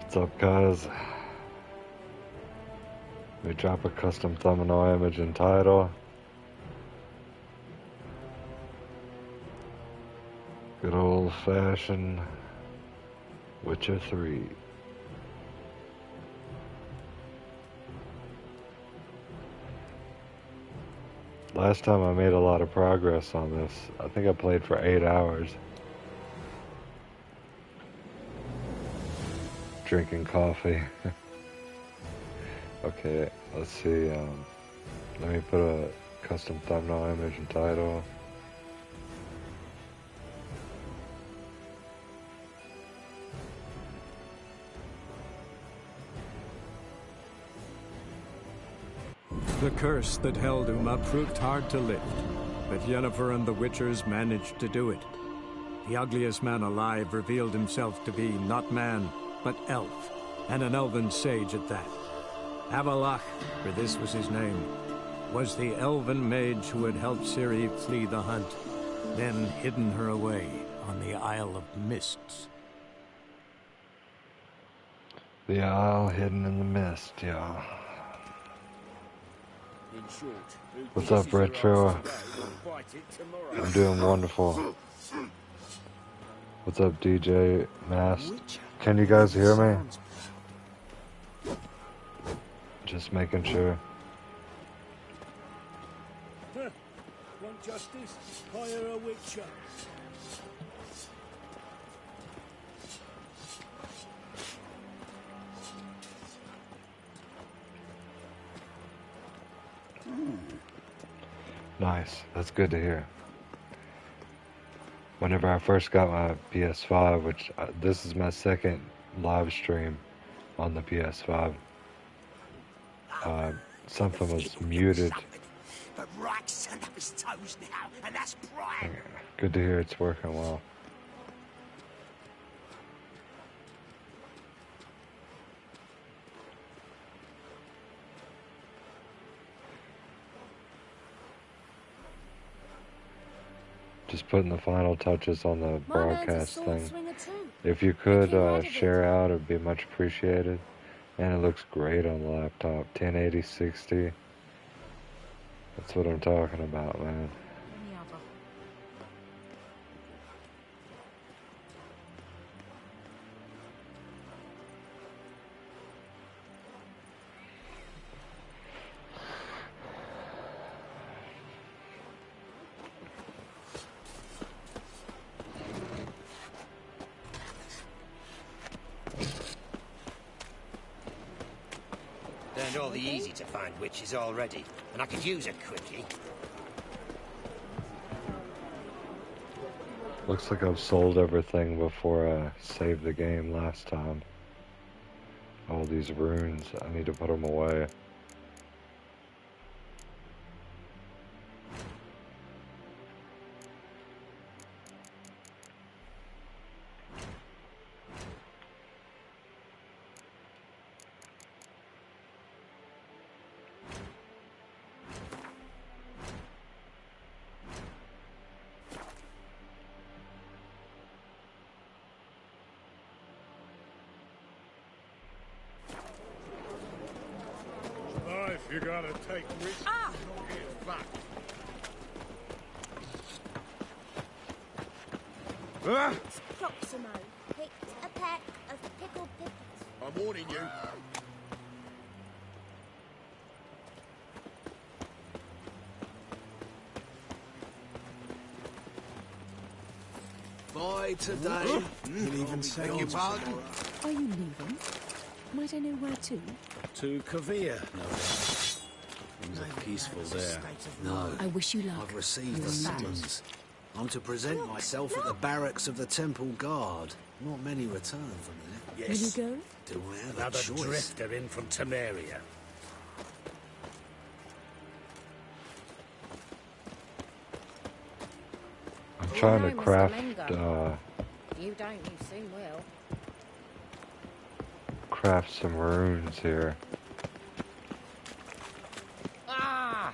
What's up, guys? We drop a custom thumbnail image and title. Good old-fashioned Witcher 3. Last time I made a lot of progress on this. I think I played for 8 hours. Drinking coffee. Okay, let's see. Let me put a custom thumbnail image and title. The curse that held Uma proved hard to lift, but Yennefer and the Witchers managed to do it. The ugliest man alive revealed himself to be not man, but elf, and an elven sage at that. Avalach, for this was his name, was the elven mage who had helped Ciri flee the hunt, then hidden her away on the Isle of Mists. The Isle hidden in the mist, yeah. What's up, Retro? I'm doing wonderful. What's up, DJ Mast? Can you guys hear me? Just making sure. Want justice? Hire a witcher. Nice. That's good to hear. Whenever I first got my PS5, which this is my second live stream on the PS5, something was muted. But Reich's turned up his toes now, and that's prime. Good to hear it's working well. Just putting the final touches on the broadcast thing. If you could share out, it'd be much appreciated. And it looks great on the laptop. 1080 60. That's what I'm talking about, man. Learned all the easy to find witches already, and I could use a quickie. Looks like I've sold everything before I saved the game last time. All these runes, I need to put them away. You gotta take risks. Ah! Not get fucked. Proximo picked a pack of pickled pickles. I'm warning you. Bye today. You even say Beg your pardon? Are you leaving? Might I know where to? To Kavir, no doubt. Things are peaceful there. No, I wish you luck. I've received You're a sad. summons. I'm to present myself at the barracks of the Temple Guard. Not many return from there. Will you go? Do I have Another a choice? drifter in from Temeria. I'm trying to No, Mr. craft, Mengo. You don't, you soon will. craft some runes here. Ah!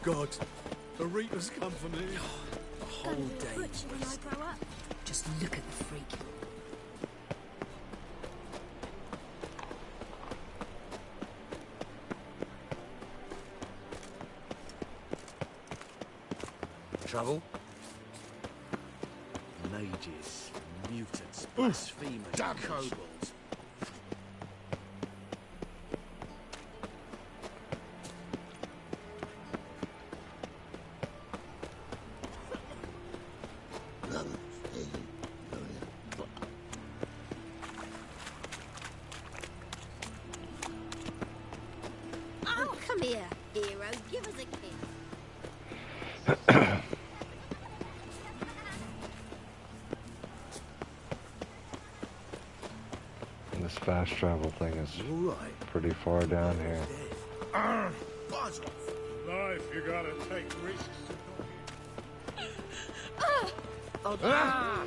God, the Reapers come for me. The whole Gonna be a day. butcher when I grow up. Just look at the freak. Trouble? Mages, mutants, blasphemers, kobolds. Oh, come here, hero. Give us a kiss. This fast travel thing is All right. pretty far down here. Buzz off. Life, you gotta take risks.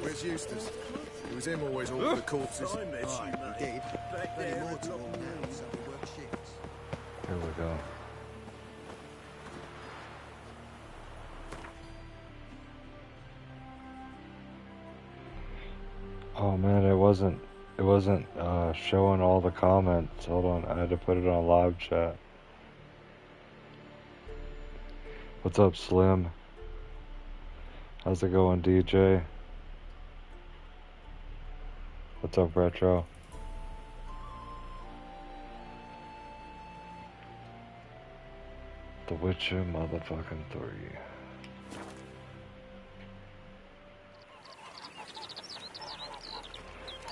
Where's Eustace? It was him always ordered the corpses. I met you, mate. did. Back Very there, mortal along the now, wall. so we work shifts. Here we go. Oh man, it wasn't showing all the comments. Hold on, I had to put it on live chat. What's up, Slim? How's it going, DJ? What's up, Retro? The Witcher motherfucking 3.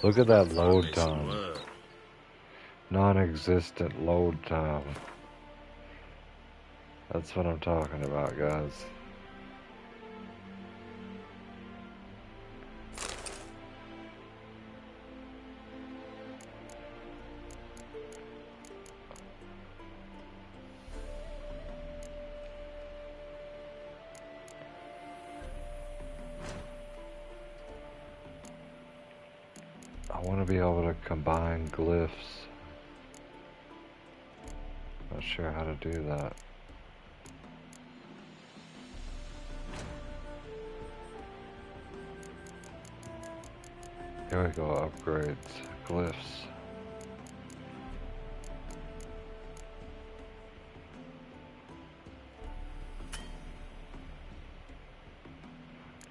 Look at that load time. Non-existent load time. That's what I'm talking about, guys. I want to be able to combine glyphs. Not sure how to do that. Here we go, upgrades, glyphs.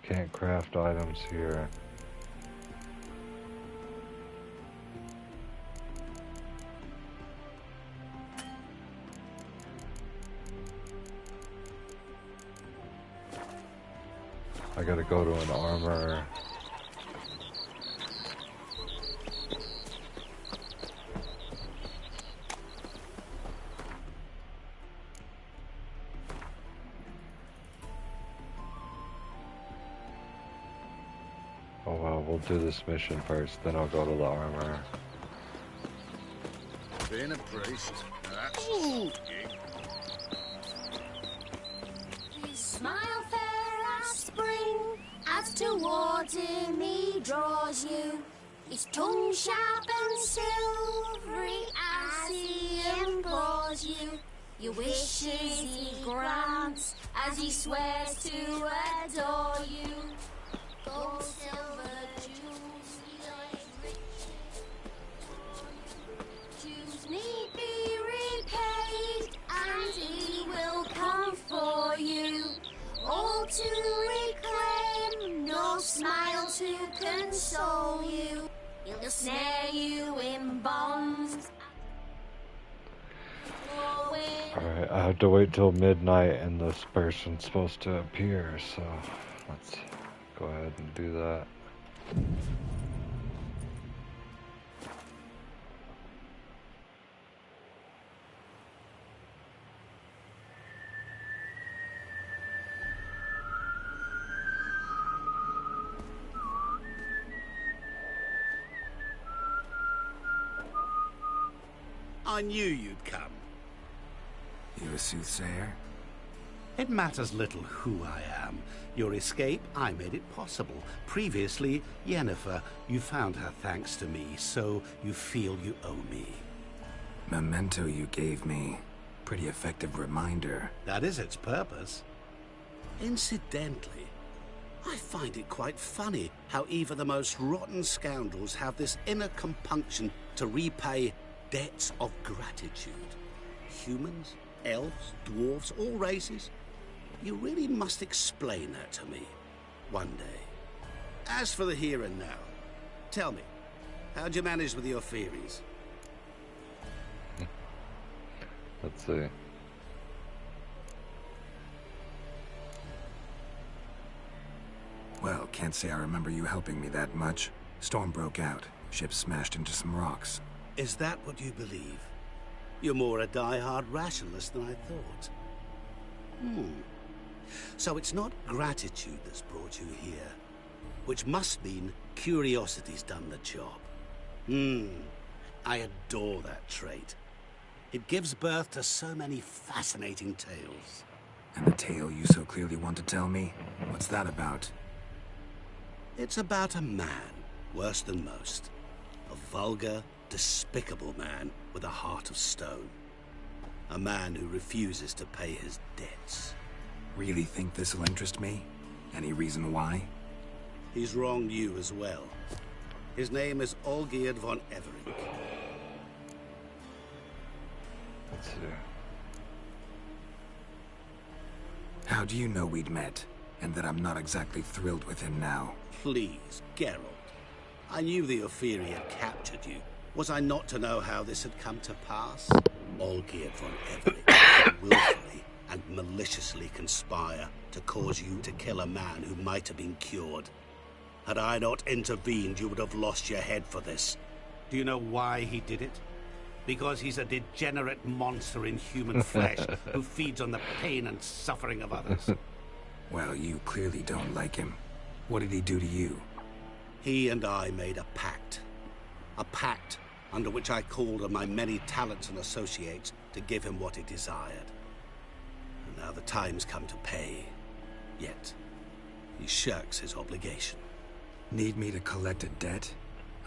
Can't craft items here. I gotta go to an armor. Oh well, we'll do this mission first, then I'll go to the armor. Being a priest, that's shocking. His smile fair as spring, as towards him he draws you. His tongue sharp and silvery as he implores you. Your wishes he grants as he swears to adore you. Gold, silver, jewels, he lays riches for you. Jews need be repaid, and he will come for you. All to reclaim, no smile to console you. He'll snare you in bonds. Alright, I have to wait till midnight and this person's supposed to appear, so let's go ahead and do that. I knew you'd come. You a soothsayer? It matters little who I am. Your escape, I made it possible. Previously, Yennefer, you found her thanks to me, so you feel you owe me. Memento you gave me. Pretty effective reminder. That is its purpose. Incidentally, I find it quite funny how even the most rotten scoundrels have this inner compunction to repay debts of gratitude. Humans, elves, dwarves, all races. You really must explain that to me one day. As for the here and now, tell me, how'd you manage with your theories? Let's see. Well, can't say I remember you helping me that much. Storm broke out. Ship smashed into some rocks. Is that what you believe? You're more a die-hard rationalist than I thought. So it's not gratitude that's brought you here, which must mean curiosity's done the job. I adore that trait. It gives birth to so many fascinating tales. And the tale you so clearly want to tell me? What's that about? It's about a man, worse than most. A vulgar, despicable man with a heart of stone. A man who refuses to pay his debts. Really think this'll interest me? Any reason why? He's wronged you as well. His name is Olgierd von Everink. Let's see. How do you know we'd met? And that I'm not exactly thrilled with him now? Please, Geralt. I knew the Ophiri had captured you. Was I not to know how this had come to pass? Olgierd von Everink would willfully and maliciously conspire to cause you to kill a man who might have been cured. Had I not intervened, you would have lost your head for this. Do you know why he did it? Because he's a degenerate monster in human flesh who feeds on the pain and suffering of others. Well, you clearly don't like him. What did he do to you? He and I made a pact. A pact under which I called on my many talents and associates to give him what he desired. And now the time's come to pay. Yet, he shirks his obligation. Need me to collect a debt?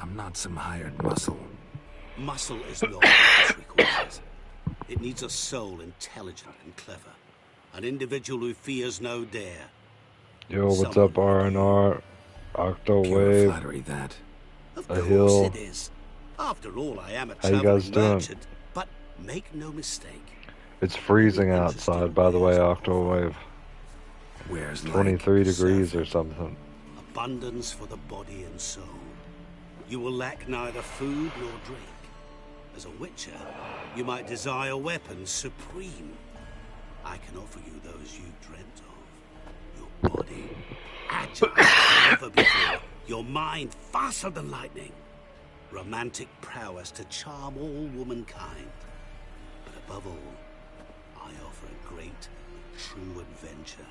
I'm not some hired muscle. Muscle is not what this requires. It needs a soul intelligent and clever. An individual who fears no dare. Yo, what's up, R&R? Pure Octowave, flattery, that. Of A course hill. it is. After all, I am a How you guys traveling doing? merchant. But make no mistake. It's freezing outside, by the way, Octowave. Where's 23 degrees surfing. or something. Abundance for the body and soul. You will lack neither food nor drink. As a witcher, you might desire weapons supreme. I can offer you those you dreamt of. Your body, agile as never before. Your mind, faster than lightning. Romantic prowess to charm all womankind. But above all, I offer a great, true adventure.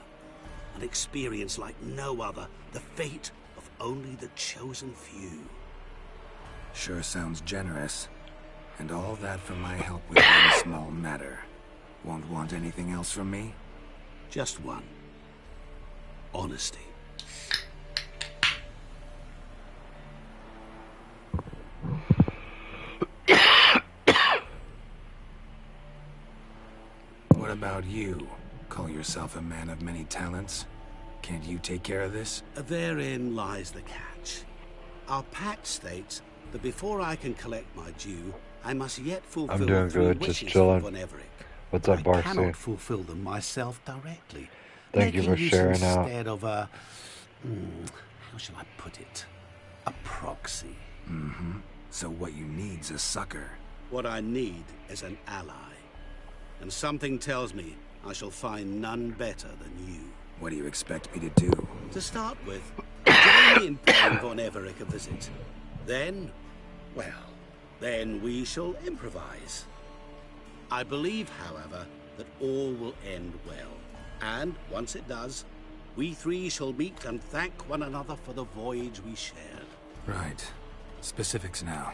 An experience like no other. The fate of only the chosen few. Sure sounds generous. And all that for my help with one small matter. Won't want anything else from me? Just one. Honesty. What about you? Call yourself a man of many talents? Can't you take care of this? Therein lies the catch. Our pact states that before I can collect my due, I must yet fulfill doing 3 good, just wishes chilling. from Von Everink. What's up, I Barcy? cannot fulfill them myself directly. Thank you for Making use sharing out. instead of a... how shall I put it? A proxy. So what you need's a sucker. What I need is an ally. And something tells me I shall find none better than you. What do you expect me to do? To start with, join me in paying Von Everink a visit. Then, well, then we shall improvise. I believe, however, that all will end well. And once it does, we 3 shall meet and thank one another for the voyage we shared. Right. Specifics now.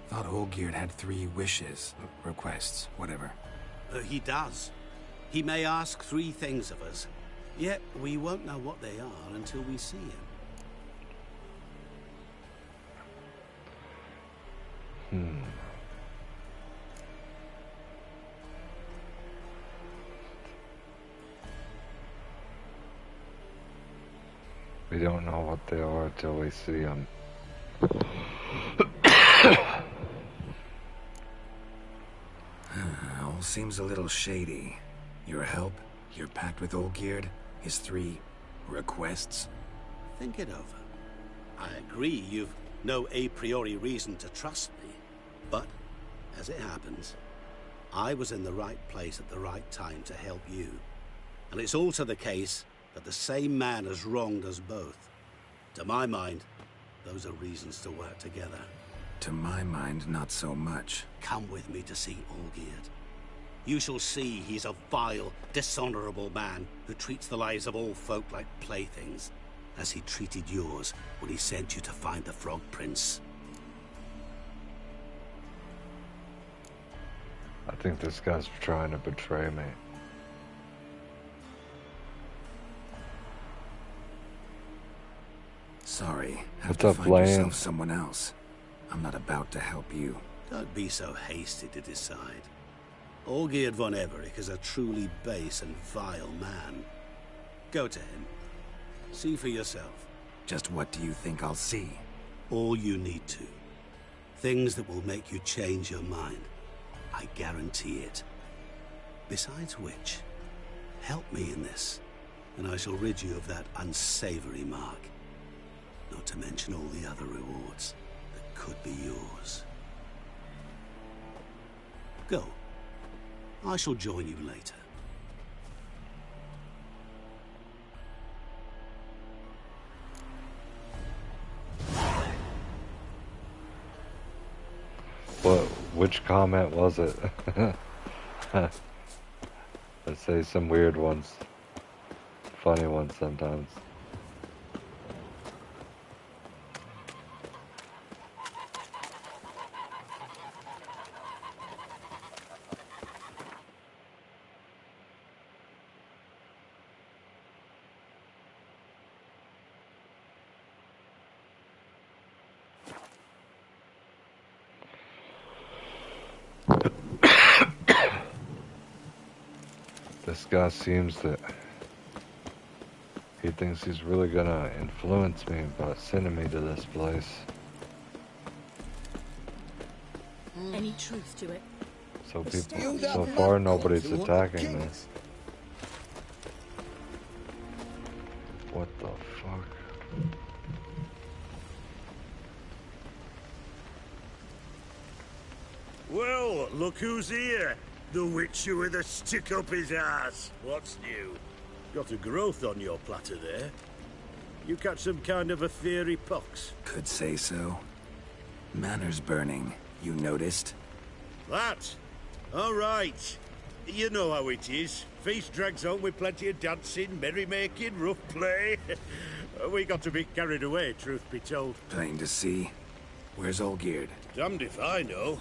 Thought Olgierd had 3 wishes, requests, whatever. He does. He may ask 3 things of us, yet we won't know what they are until we see him. We don't know what they are until we see them. All seems a little shady. Your help, your pact with Olgierd, his 3 requests. Think it over. I agree you've no a priori reason to trust me, but, as it happens, I was in the right place at the right time to help you. And it's also the case that the same man has wronged us both. To my mind, those are reasons to work together. To my mind, not so much. Come with me to see Olgierd. You shall see he's a vile, dishonorable man who treats the lives of all folk like playthings, as he treated yours when he sent you to find the Frog Prince. I think this guy's trying to betray me. Sorry, have What's to up, find Lan? yourself someone else. I'm not about to help you. Don't be so hasty to decide. Olgierd von Everich is a truly base and vile man. Go to him. See for yourself. Just what do you think I'll see? All you need to. Things that will make you change your mind. I guarantee it. Besides which, help me in this, and I shall rid you of that unsavory mark. Not to mention all the other rewards that could be yours. Go. I shall join you later. Which comment was it? Let's say some weird ones. Funny ones sometimes. This guy seems that he thinks he's really gonna influence me by sending me to this place. Any truth to it? So people, so far nobody's attacking me. What the fuck? Well, look who's here. The Witcher with a stick up his ass. What's new? Got a growth on your platter there. You catch some kind of a fiery pox? Could say so. Manor's burning. You noticed? That? All right. You know how it is. Feast drags on with plenty of dancing, merrymaking, rough play. We got a bit carried away, truth be told. Plain to see. Where's Olgierd? Damned if I know.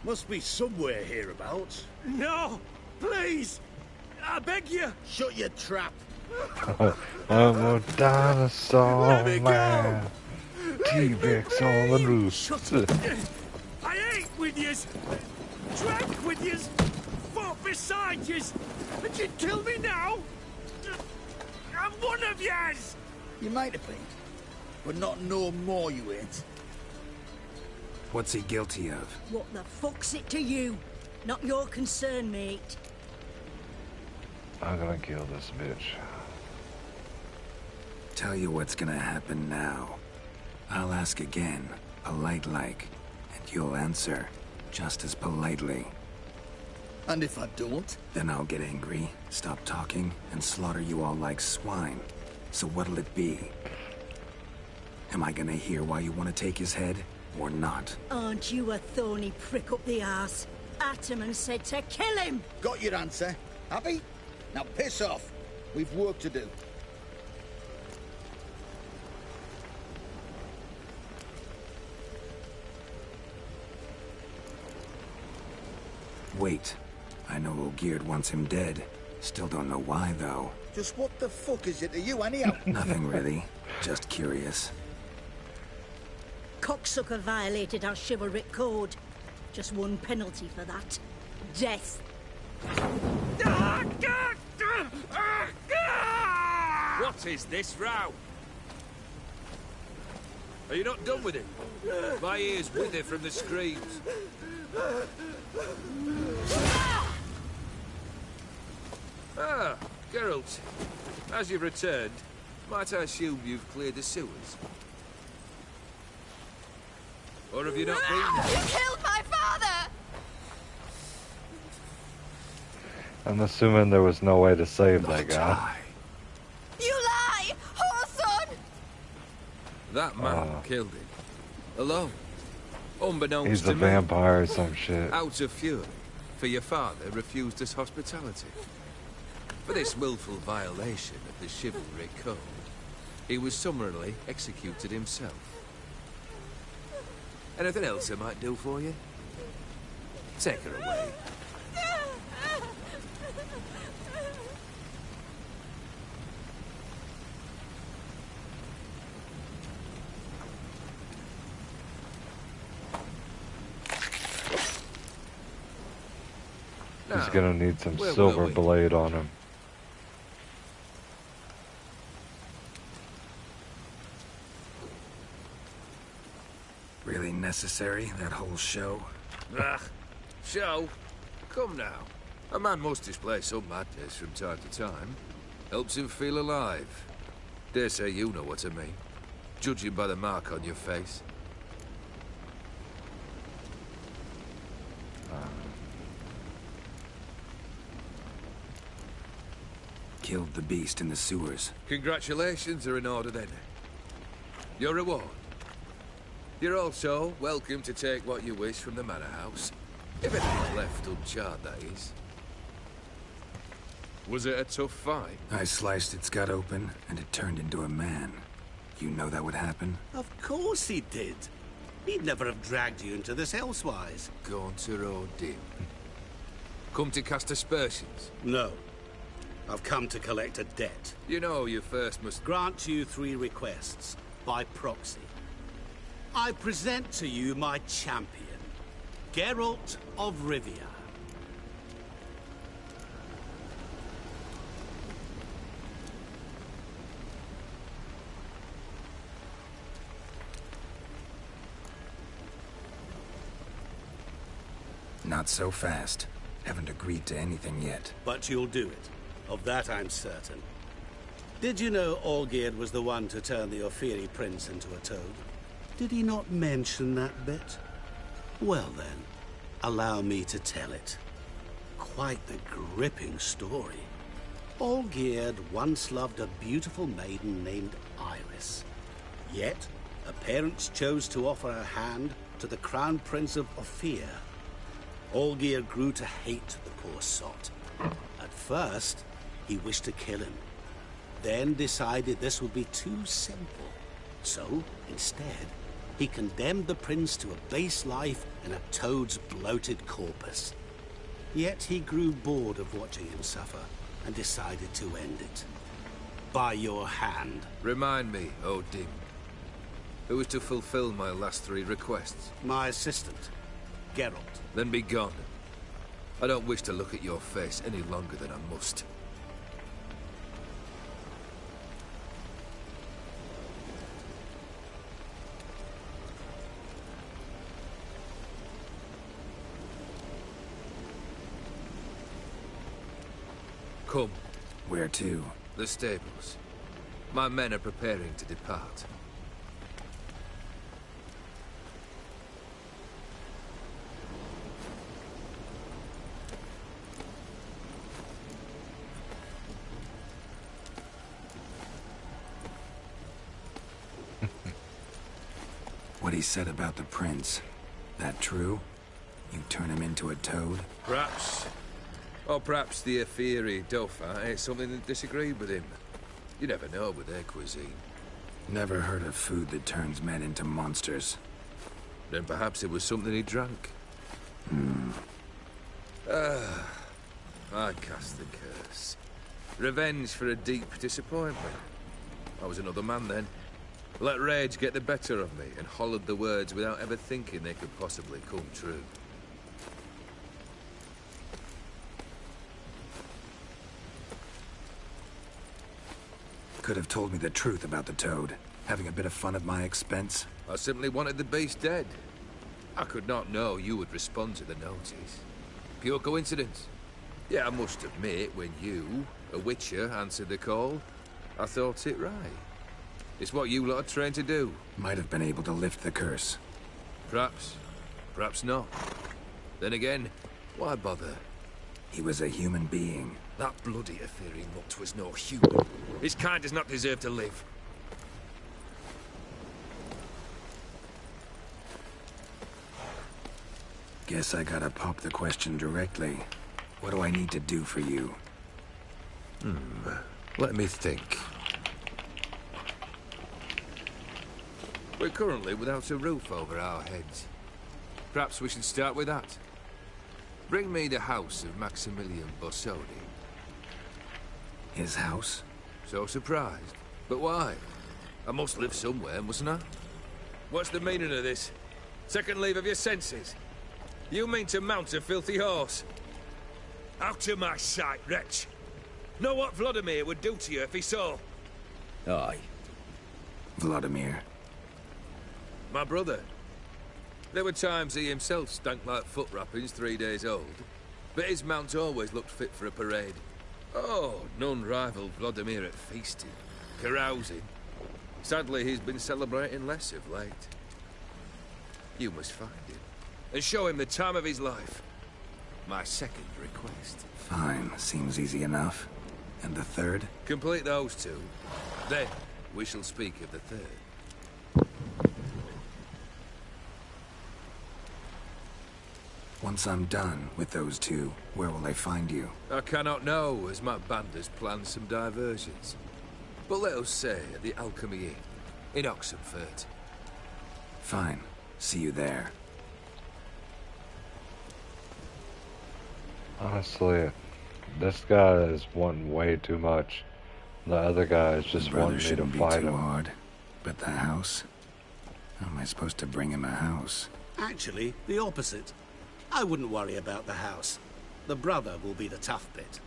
Must be somewhere hereabouts. No! Please! I beg you! Shut your trap! I'm a dinosaur man. T-Rex on the loose. I ate with yous, drank with yous, fought beside yous, and you'd kill me now? I'm one of yous! You might have been, but not no more you ain't. What's he guilty of? What the fuck's it to you? Not your concern, mate. I'm gonna kill this bitch. Tell you what's gonna happen now. I'll ask again, polite-like, and you'll answer just as politely. And if I don't? Then I'll get angry, stop talking, and slaughter you all like swine. So what'll it be? Am I gonna hear why you want to take his head, or not? Aren't you a thorny prick up the arse? Ataman said to kill him! Got your answer. Happy? Now piss off. We've work to do. Wait. I know Olgierd wants him dead. Still don't know why, though. Just what the fuck is it to you, anyhow? Nothing really. Just curious. Cocksucker violated our chivalric code. Just one penalty for that. Death. What is this row? Are you not done with it? My ears wither from the screams. Ah, Geralt. As you've returned, might I assume you've cleared the sewers? Or have you not been there? You killed my father! I'm assuming there was no way to save that guy. You lie! Whoreson! That man killed him. Alone. Unbeknownst He's to a me. vampire or some shit. Out of fury, for your father refused us hospitality. For this willful violation of the chivalric code, he was summarily executed himself. Anything else I might do for you? Take her away. He's gonna need some where silver were we? blade on him. Really necessary, that whole show? Ah, show? Come now. A man must display some madness from time to time. Helps him feel alive. Dare say you know what I mean. Judging by the mark on your face. Killed the beast in the sewers. Congratulations are in order then. Your reward. You're also welcome to take what you wish from the manor house. If anything's left uncharred, that is. Was it a tough fight? I sliced its gut open, and it turned into a man. You know that would happen? Of course he did. He'd never have dragged you into this elsewise. Gaunter or dim? Come to cast aspersions? No. I've come to collect a debt. You know you first must grant you 3 requests, by proxy. I present to you my champion, Geralt of Rivia. Not so fast. Haven't agreed to anything yet. But you'll do it. Of that I'm certain. Did you know Olgierd was the one to turn the Ophiri prince into a toad? Did he not mention that bit? Well then, allow me to tell it. Quite the gripping story. Olgierd once loved a beautiful maiden named Iris. Yet, her parents chose to offer her hand to the Crown Prince of Ophir. Olgierd grew to hate the poor sot. At first, he wished to kill him. Then decided this would be too simple. So, instead, he condemned the prince to a base life in a toad's bloated corpus. Yet he grew bored of watching him suffer and decided to end it. By your hand. Remind me, Odin. Who is to fulfill my last 3 requests? My assistant, Geralt. Then be gone. I don't wish to look at your face any longer than I must. Come. Where to? The stables. My men are preparing to depart. What he said about the prince. That true? You turn him into a toad? Perhaps. Or perhaps the Ophiri Dauphin ate something that disagreed with him. You never know with their cuisine. Never heard of food that turns men into monsters. Then perhaps it was something he drank. I cast the curse. Revenge for a deep disappointment. I was another man then. Let rage get the better of me and hollered the words without ever thinking they could possibly come true. Could have told me the truth about the toad. Having a bit of fun at my expense. I simply wanted the beast dead. I could not know you would respond to the notice. Pure coincidence. Yeah, I must admit, when you, a witcher, answered the call, I thought it right. It's what you lot are trained to do. Might have been able to lift the curse. Perhaps. Perhaps not. Then again, why bother? He was a human being. That bloody ethereal mutt was no human. His kind does not deserve to live. Guess I gotta pop the question directly. What do I need to do for you? Let me think. We're currently without a roof over our heads. Perhaps we should start with that. Bring me the house of Maximilian Borsodi. His house? So surprised. But why? I must live somewhere, mustn't I? What's the meaning of this? Second leave of your senses? You mean to mount a filthy horse? Out of my sight, wretch! Know what Vladimir would do to you if he saw? Aye. Vladimir. My brother. There were times he himself stank like foot wrappings 3 days old, but his mount always looked fit for a parade. Oh, none rivaled Vladimir at feasting, carousing. Sadly, he's been celebrating less of late. You must find him, and show him the time of his life. My second request. Fine, seems easy enough. And the third? Complete those two. Then, we shall speak of the third. Once I'm done with those two, where will I find you? I cannot know, as my band has planned some diversions. But let us say at the Alchemy Inn, in Oxenfurt. Fine. See you there. Honestly, this guy is wanting way too much. The other guy is just wanting me to fight him. Hard. But the house? How am I supposed to bring him a house? Actually, the opposite. I wouldn't worry about the house. The brother will be the tough bit.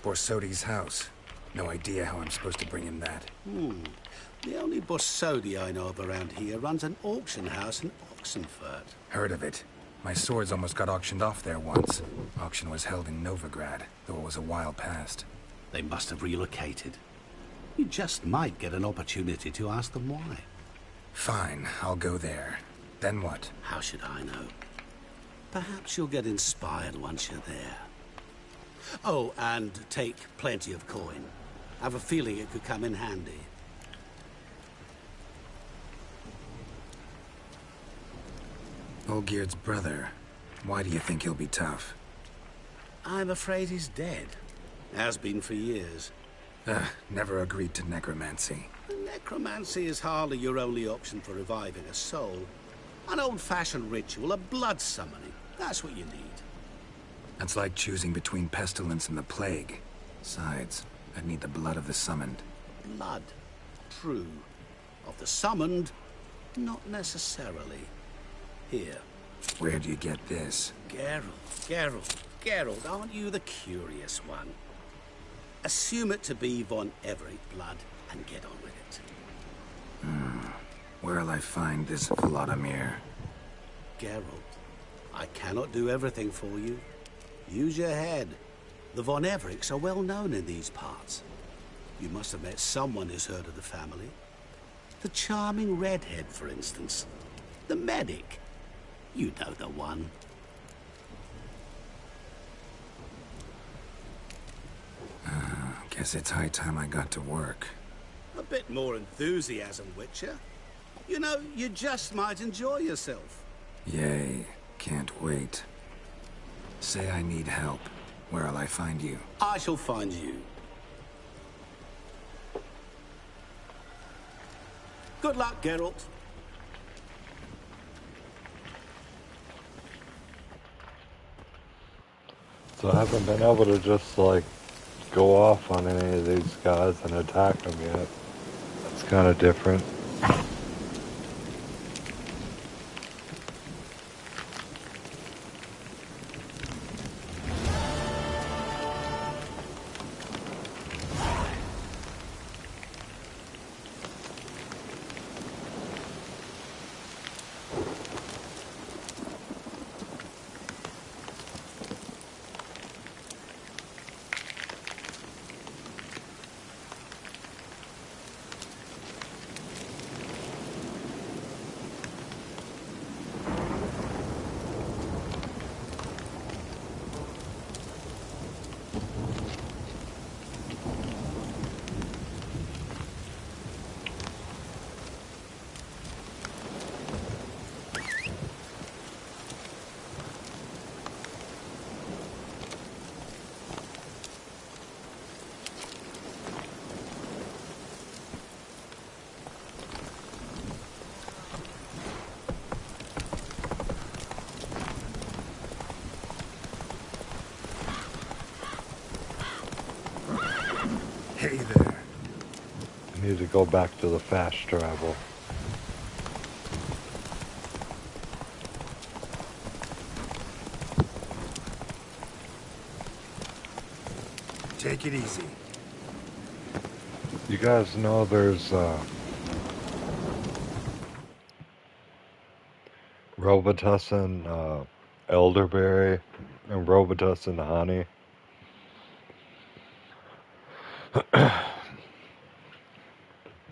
Borsodi's house. No idea how I'm supposed to bring him that. The only Borsodi I know of around here runs an auction house in Oxenfurt. Heard of it. My swords almost got auctioned off there once. Auction was held in Novigrad, though it was a while past. They must have relocated. You just might get an opportunity to ask them why. Fine, I'll go there. Then what? How should I know? Perhaps you'll get inspired once you're there. Oh, and take plenty of coin. I have a feeling it could come in handy. Olgierd's brother. Why do you think he'll be tough? I'm afraid he's dead. Has been for years. Never agreed to necromancy. Necromancy is hardly your only option for reviving a soul. An old-fashioned ritual, a blood summoning. That's what you need. That's like choosing between pestilence and the plague. Besides, I'd need the blood of the summoned. Blood. True. Of the summoned, not necessarily. Here. Where do you get this? Geralt, aren't you the curious one? Assume it to be von Everett blood and get on with it. Where'll I find this Vladimir? Geralt, I cannot do everything for you. Use your head. The von Evericks are well known in these parts. You must have met someone who's heard of the family. The charming redhead, for instance. The medic. You know the one. Guess it's high time I got to work. A bit more enthusiasm, Witcher. You know, you just might enjoy yourself. Yay. Can't wait. Say I need help. Where'll I find you? I shall find you. Good luck, Geralt. So I haven't been able to just, like, go off on any of these guys and attack them yet. It's kind of different. I need to go back to the fast travel. Take it easy. You guys know there's Robitussin, elderberry, and Robitussin honey.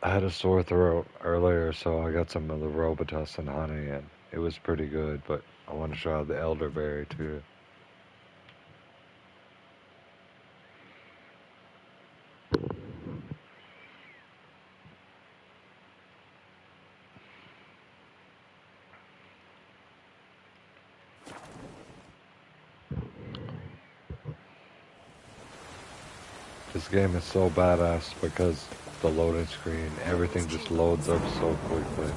I had a sore throat earlier, so I got some of the Robitussin honey, and it was pretty good, but I want to try the elderberry too. This game is so badass because the loading screen, everything just loads up so quickly.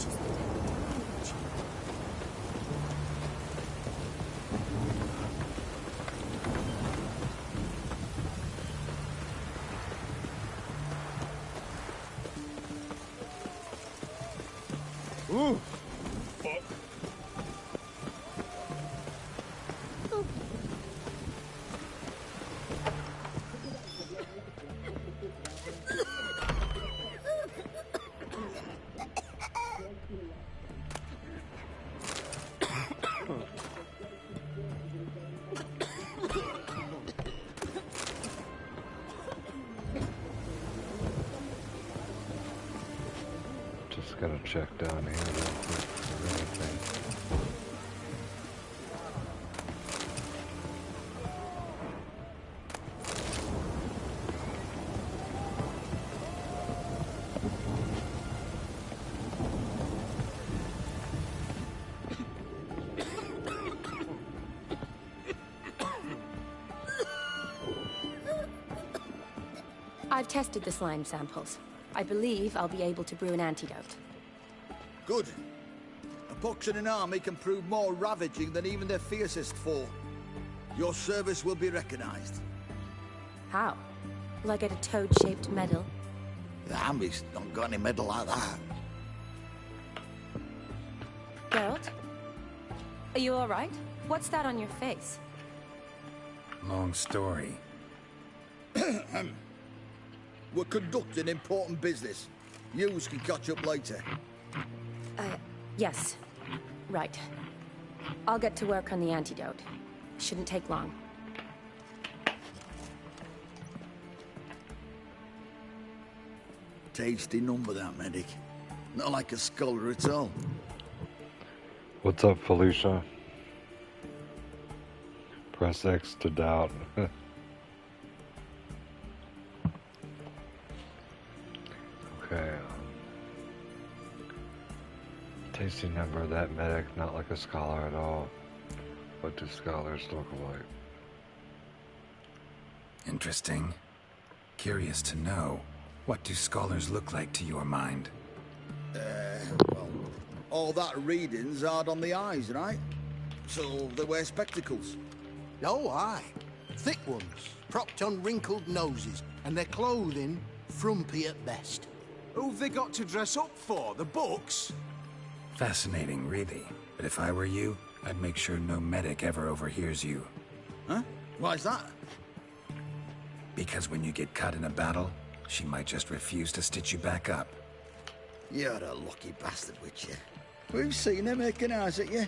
Ooh, fuck. Just gotta check down here real quick for anything. I've tested the slime samples. I believe I'll be able to brew an antidote. Good. A pox in an army can prove more ravaging than even their fiercest foe. Your service will be recognized. How? Will I get a toad-shaped medal? The army's not got any medal like that. Geralt? Are you alright? What's that on your face? Long story. We're conducting important business. Yous can catch up later. Yes. Right. I'll get to work on the antidote. Shouldn't take long. Tasty number, that medic. Not like a scholar at all. What's up, Felicia? Press X to doubt. Okay. Tasty number of that medic, not like a scholar at all. What do scholars look like? Interesting. Curious to know, what do scholars look like to your mind? Well, all that reading's hard on the eyes, right? So they wear spectacles. Oh, aye. Thick ones, propped on wrinkled noses, and their clothing frumpy at best. Who've they got to dress up for? The books? Fascinating, really. But if I were you, I'd make sure no medic ever overhears you. Huh? Why's that? Because when you get caught in a battle, she might just refuse to stitch you back up. You're a lucky bastard, Witcher. We've seen her making eyes at you.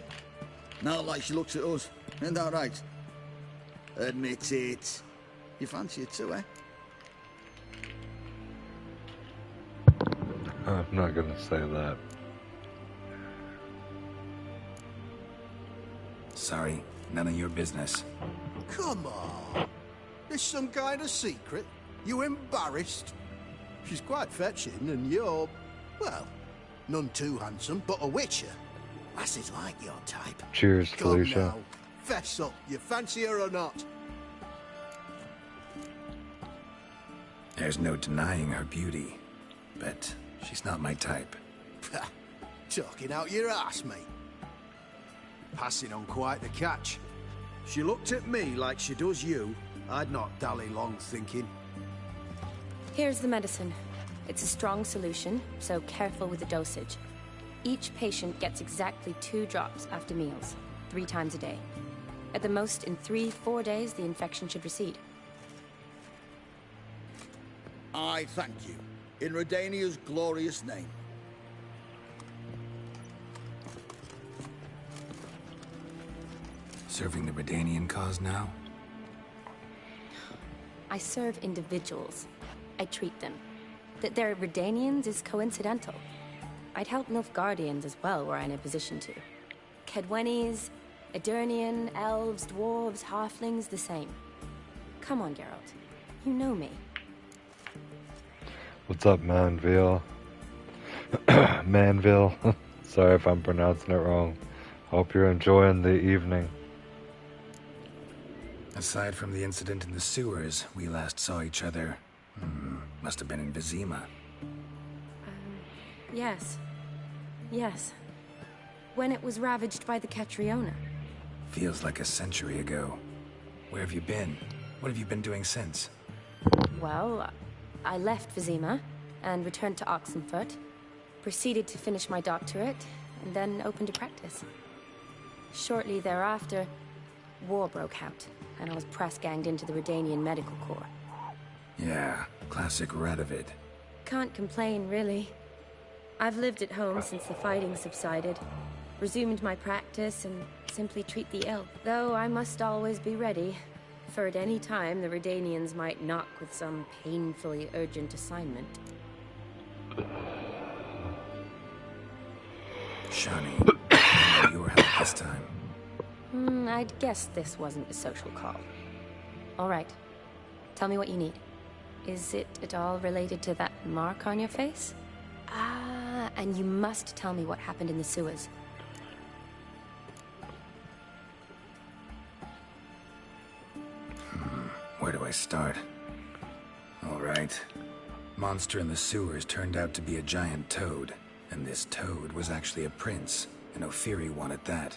Not like she looks at us. Isn't that right? Admit it. You fancy it too, eh? I'm not gonna say that. Sorry, none of your business. Come on. There's some kind of secret? You embarrassed? She's quite fetching, and you're, well, none too handsome, but a witcher. Lasses like your type. Cheers, Come Felicia. now, fess up. You fancy her or not? There's no denying her beauty, but she's not my type. Talking out your ass, mate. Passing on quite the catch. She looked at me like she does you. I'd not dally long thinking. Here's the medicine. It's a strong solution, so careful with the dosage. Each patient gets exactly 2 drops after meals, 3 times a day. At the most, in 3-4 days, the infection should recede. I thank you. In Redania's glorious name. Serving the Redanian cause now? I serve individuals. I treat them. That they're Redanians is coincidental. I'd help Nilfgaardians as well were I in a position to. Kedwenis, Edirnian, elves, dwarves, halflings, the same. Come on, Geralt. You know me. What's up, Manville? Manville. Sorry if I'm pronouncing it wrong. Hope you're enjoying the evening. Aside from the incident in the sewers, we last saw each other. Must have been in Vizima. Yes. Yes. When it was ravaged by the Catriona. Feels like a century ago. Where have you been? What have you been doing since? Well, I left Vizima and returned to Oxenfurt, proceeded to finish my doctorate, and then opened a practice. Shortly thereafter, war broke out, and I was press-ganged into the Redanian Medical Corps. Yeah, classic Radovid. Can't complain, really. I've lived at home since the fighting subsided, resumed my practice, and simply treat the ill. Though I must always be ready, for at any time the Redanians might knock with some painfully urgent assignment. Shani, I need your help this time. I'd guess this wasn't a social call. All right. Tell me what you need. Is it at all related to that mark on your face? Ah, and you must tell me what happened in the sewers. Where do I start? All right. Monster in the sewers turned out to be a giant toad, and this toad was actually a prince, and Ophiri wanted that.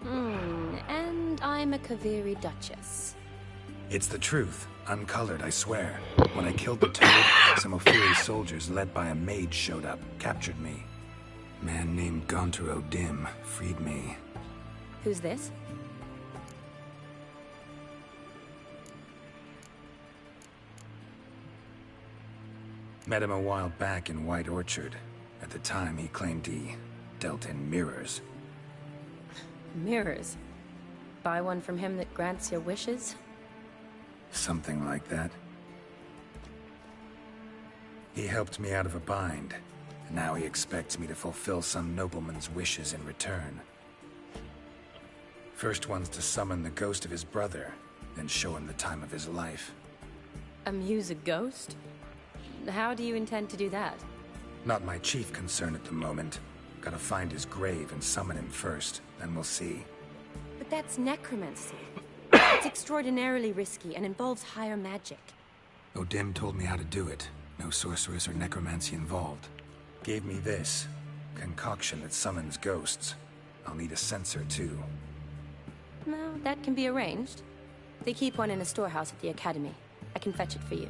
And I'm a Kaviri Duchess. It's the truth. Uncolored, I swear. When I killed the toad, some Ophiri soldiers led by a mage showed up, captured me. Man named Gaunter O'Dim freed me. Who's this? Met him a while back in White Orchard. At the time, he claimed he dealt in mirrors. Mirrors? Buy one from him that grants your wishes? Something like that. He helped me out of a bind, and now he expects me to fulfill some nobleman's wishes in return. First one's to summon the ghost of his brother, then show him the time of his life. Amuse a ghost? How do you intend to do that? Not my chief concern at the moment. Gotta find his grave and summon him first, then we'll see. But that's necromancy. It's extraordinarily risky and involves higher magic. O'Dim told me how to do it. No sorceress or necromancy involved. Gave me this. Concoction that summons ghosts. I'll need a censer too. No, that can be arranged. They keep one in a storehouse at the academy. I can fetch it for you.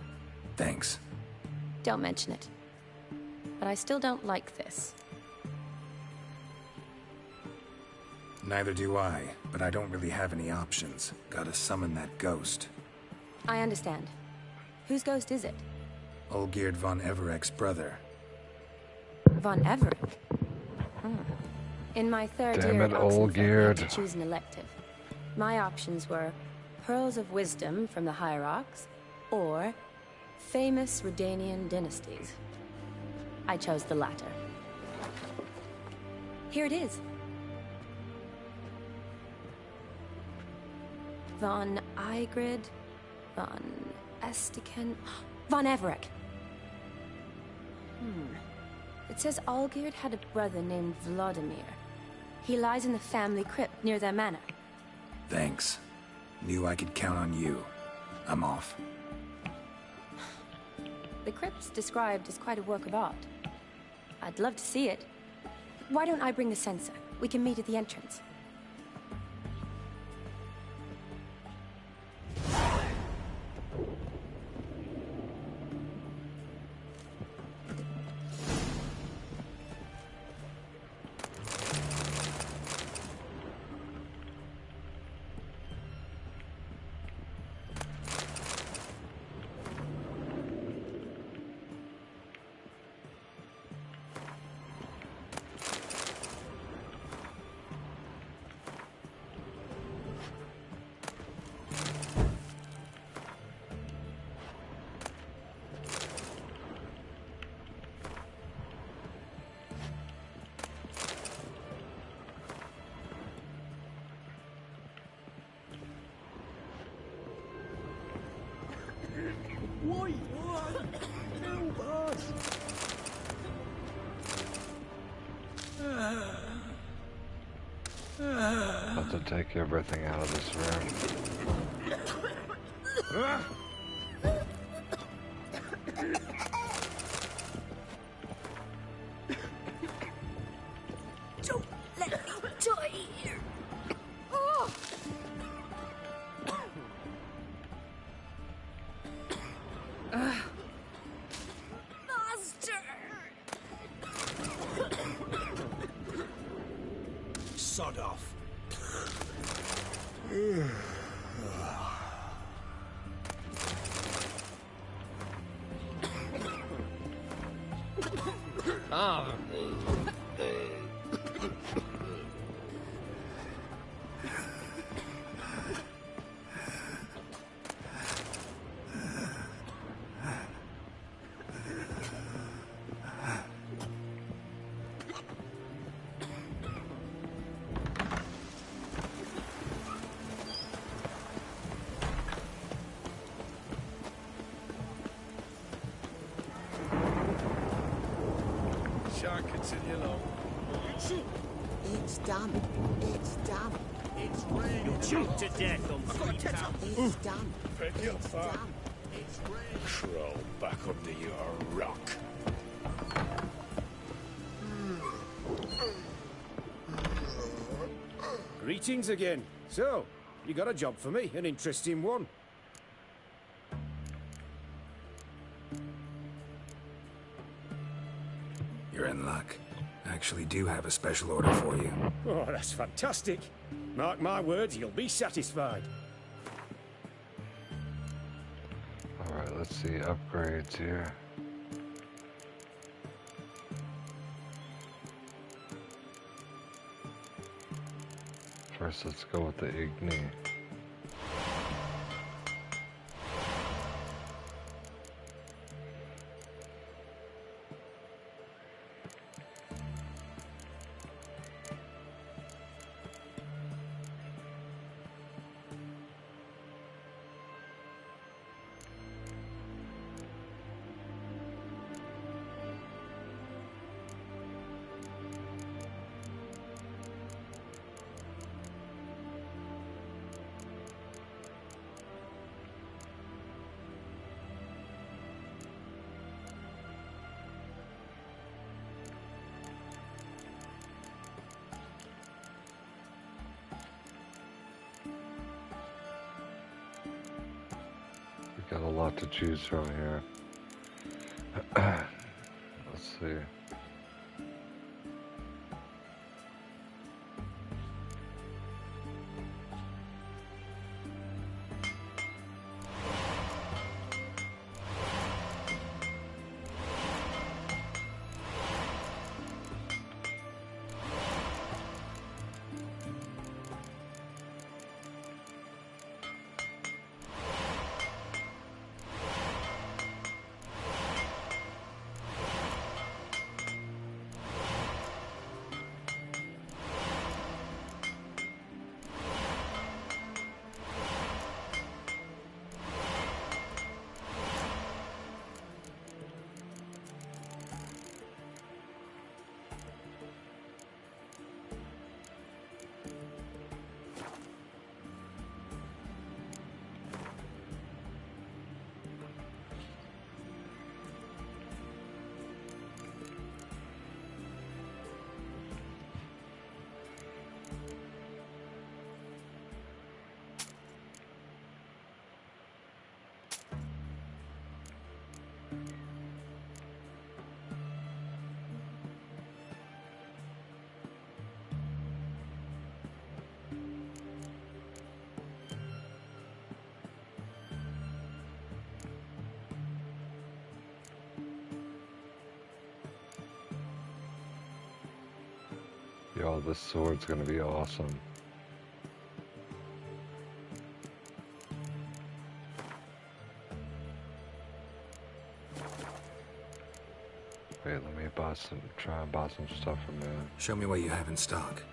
Thanks. Don't mention it. But I still don't like this. Neither do I, but I don't really have any options. Gotta summon that ghost. I understand. Whose ghost is it? Olgierd von Everek's brother. Von Everek? In my third Damn year it, at Oxenford, I had Olgierd. to choose an elective. My options were Pearls of Wisdom from the Hierarchs, or famous Redanian dynasties. I chose the latter. Here it is. Von Igrid, Von Estiken, Von Everek. It says Olgierd had a brother named Vladimir. He lies in the family crypt near their manor. Thanks. Knew I could count on you. I'm off. The crypt's described as quite a work of art. I'd love to see it. Why don't I bring the censer? We can meet at the entrance. to take everything out of this room. Don't let me die here. Oh. Master. Sod off. Ah. Shan't continue long. That's it. It's done. It's done. It's raining. You're choked to death on 3 pounds. It's done. Pick your It's fat. done. It's raining. Crawl back under your rock. Greetings again. So, you got a job for me, an interesting one. You're in luck. I actually do have a special order for you. Oh, that's fantastic. Mark my words, you'll be satisfied. Alright, let's see upgrades here. First, let's go with the Igni. Got a lot to choose from here. Let's see. Yo, this sword's gonna be awesome. Wait, let me try and buy some stuff from there. Show me what you have in stock.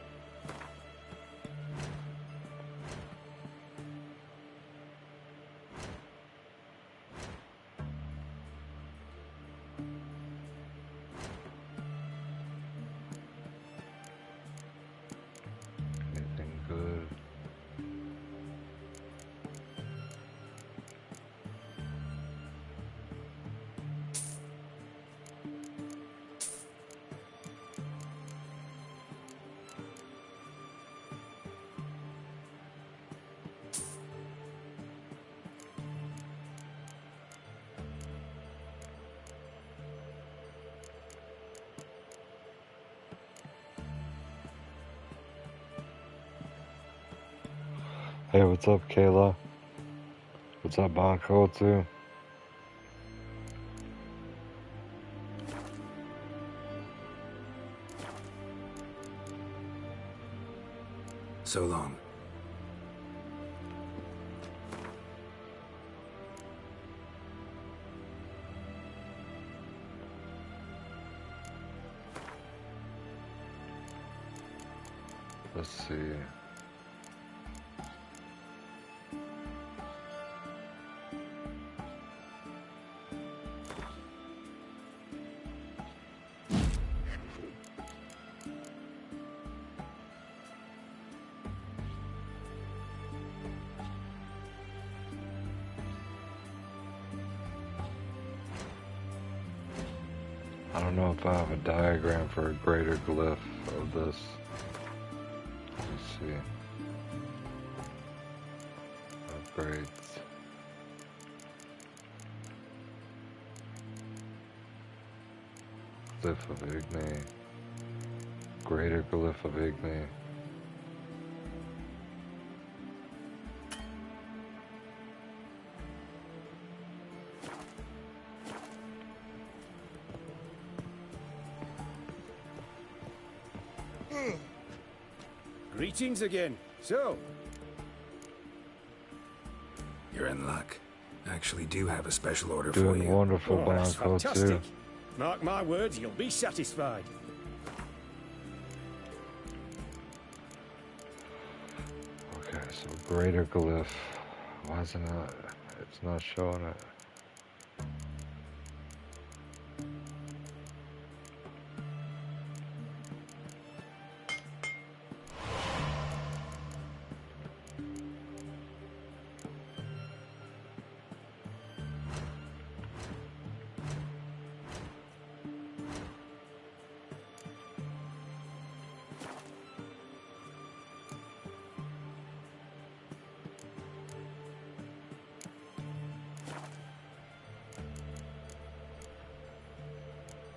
Anything good? Hey, what's up, Kayla? What's up, Bonko, too? So long. Let's see. I don't know if I have a diagram for a greater glyph of this. Let's see. Upgrades. Glyph of Igni. Greater glyph of Igni. Greetings again. So, You're in luck. I actually do have a special order for Doing you. wonderful, oh, that's Bonko, too. fantastic. Mark my words, you'll be satisfied. Okay, so greater glyph. Why is it not? It's not showing it.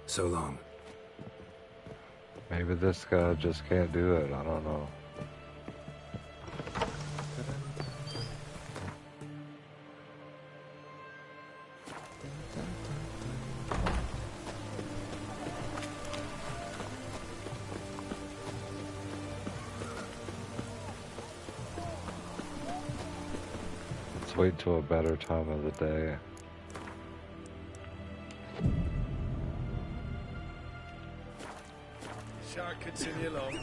So long. Maybe this guy just can't do it. I don't know. Let's wait till a better time of the day. Shall I continue along?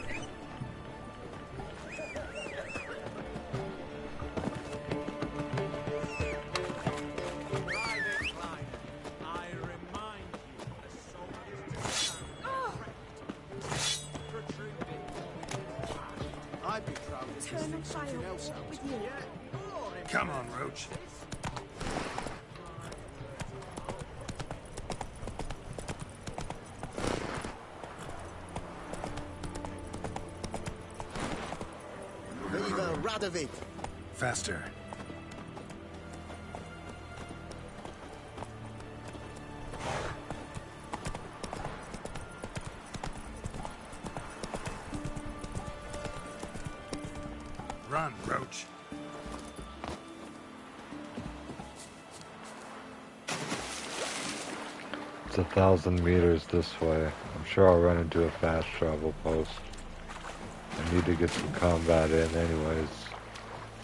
I'd be proud to Turn something else out. with you. Come on, Roach. Viva Radovid! Faster. Run, Roach. It's 1,000 meters this way. I'm sure I'll run into a fast travel post. I need to get some combat in anyways.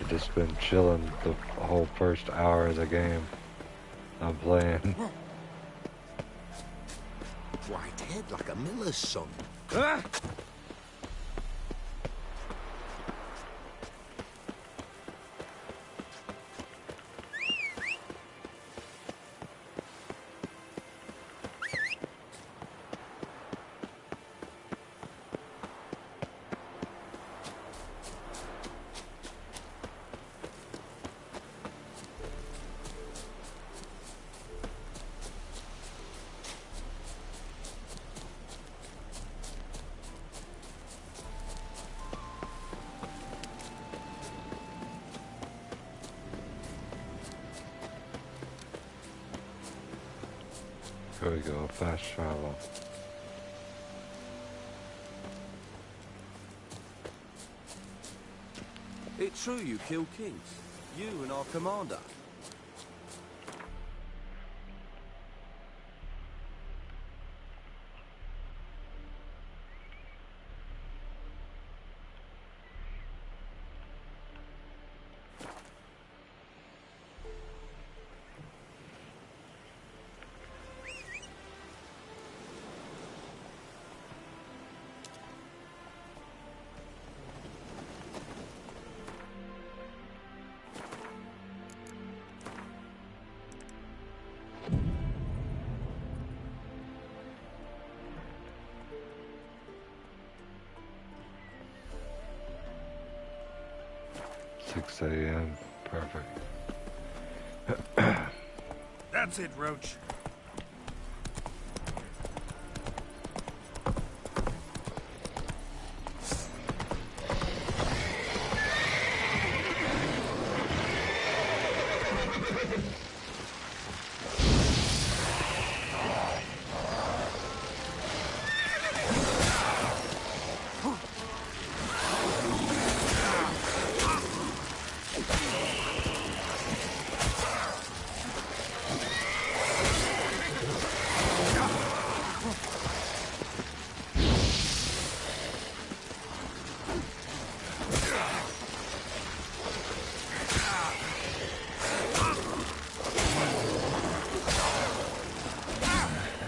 I've just been chilling the whole first hour of the game I'm playing. White head like a miller's son. Here we go, fast travel. It's true you killed kings. You and our commander. A.m. Perfect. That's it, Roach.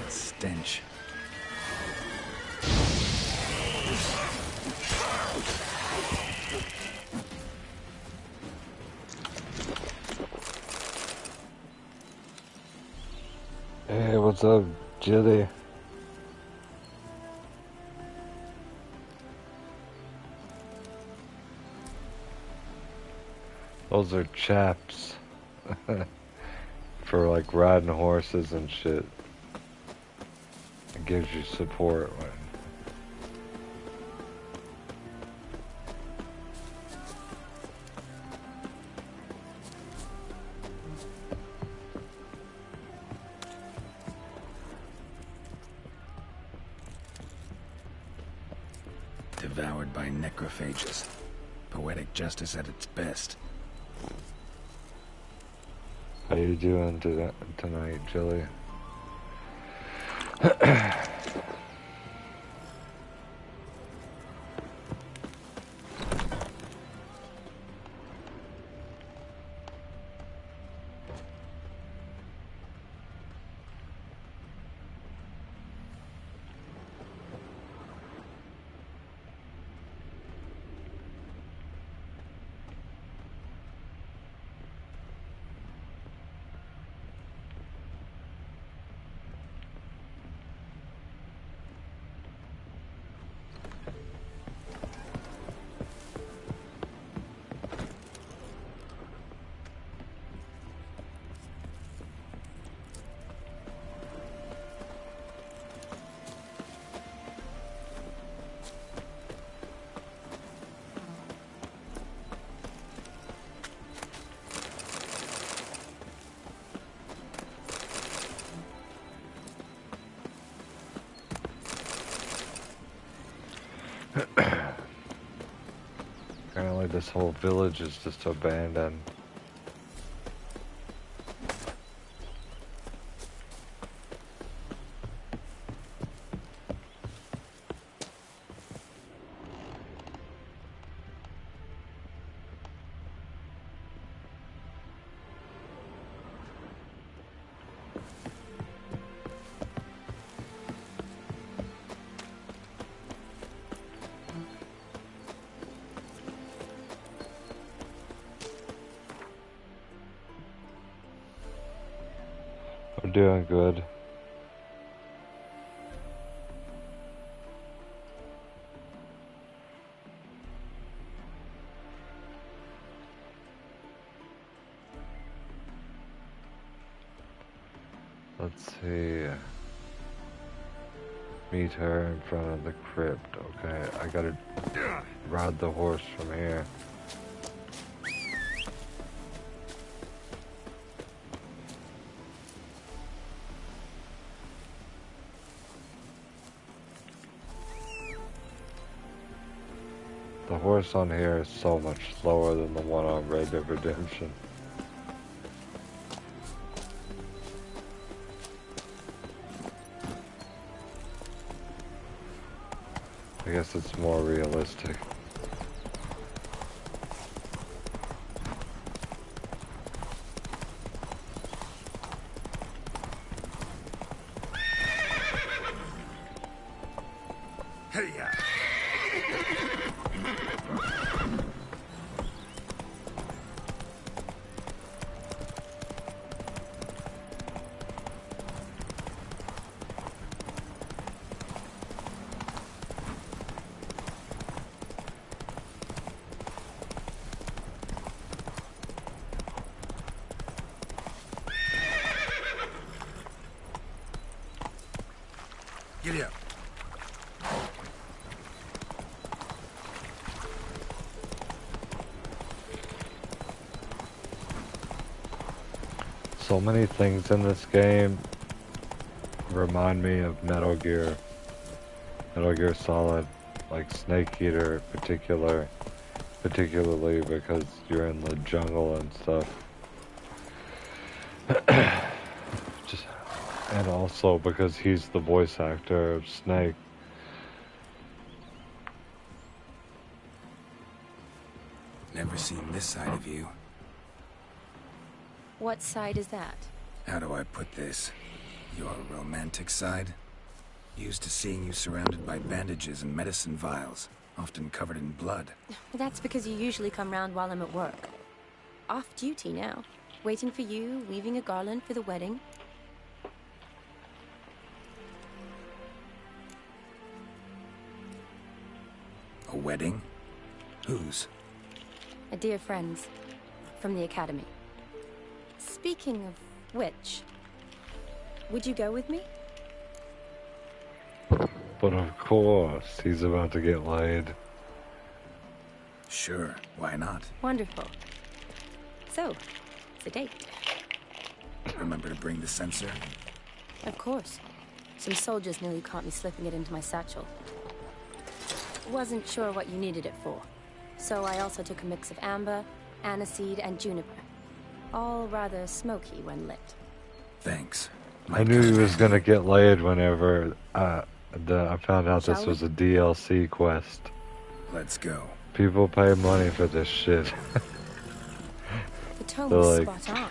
Stench. Hey, what's up, Jilly? Those are chaps. For like riding horses and shit. It gives you support when Devoured by necrophages. Poetic justice at its best. How you doing tonight, Jilly? Apparently this whole village is just abandoned. I'm doing good. Let's see. Meet her in front of the crypt. Okay, I gotta ride the horse from here. The horse on here is so much slower than the one on Red Dead Redemption. I guess it's more realistic. Hey-ya! Giddy up. So many things in this game remind me of Metal Gear Solid, like Snake Eater particularly because you're in the jungle and stuff. And also because he's the voice actor of Snake. Never seen this side of you. What side is that? How do I put this? Your romantic side? Used to seeing you surrounded by bandages and medicine vials, often covered in blood. That's because you usually come round while I'm at work. Off duty now. Waiting for you, weaving a garland for the wedding. A wedding? Whose? A dear friend's. From the academy. Speaking of which, would you go with me? But of course, he's about to get laid. Sure, why not? Wonderful. So, it's a date. Remember to bring the sensor? Of course. Some soldiers nearly caught me slipping it into my satchel. Wasn't sure what you needed it for. So I also took a mix of amber, aniseed, and juniper. All rather smoky when lit. Thanks. I knew he was gonna get laid whenever I found out this was a DLC quest. Let's go. People pay money for this shit. The tome They're was like, spot on.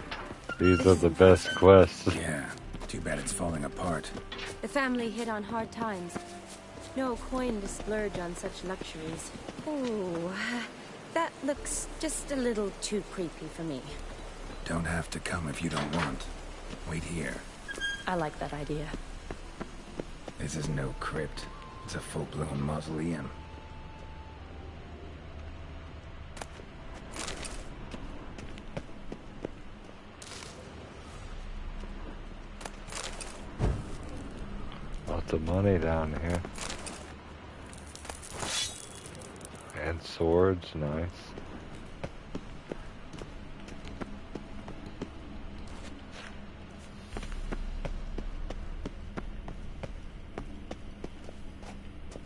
these are the best quests. Yeah, too bad it's falling apart. The family hit on hard times. No coin to splurge on such luxuries. Ooh, that looks just a little too creepy for me. Don't have to come if you don't want. Wait here. I like that idea. This is no crypt. It's a full-blown mausoleum. Lots of money down here. And swords, nice.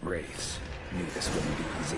Wraiths. Knew this wouldn't be easy.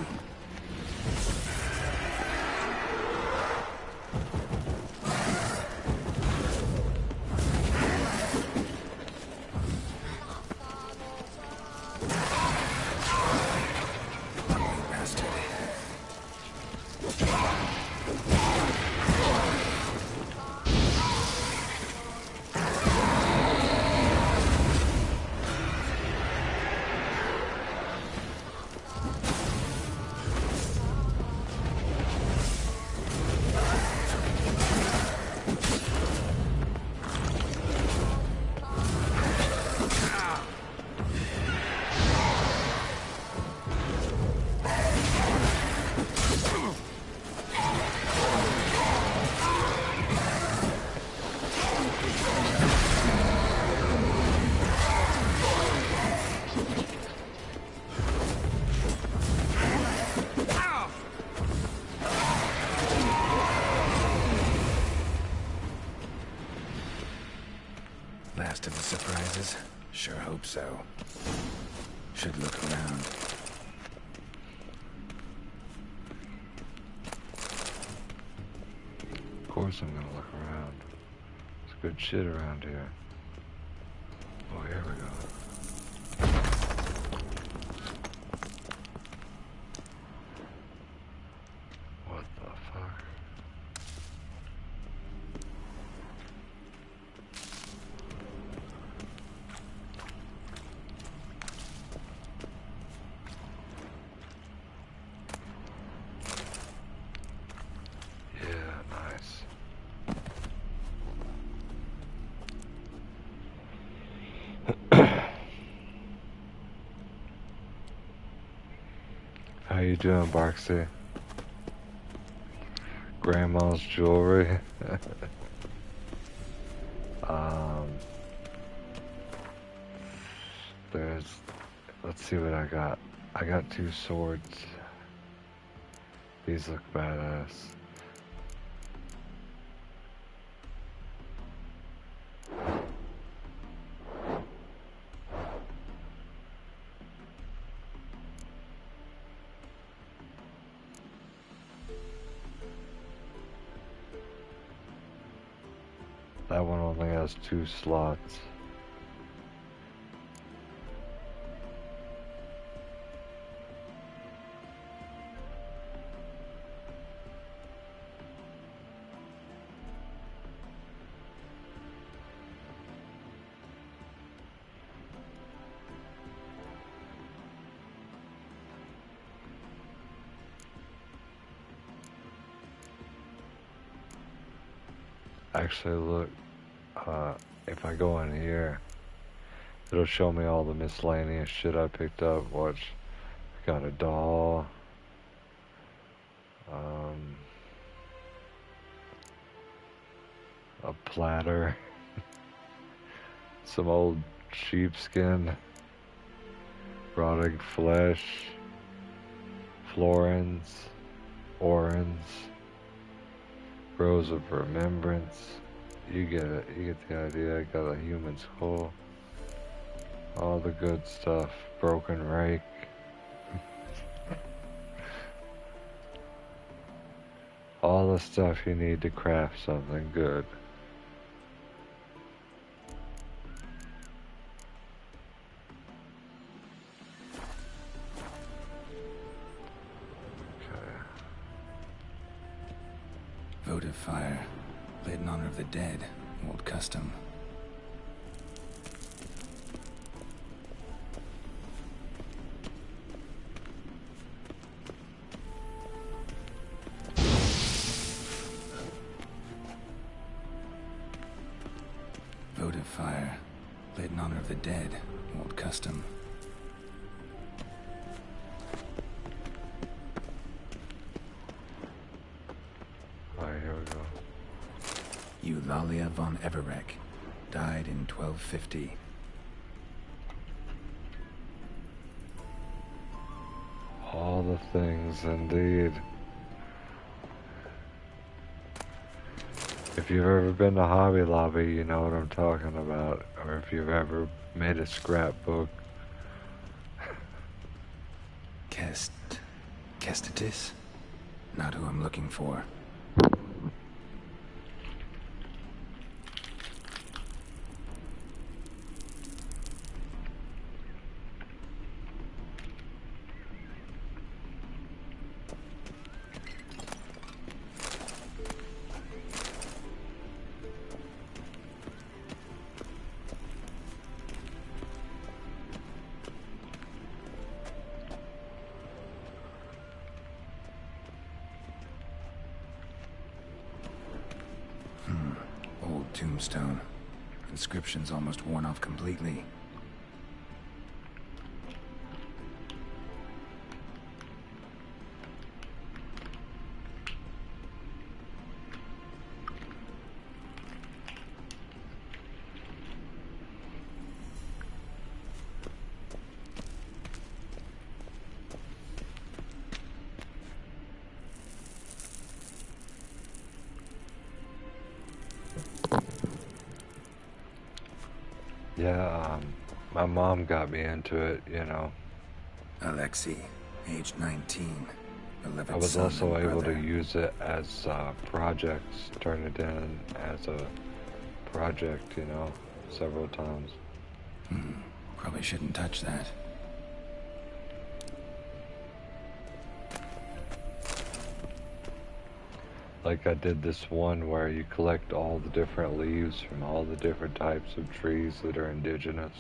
Last of the surprises? Sure hope so. Should look around. course I'm gonna look around. There's good shit around here. Oh, here we go. What the fuck? How you doing, Barksy? Grandma's jewelry. There's, let's see what I got. I got 2 swords. These look badass. That one only has 2 slots. Actually, look, if I go in here, it'll show me all the miscellaneous shit I picked up. Watch, got a doll, a platter, some old sheepskin, rotting flesh, florins, orans, Rose of Remembrance. You get it. You get the idea. I got a human skull. All the good stuff. Broken rake. All the stuff you need to craft something good. Votive fire, lit in honor of the dead, old custom. Votive fire, lit in honor of the dead, old custom. Eulalia von Everek, died in 1250. All the things, indeed. If you've ever been to Hobby Lobby, you know what I'm talking about. Or if you've ever made a scrapbook. Kestitis? Not who I'm looking for. Old tombstone. Inscription's almost worn off completely. Yeah, my mom got me into it, you know. Alexei, age 19. I was also able to use it as projects, turn it in as a project, you know, several times. Probably shouldn't touch that. Like I did this one where you collect all the different leaves from all the different types of trees that are indigenous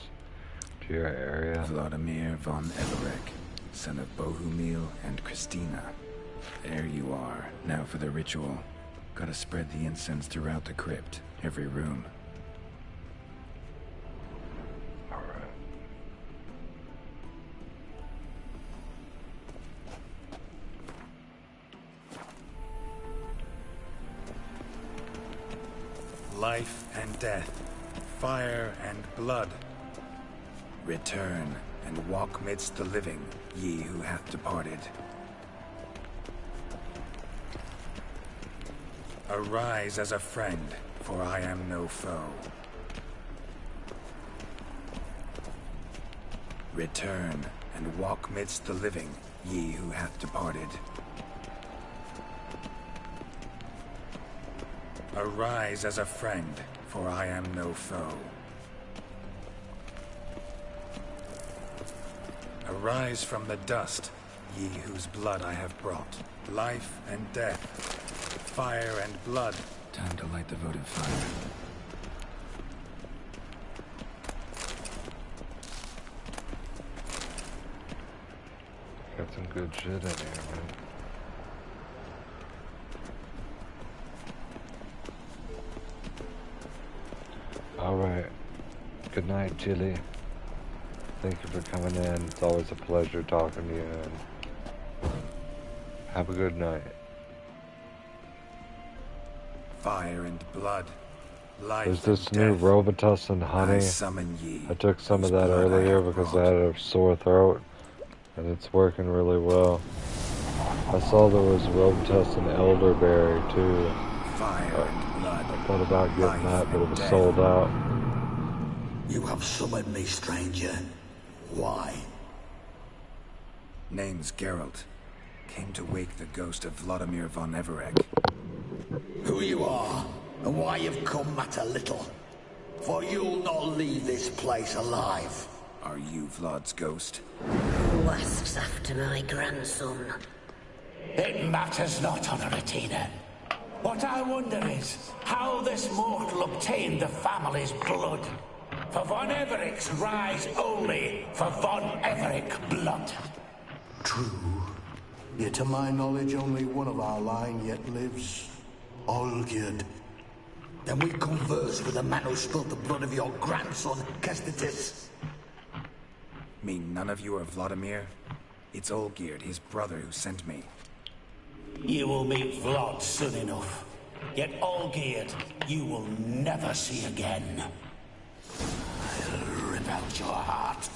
to your area. Vladimir von Everek, son of Bohumil and Christina. There you are. Now for the ritual. Gotta spread the incense throughout the crypt, every room. Life and death, fire and blood. Return and walk midst the living, ye who hath departed. Arise as a friend, for I am no foe. Return and walk midst the living, ye who hath departed. Arise as a friend, for I am no foe. Arise from the dust, ye whose blood I have brought. Life and death, fire and blood. Time to light the votive fire. Got some good shit in here, man. Alright. Good night, Chili. Thank you for coming in. It's always a pleasure talking to you, and have a good night. Fire and blood. Life There's this and new death. Robitussin honey. I summon ye, I took some of whose that blood I earlier have because I brought. had a sore throat, and it's working really well. I saw there was Robitussin elderberry too. Fire and blood. I thought about getting Life that, but it and was death. sold out. You have summoned me, stranger. Why? Name's Geralt. Came to wake the ghost of Vladimir von Everek. Who you are, and why you've come matter little. For you'll not leave this place alive. Are you Vlad's ghost? Who asks after my grandson? It matters not, Honoratina. What I wonder is how this mortal obtained the family's blood. For von Everek's rise only for von Everek blood. True. Yet to my knowledge, only one of our line yet lives. Olgierd. Then we converse with the man who spilled the blood of your grandson, Kestitis. Mean none of you are Vladimir? It's Olgierd, his brother, who sent me. You will meet Vlad soon enough. Yet Olgierd, you will never see again. I'll rip out your heart.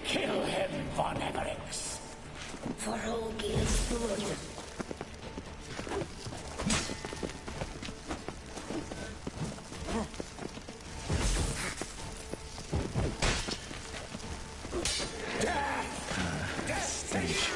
Kill him, von Evereks. For Olgierd's blood. Stench.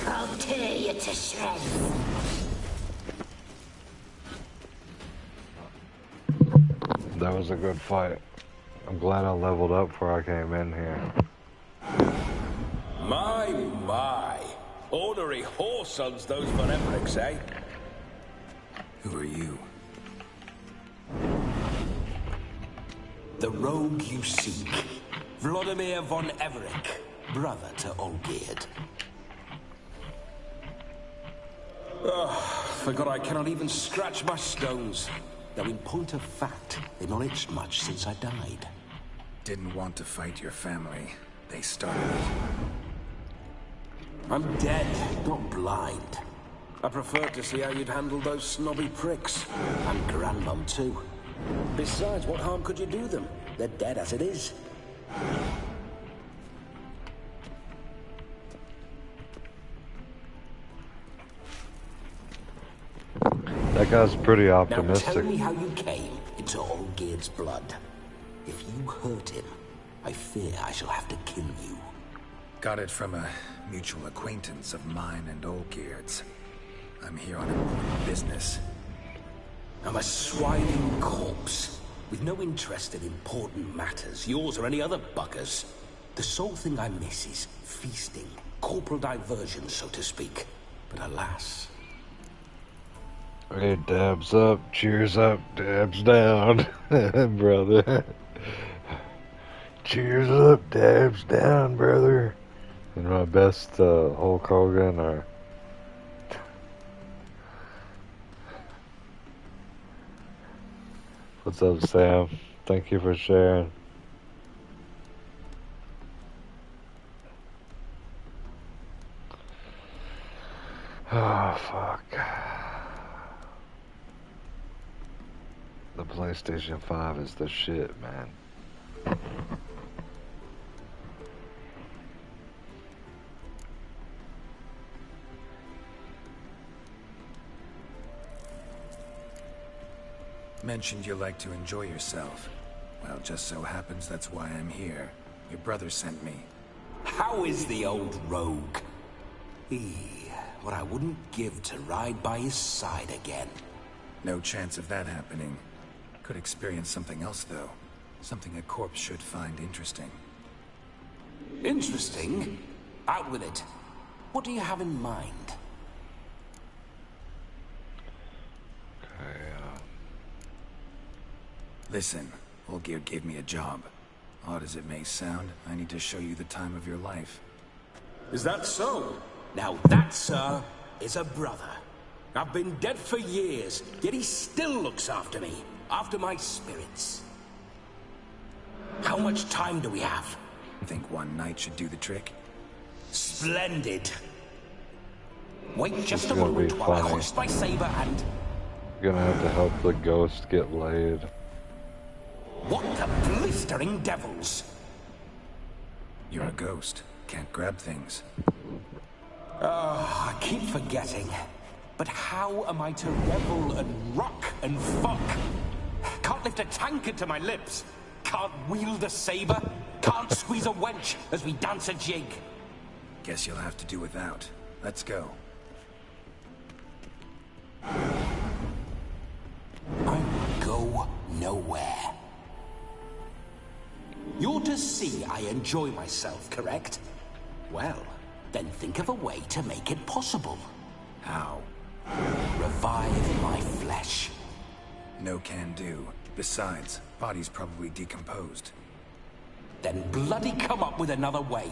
I'll tear you to shreds. That was a good fight. I'm glad I leveled up before I came in here. My. Ornery whoresons those von Evereks, eh? Who are you? The rogue you seek. Vladimir von Everek, brother to Olgierd. Forgot I cannot even scratch my stones. Though in point of fact, they've not itched much since I died. Didn't want to fight your family. They started it. I'm dead, not blind. I prefer to see how you'd handle those snobby pricks. And Grandmum, too. Besides, what harm could you do them? They're dead as it is. That guy's pretty Now optimistic. tell me how you came into Olgierd's blood. If you hurt him, I fear I shall have to kill you. Got it from a mutual acquaintance of mine and Olgierd's. I'm here on important business. I'm a swining corpse, with no interest in important matters, yours or any other buggers. The sole thing I miss is feasting, corporal diversion, so to speak. But alas... Hey, dabs up, cheers up, dabs down, brother. Cheers up, dabs down, brother. And my best Hulk Hogan or... What's up, Sam? Thank you for sharing. Oh, fuck. The PlayStation 5 is the shit, man. Mentioned you like to enjoy yourself. Well, just so happens that's why I'm here. Your brother sent me. How is the old rogue? What I wouldn't give to ride by his side again. No chance of that happening. Could experience something else, though. Something a corpse should find interesting. Interesting? Out with it. What do you have in mind? Listen, Olgierd gave me a job. Odd as it may sound, I need to show you the time of your life. Is that so? Now that, sir, is a brother. I've been dead for years, yet he still looks after me, after my spirits. How much time do we have? I think one night should do the trick. Splendid. Wait just a It's gonna moment be while I funny. hoist my saber and... You're gonna have to help the ghost get laid. What the blistering devils? You're a ghost. Can't grab things. I keep forgetting. But how am I to revel and rock and fuck? Can't lift a tankard to my lips. Can't wield a saber. Can't squeeze a wench as we dance a jig. Guess you'll have to do without. Let's go. I go nowhere. You're to see I enjoy myself, correct? Well, then think of a way to make it possible. How? Revive my flesh. No can do. Besides, body's probably decomposed. Then bloody come up with another way.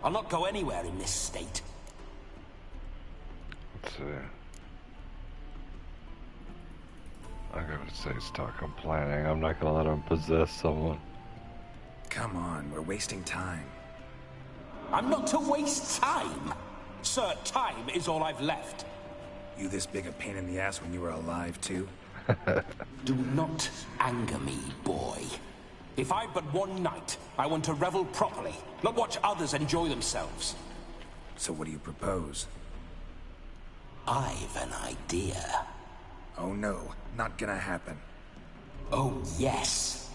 I'll not go anywhere in this state. Let's see. I'm gonna say start complaining. I'm not gonna let him possess someone. Come on, we're wasting time. I'm not to waste time. Sir, time is all I've left. You this big a pain in the ass when you were alive, too? Do not anger me, boy. If I've but one night, I want to revel properly, not watch others enjoy themselves. So what do you propose? I've an idea. Oh no, not gonna happen. Oh yes.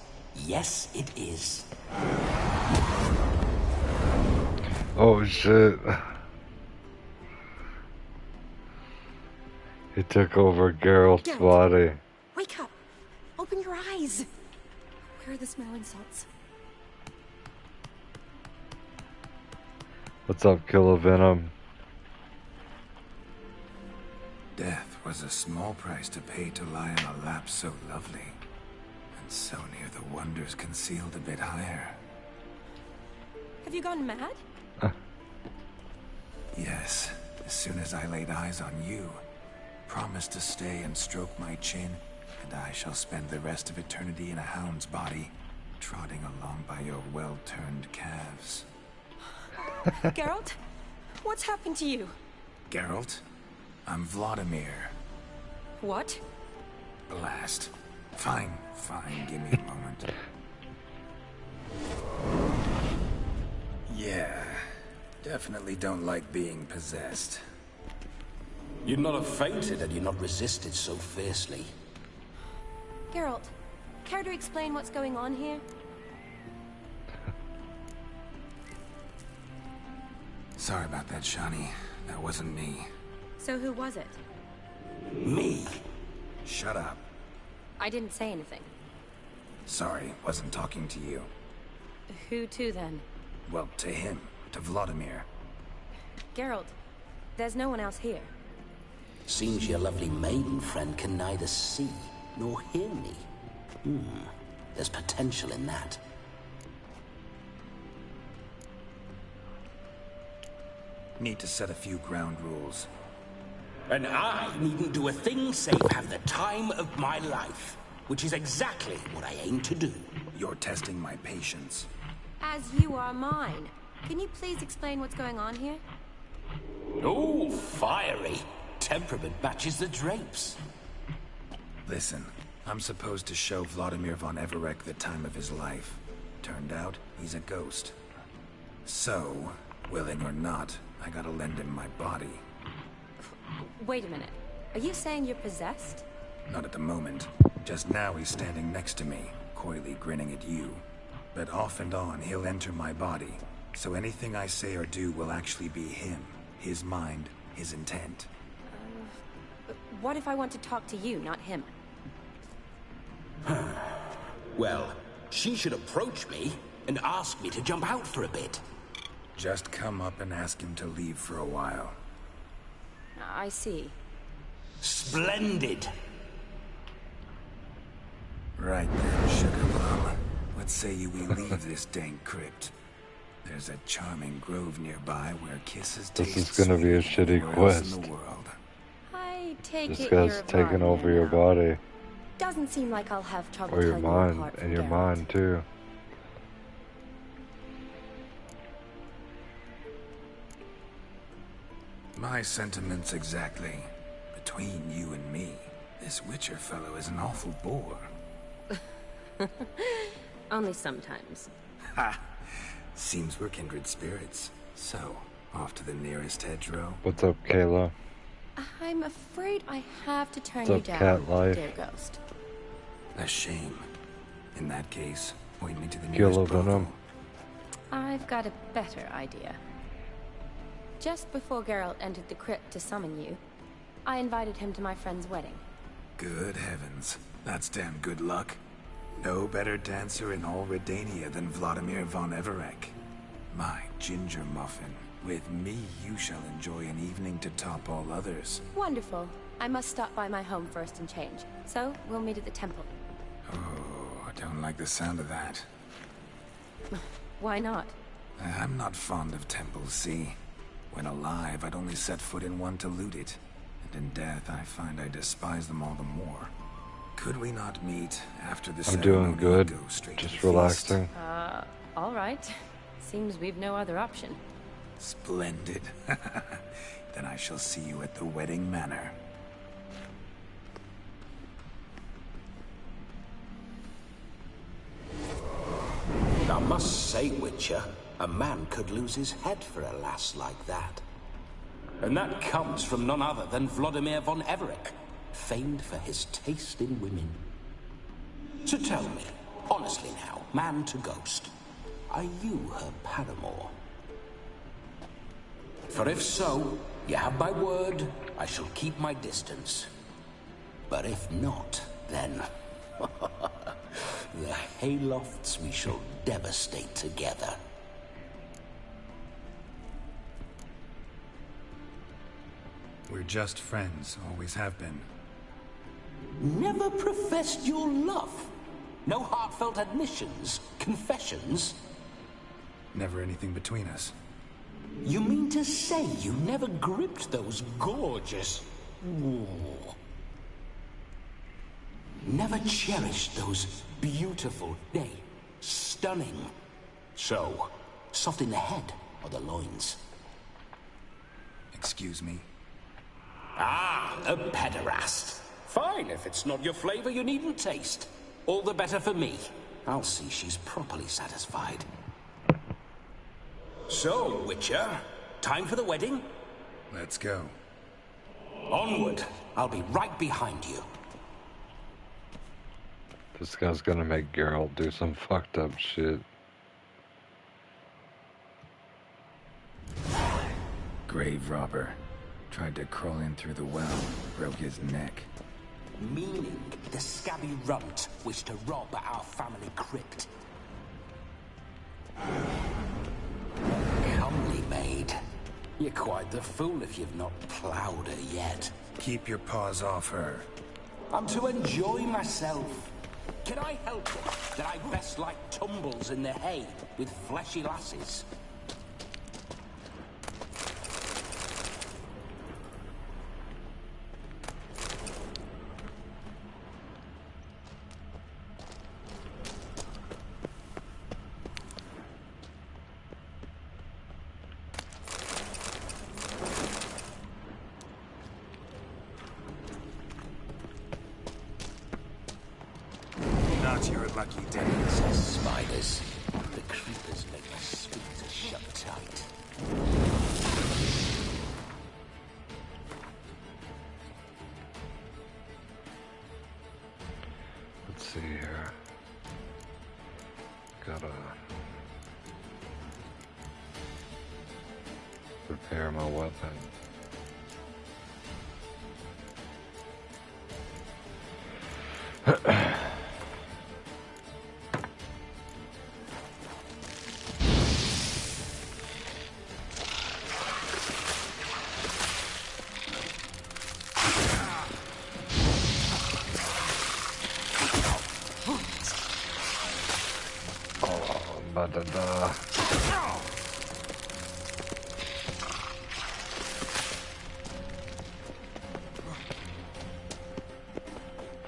Yes, it is. Oh shit. He took over Geralt's body. Wake up! Open your eyes! Where are the smelling salts? What's up, Killer Venom? Death was a small price to pay to lie in a lap so lovely, and so near the wonders concealed a bit higher. Have you gone mad? Yes, as soon as I laid eyes on you, promised to stay and stroke my chin, and I shall spend the rest of eternity in a hound's body, trotting along by your well-turned calves. Geralt? What's happened to you? Geralt, I'm Vladimir. What? Blast. Fine, give me a moment. Yeah, definitely don't like being possessed. You'd not have fainted had you not resisted so fiercely. Geralt, care to explain what's going on here? Sorry about that, Shani. That wasn't me. So who was it? Me? Shut up. I didn't say anything. Sorry, wasn't talking to you. Who to then? Well, to him. To Vladimir. Geralt, there's no one else here. Seems your lovely maiden friend can neither see nor hear me. There's potential in that. Need to set a few ground rules. And I needn't do a thing save have the time of my life, which is exactly what I aim to do. You're testing my patience. As you are mine. Can you please explain what's going on here? Oh, fiery. Temperament matches the drapes. Listen, I'm supposed to show Vladimir von Everec the time of his life. Turned out, he's a ghost. So, willing or not, I gotta lend him my body. Wait a minute. Are you saying you're possessed? Not at the moment. Just now he's standing next to me, coyly grinning at you. But off and on, he'll enter my body. So anything I say or do will actually be him. His mind, his intent. What if I want to talk to you, not him? Well, she should approach me and ask me to jump out for a bit. Just come up and ask him to leave for a while. I see. Splendid! Right then, Sugar Plum. What say you we leave this dank crypt? There's a charming grove nearby where kisses taste This is gonna be a shitty quest. in the world. I take This it guy's you're taking Vladimir over your now. body. Doesn't seem like I'll have trouble Or your telling you mind. apart from And your Geralt. mind, too. My sentiments exactly. Between you and me, this Witcher fellow is an awful bore. Only sometimes. Ha! Seems we're kindred spirits. So, off to the nearest hedgerow. What's up, Kayla? I'm afraid I have to turn What's you up, down, cat life? dear ghost. A shame. In that case, point me to the Kill nearest a venom. brothel. I've got a better idea. Just before Geralt entered the crypt to summon you, I invited him to my friend's wedding. Good heavens. That's damn good luck. No better dancer in all Redania than Vladimir von Everec. My ginger muffin. With me, you shall enjoy an evening to top all others. Wonderful. I must stop by my home first and change. So, we'll meet at the temple. Oh, I don't like the sound of that. Why not? I'm not fond of temples, see? When alive, I'd only set foot in one to loot it. And in death, I find I despise them all the more. Could we not meet after the I'm ceremony doing and good. go straight to Just the relaxing. All right. Seems we've no other option. Feast? Splendid. Then I shall see you at the wedding manor. I must say, Witcher, a man could lose his head for a lass like that. And that comes from none other than Vladimir von Everec, famed for his taste in women. So tell me, honestly now, man to ghost, are you her paramour? For if so, you have my word, I shall keep my distance. But if not, then... the haylofts we shall devastate together. We're just friends, always have been. Never professed your love? No heartfelt admissions, confessions? Never anything between us. You mean to say you never gripped those gorgeous... Ooh. Never cherished those beautiful, nay, stunning... So, soft in the head or the loins? Excuse me? Ah, a pederast. Fine, if it's not your flavor, you needn't taste. All the better for me. I'll see she's properly satisfied. So, Witcher, time for the wedding? Let's go. Onward. I'll be right behind you. This guy's gonna make Geralt do some fucked up shit. Grave robber. Tried to crawl in through the well, broke his neck. Meaning the scabby runt wished to rob our family crypt. Comely maid. You're quite the fool if you've not ploughed her yet. Keep your paws off her. I'm to enjoy myself. Can I help it that I best like tumbles in the hay with fleshy lasses? Not your lucky day. Says spiders. The creepers make my sphincter shut tight. Let's see here. Gotta repair my weapon. Da-da-da.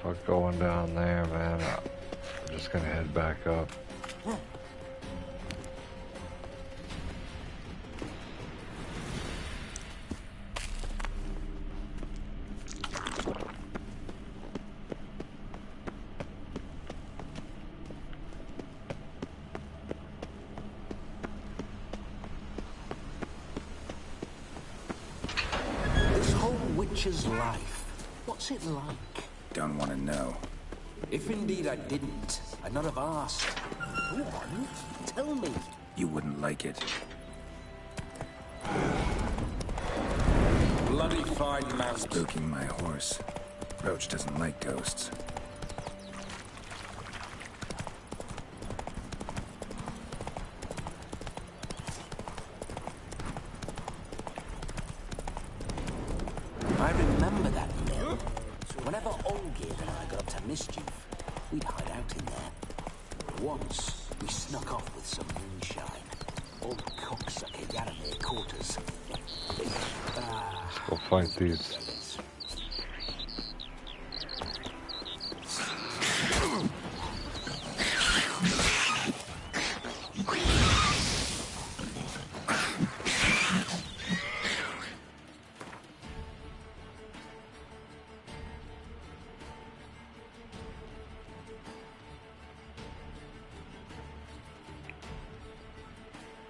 Fuck going down there, man. I'm just gonna head back up. Witcher's life. What's it like? Don't want to know. If indeed I didn't, I'd not have asked. Go on, tell me. You wouldn't like it. Bloody fine mount. Spooking my horse. Roach doesn't like ghosts. I remember that mill. Whenever Olgerd and I got up to mischief, we'd hide out in there. Once, we snuck off with some moonshine. Old cocksucker Yaramir caught us. Let's go fight these.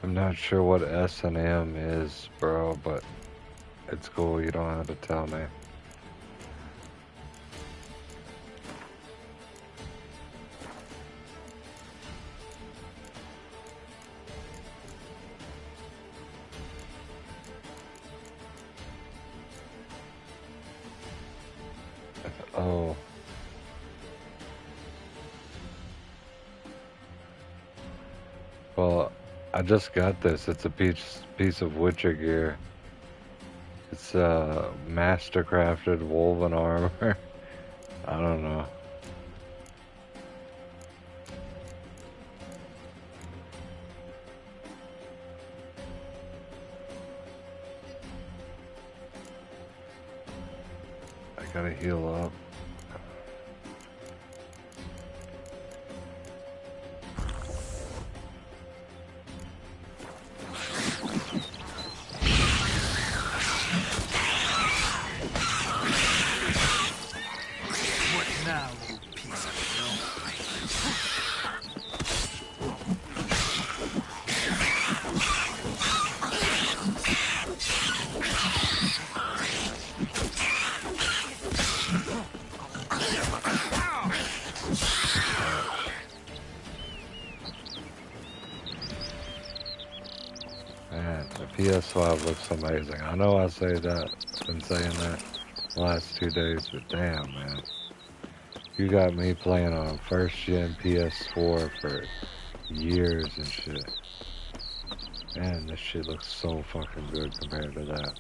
I'm not sure what S&M is, bro, but it's cool. You don't have to tell me. Oh. Well, I just got this. It's a piece of Witcher gear. It's mastercrafted woven armor. I don't know. I gotta heal up. The PS5 looks amazing. I know I say that, been saying that the last 2 days, but damn, man. You got me playing on a first-gen PS4 for years and shit. Man, this shit looks so fucking good compared to that.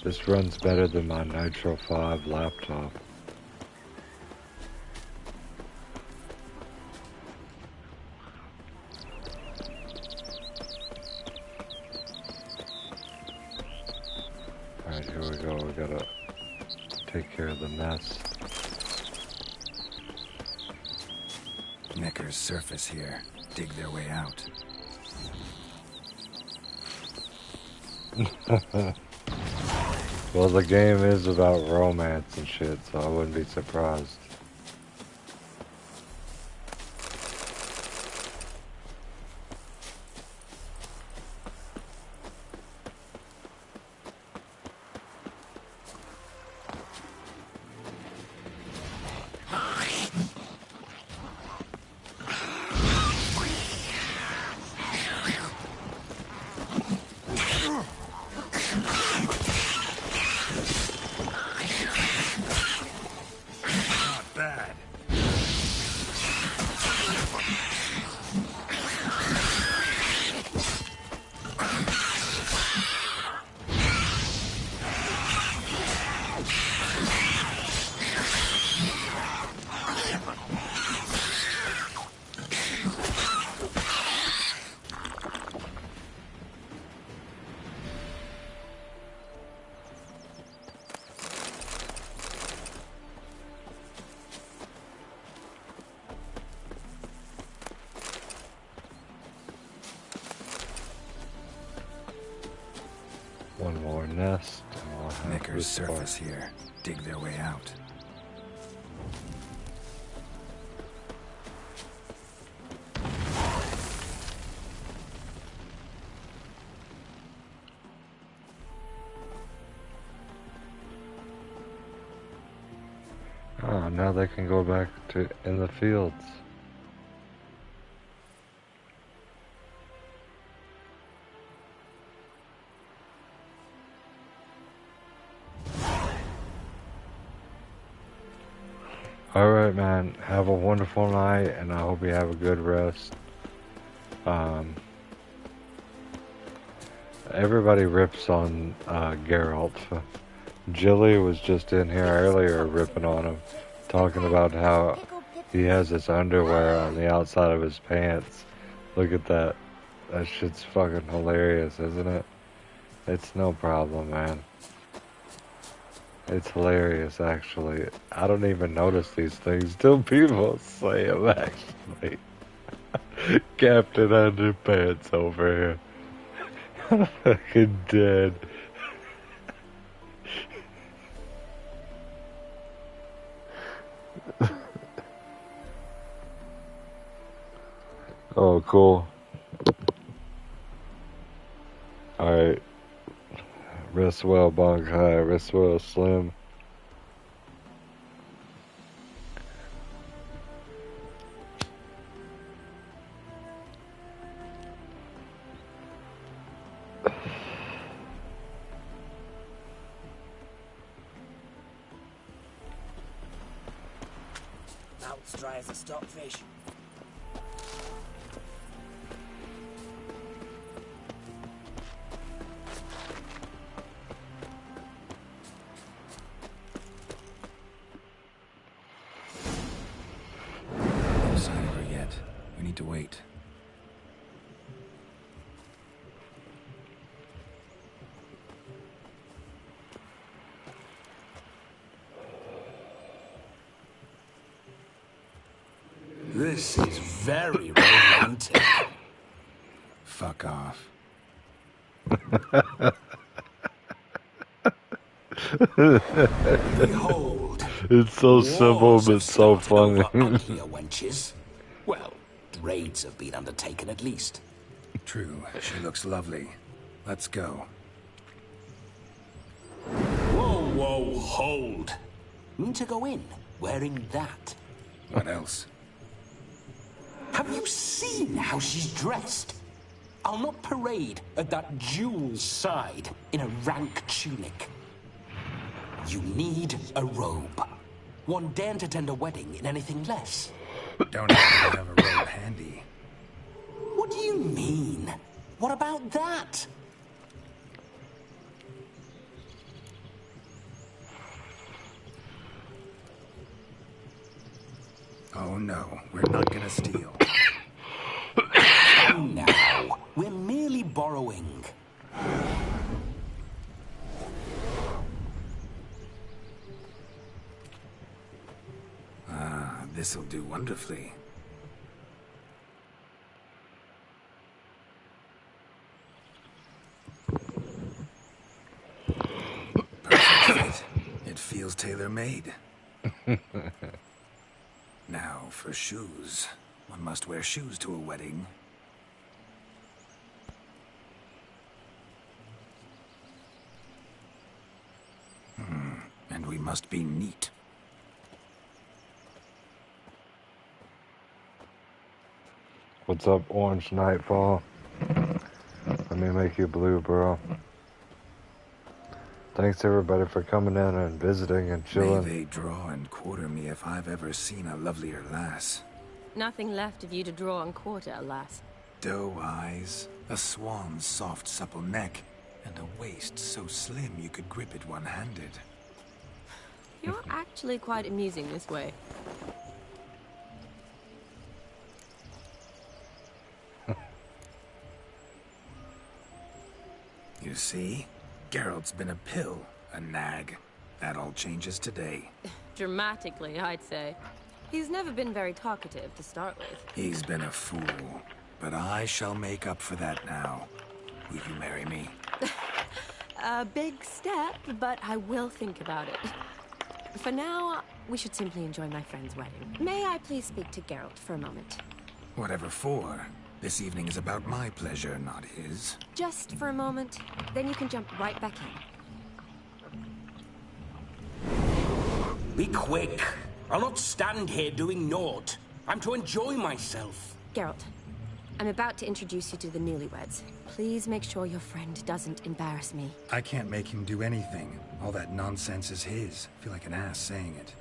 This runs better than my Nitro 5 laptop. Alright, here we go. We gotta take care of the mess. Necker's surface here. Dig their way out. Well, the game is about romance and shit, so I wouldn't be surprised. One more nest, and we'll have Necker's this surface part. here. Dig their way out. Oh, now they can go back to in the fields. Alright, man. Have a wonderful night, and I hope you have a good rest. Everybody rips on Geralt. Jilly was just in here earlier ripping on him, talking about how he has his underwear on the outside of his pants. Look at that. That shit's fucking hilarious, isn't it? It's no problem, man. It's hilarious, actually. I don't even notice these things till people say them, actually. Captain Underpants over here. I'm fucking dead. Oh, cool. Alright. Rest well, Bonkai. Rest well, Slim. Mouth's dry as a stockfish. No sign of her yet. We need to wait. This is very romantic. Fuck off. Behold. It's so simple, wars but have so started funny. over uglier wenches. Well, raids have been undertaken at least. True. She looks lovely. Let's go. Whoa, hold. Mean to go in, wearing that. What else? Have you seen how she's dressed? I'll not parade at that jewel's side in a rank tunic. You need a robe. One daren't attend a wedding in anything less. Don't happen to have a robe handy. What do you mean? What about that? Oh no, we're not gonna steal. Come now, we're merely borrowing. Ah, this'll do wonderfully. Perfect fit. It feels tailor-made. Now for shoes. One must wear shoes to a wedding. And we must be neat. What's up, Orange Nightfall? Let me make you blue, bro. Thanks everybody for coming in and visiting and chilling. May they draw and quarter me if I've ever seen a lovelier lass. Nothing left of you to draw and quarter, alas. Doe eyes, a swan's soft supple neck, and a waist so slim you could grip it one-handed. You're actually quite amusing this way. You see? Geralt's been a pill, a nag. That all changes today. Dramatically, I'd say. He's never been very talkative to start with. He's been a fool, but I shall make up for that now. Will you marry me? A big step, but I will think about it. For now, we should simply enjoy my friend's wedding. May I please speak to Geralt for a moment? Whatever for. This evening is about my pleasure, not his. Just for a moment, then you can jump right back in. Be quick. I'll not stand here doing naught. I'm to enjoy myself. Geralt, I'm about to introduce you to the newlyweds. Please make sure your friend doesn't embarrass me. I can't make him do anything. All that nonsense is his. I feel like an ass saying it.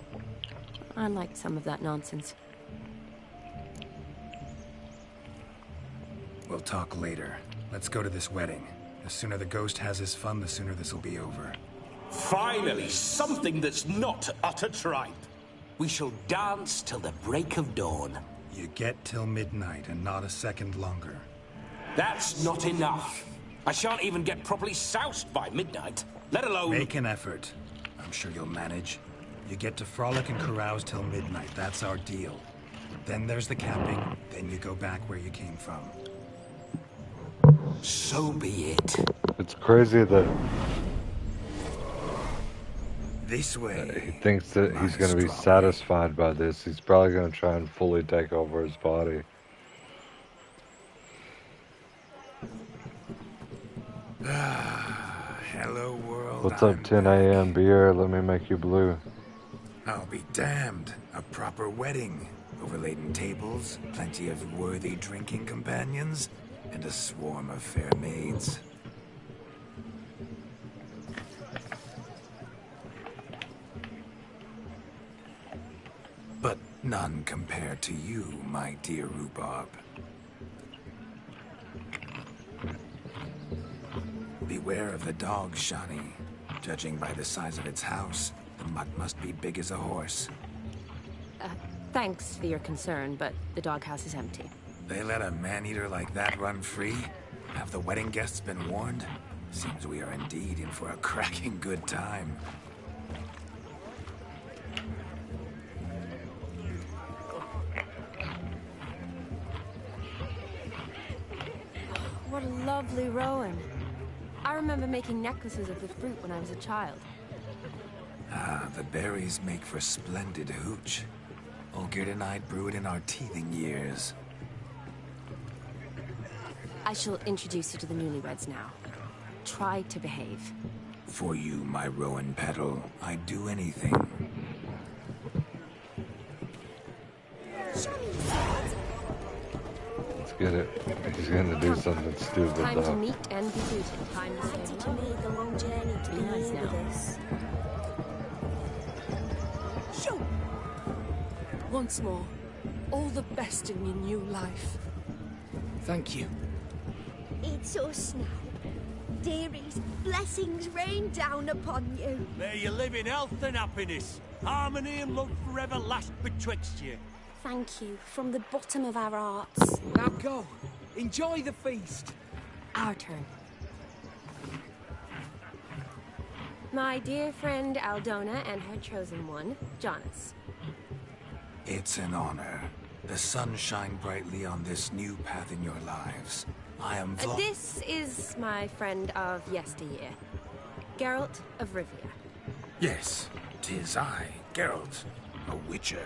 I like some of that nonsense. We'll talk later. Let's go to this wedding. The sooner the ghost has his fun, the sooner this'll be over. Finally, something that's not utter tripe. We shall dance till the break of dawn. You get till midnight and not a second longer. That's not enough. I shan't even get properly soused by midnight, let alone... Make an effort. I'm sure you'll manage. You get to frolic and carouse till midnight. That's our deal. Then there's the camping. Then you go back where you came from. So be it. It's crazy that this way. He thinks that he's going to be satisfied by this. He's probably going to try and fully take over his body. Hello, world. What's up, 10 a.m. beer? Let me make you blue. I'll be damned. A proper wedding. Overladen tables, plenty of worthy drinking companions, and a swarm of fair maids. But none compared to you, my dear rhubarb. Beware of the dog, Shani. Judging by the size of its house, the mutt must be big as a horse. Thanks for your concern, but the doghouse is empty. They let a man-eater like that run free? Have the wedding guests been warned? Seems we are indeed in for a cracking good time. What a lovely rowan. I remember making necklaces of the fruit when I was a child. Ah, the berries make for splendid hooch. Olgerd and I brew it in our teething years. I shall introduce you to the newlyweds now. Try to behave. For you, my rowan petal, I'd do anything. Get it? He's gonna do something stupid Time to though. meet and be greeted. Time to Pity to make the long journey to be nice here now. with us. Shoot! Once more, all the best in your new life. Thank you. It's us now. Dearies, blessings rain down upon you. May you live in health and happiness. Harmony and love forever last betwixt you. Thank you from the bottom of our hearts. Now go. Enjoy the feast. Our turn. My dear friend Aldona and her chosen one, Jonas. It's an honor. The sun shine brightly on this new path in your lives. I am This is my friend of yesteryear, Geralt of Rivia. Yes, 'tis I, Geralt, a witcher.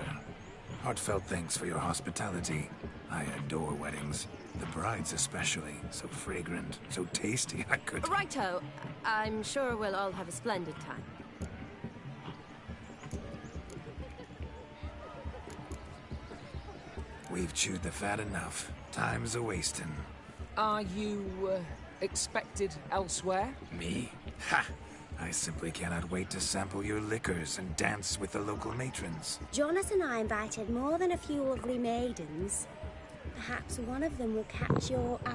Heartfelt thanks for your hospitality. I adore weddings. The brides especially. So fragrant, so tasty, I could... Righto. I'm sure we'll all have a splendid time. We've chewed the fat enough. Time's a-wasting. Are you, expected elsewhere? Me? Ha! I simply cannot wait to sample your liquors and dance with the local matrons. Jonas and I invited more than a few lovely maidens. Perhaps one of them will catch your eye.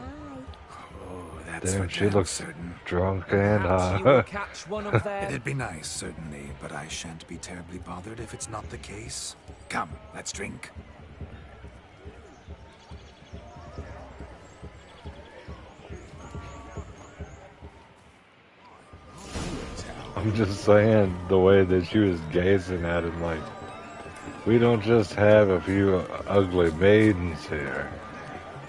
Oh, that's Damn, for she damn looks certain. drunk and Perhaps you will catch one of their... It'd be nice, certainly, but I shan't be terribly bothered if it's not the case. Come, let's drink. I'm just saying, the way that she was gazing at him, like, we don't just have a few ugly maidens here.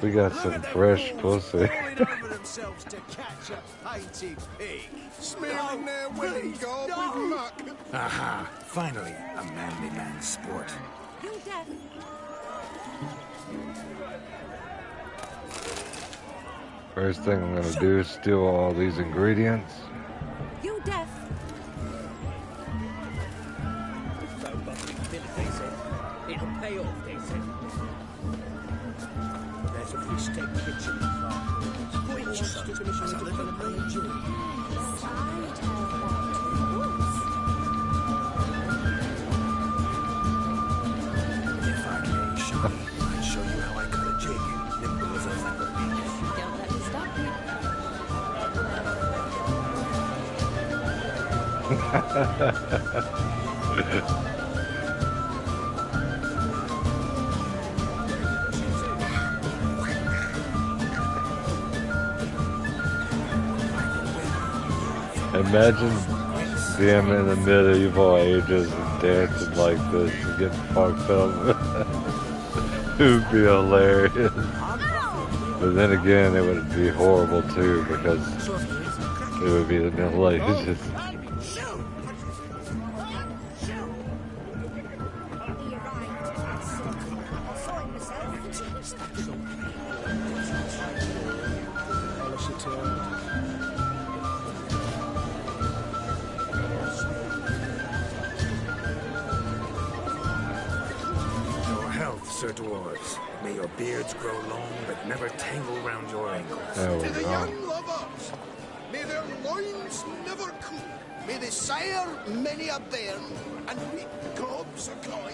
We got some fresh pussy. over themselves to catch a painted pig. Smearing their wedding garb with muck. Aha! Finally, a manly man's sport. You deaf? First thing I'm gonna do is steal all these ingredients. You deaf? It'll pay off, they said. There's a fish steak kitchen. Which to commission a little blade If I may, Sean, I'd show you how I cut a jig. Nimble as a leopard. Don't let me stop you. Imagine them in the medieval ages and dancing like this and getting fucked up. It would be hilarious. But then again, it would be horrible too because it would be the Middle Ages. Your health, Sir Dwarves. May your beards grow long, but never tangle round your ankles. There we To the go. young lovers, may their loins never cool. May they sire many a bairn and reap gobs of coin.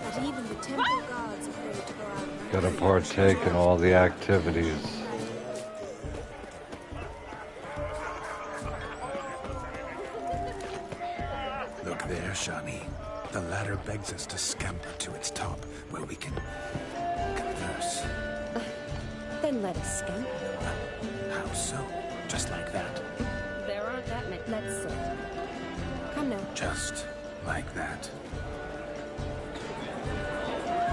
That even the temple guards are afraid to go out. Gotta partake in all the activities. Look there, Shani. The ladder begs us to scamper to its top, where we can converse. Then let us scamper. How so? Just like that? There aren't that many. Let's sit. Come now. Just like that.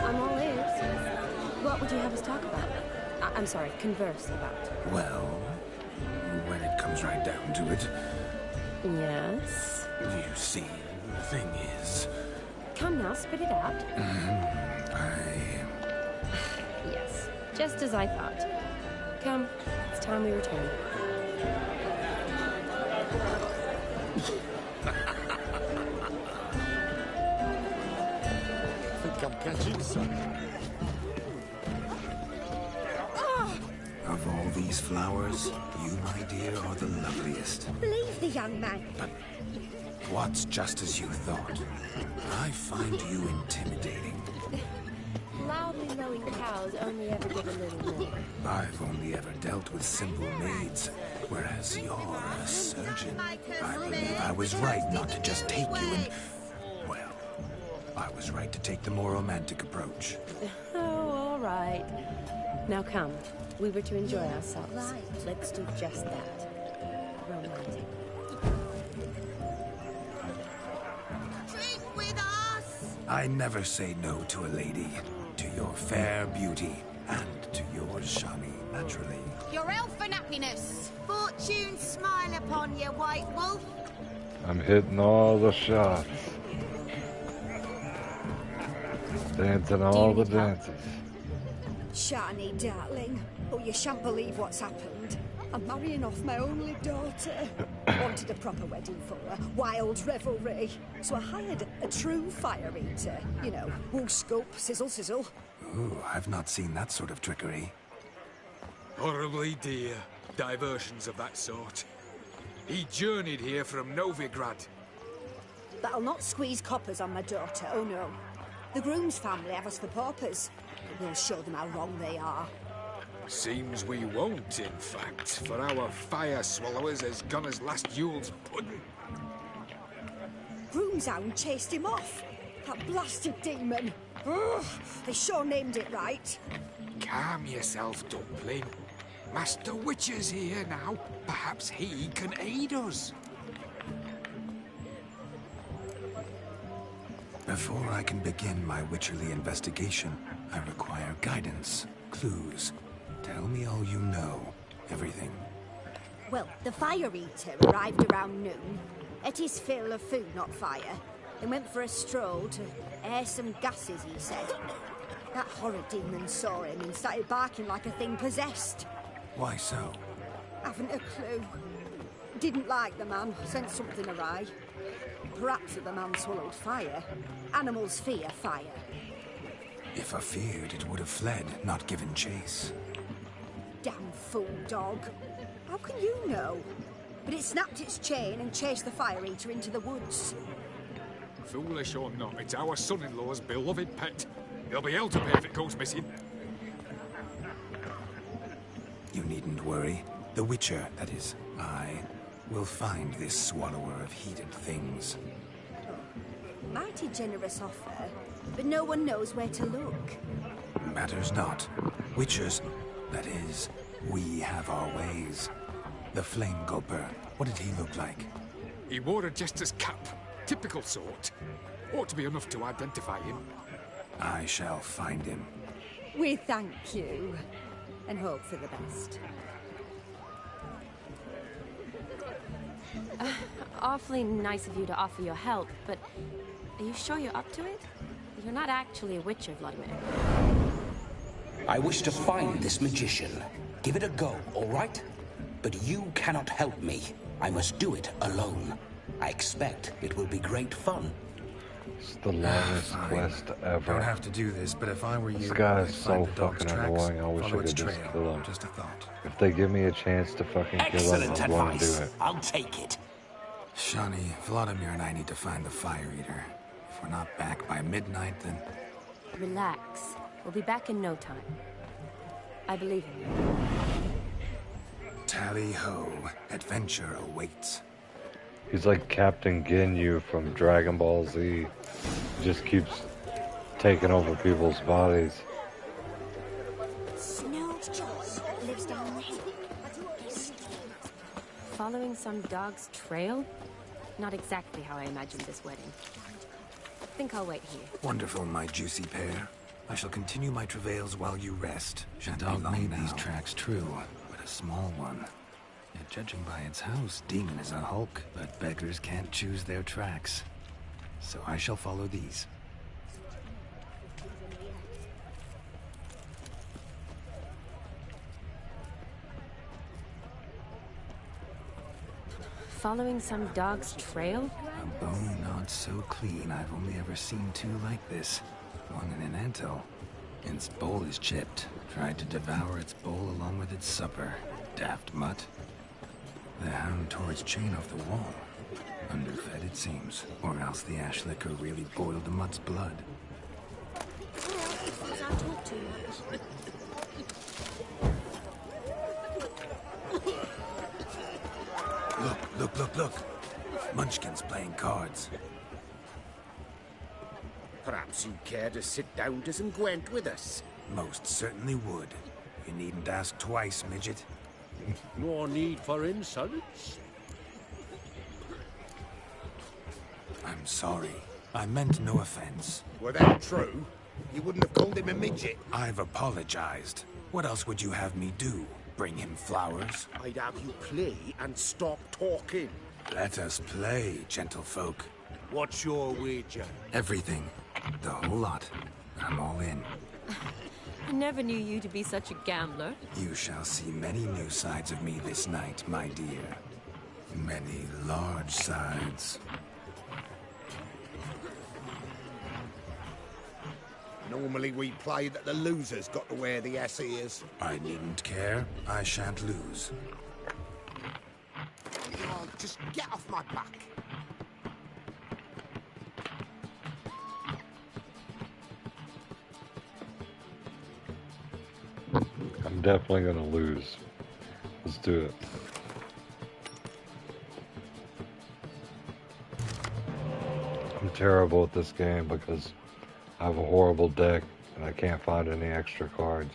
I'm all ears. What would you have us talk about? I'm sorry, converse about. Well, when it comes right down to it, Yes? you see, the thing is, Come now, spit it out. Yes, just as I thought. Come, it's time we return. Think I'm catching some. Of all these flowers, you, my dear, are the loveliest. Leave the young man. But what's just as you thought? I find you intimidating. Loudly lowing cows only ever give a little more. I've only ever dealt with simple maids, whereas you're a surgeon. I believe I was right not to just take you and... Well, I was right to take the more romantic approach. Oh, all right. Now come. We were to enjoy ourselves. Right. Let's do just that. Romantic. Drink with us! I never say no to a lady. To your fair beauty, and to yours, Shani, naturally. Your elfin happiness. Fortune smile upon you, White Wolf. I'm hitting all the shots. Dancing all the dances. Shani, darling. Oh, you shan't believe what's happened. I'm marrying off my only daughter. Wanted a proper wedding for her. Wild revelry. So I hired a true fire eater. You know, woo scoop, sizzle, sizzle. Ooh, I've not seen that sort of trickery. Horribly dear diversions of that sort. He journeyed here from Novigrad. That'll not squeeze coppers on my daughter, oh no. The groom's family have us for paupers. We'll show them how wrong they are. Seems we won't, in fact, for our fire swallowers has gone as last Yule's pudding. Groom's hound chased him off. That blasted demon. Ugh, they sure named it right. Calm yourself, Dumpling. Master Witcher's here now. Perhaps he can aid us. Before I can begin my witcherly investigation, I require guidance, clues. Tell me all you know. Everything. Well, the fire eater arrived around noon, ate his fill of food, not fire, and went for a stroll to air some gases, he said. That horrid demon saw him and started barking like a thing possessed. Why so? Haven't a clue. Didn't like the man, sent something awry. Perhaps if the man swallowed fire. Animals fear fire. If I feared, it would have fled, not given chase. Damn fool dog. How can you know? But it snapped its chain and chased the fire eater into the woods. Foolish or not, it's our son-in-law's beloved pet. He'll be hell to pay if it goes missing. You needn't worry. The Witcher, that is, I, will find this swallower of heated things. Mighty generous offer, but no one knows where to look. Matters not. Witchers, that is, we have our ways. The Flame Gulper, what did he look like? He wore a jester's cap. Typical sort. Ought to be enough to identify him. I shall find him. We thank you, and hope for the best. Awfully nice of you to offer your help, but are you sure you're up to it? You're not actually a witcher, Vladimir. I wish to find this magician. Give it a go, all right? But you cannot help me. I must do it alone. I expect it will be great fun. It's the longest quest ever. Don't have to do this, but if I were you, This guy is I'd so find the dog's fucking tracks, annoying. I wish I follow could its just trail. kill him. Just a thought. If they give me a chance to fucking kill him, Excellent I want to do advice. it. I'll take it. Shani, Vladimir and I need to find the Fire Eater. If we're not back by midnight, then... Relax. We'll be back in no time. I believe in you. Tally-ho. Adventure awaits. He's like Captain Ginyu from Dragon Ball Z. He just keeps taking over people's bodies. Lives down there. Following some dog's trail? Not exactly how I imagined this wedding. I think I'll wait here. Wonderful, my juicy pair. I shall continue my travails while you rest. The dog made these tracks true, but a small one. Yet judging by its house, Demon is a hulk, but beggars can't choose their tracks. So I shall follow these. following some dog's trail? A bone not so clean I've only ever seen two like this. One in an anthill. Its bowl is chipped. Tried to devour its bowl along with its supper. Daft mutt. The hound tore its chain off the wall. Underfed it seems, or else the ash liquor really boiled the mutt's blood. Look. Munchkin's playing cards. Perhaps you'd care to sit down to some Gwent with us. Most certainly would. You needn't ask twice, midget. No need for insults. I'm sorry. I meant no offense. Were that true? You wouldn't have called him a midget. I've apologized. What else would you have me do? Bring him flowers? I'd have you play and stop talking. Let us play, gentlefolk. What's your wager? Everything. The whole lot. I'm all in. I never knew you to be such a gambler. You shall see many new sides of me this night, my dear. Many large sides. Normally we play that the loser's got to wear the ass ears. I needn't care. I shan't lose. Oh, just get off my back. I'm definitely gonna lose. Let's do it. I'm terrible at this game because I have a horrible deck and I can't find any extra cards.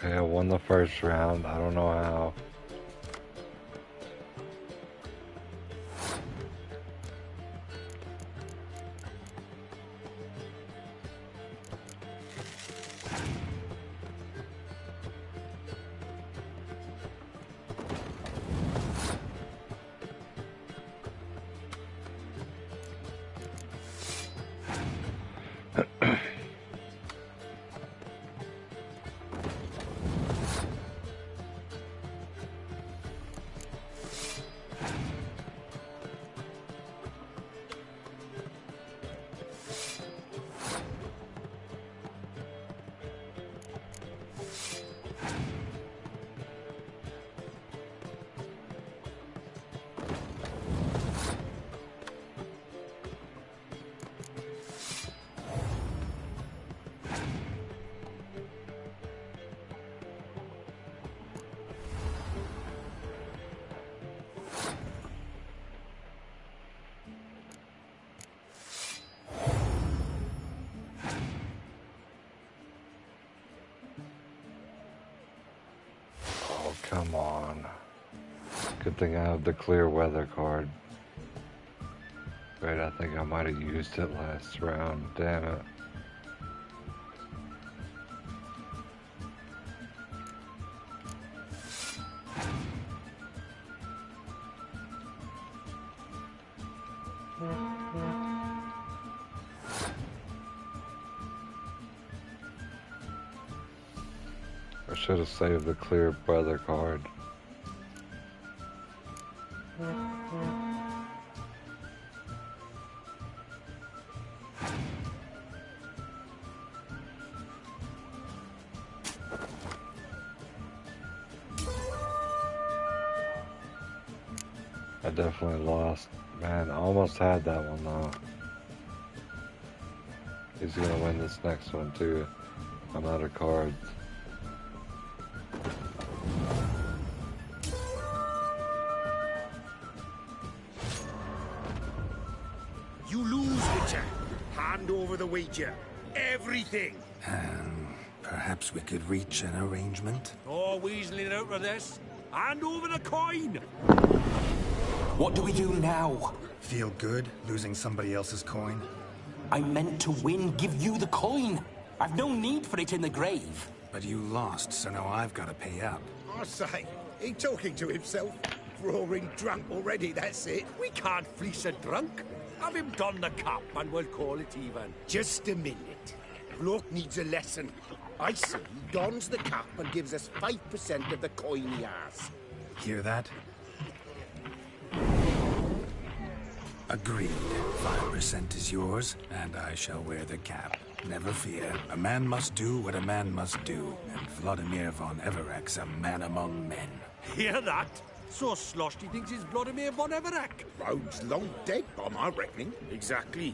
Okay, I won the first round. I don't know how. Come on. Good thing I have the clear weather card. Great, I think I might have used it last round. Damn it. I should have saved the clear weather card. I definitely lost. Man, I almost had that one though. He's gonna win this next one too. I'm out of cards. You lose, Witcher. Hand over the wager. Everything. Perhaps we could reach an arrangement? Oh, weaseling out of this. Hand over the coin. What do we do now? Feel good losing somebody else's coin? I meant to win, give you the coin. I've no need for it in the grave. But you lost, so now I've got to pay up. I say, he talking to himself. Roaring drunk already, that's it. We can't fleece a drunk. Have him don the cap and we'll call it even. Just a minute. Bloke needs a lesson. I see he dons the cap and gives us 5% of the coin he has. Hear that? Agreed. 5% is yours, and I shall wear the cap. Never fear. A man must do what a man must do, and Vladimir von Everek's a man among men. Hear that? So sloshed he thinks he's Vladimir von Everek. Rogue's long dead, by my reckoning. Exactly.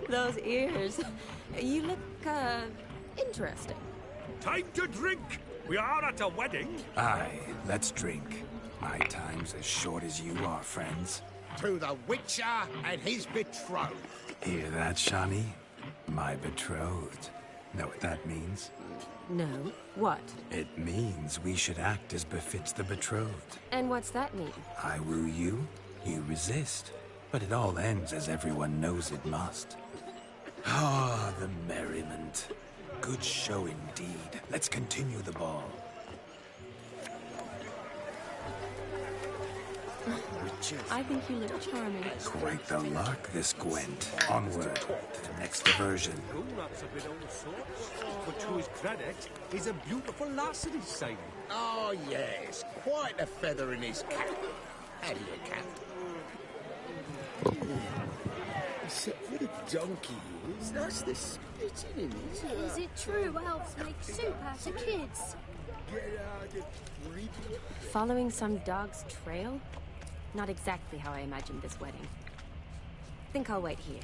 Those ears. You look, interesting. Time to drink! We are at a wedding. Aye, let's drink. My time's as short as you are, friends. To the Witcher and his betrothed. Hear that, Shani? My betrothed. Know what that means? No. What? It means we should act as befits the betrothed. And what's that mean? I woo you, you resist. But it all ends as everyone knows it must. Ah, the merriment. Good show indeed. Let's continue the ball. I think you look charming. Quite the lark, this Gwent. Onward to the next diversion. That's a bit old sorts. But to his credit, he's a beautiful lass at his side. Oh, yes. Quite a feather in his cap. How do you cap? Except for the donkey ears, that's the spitting in it. Is it true elves make soup out of kids? Get out of freak. Following some dog's trail? Not exactly how I imagined this wedding. Think I'll wait here.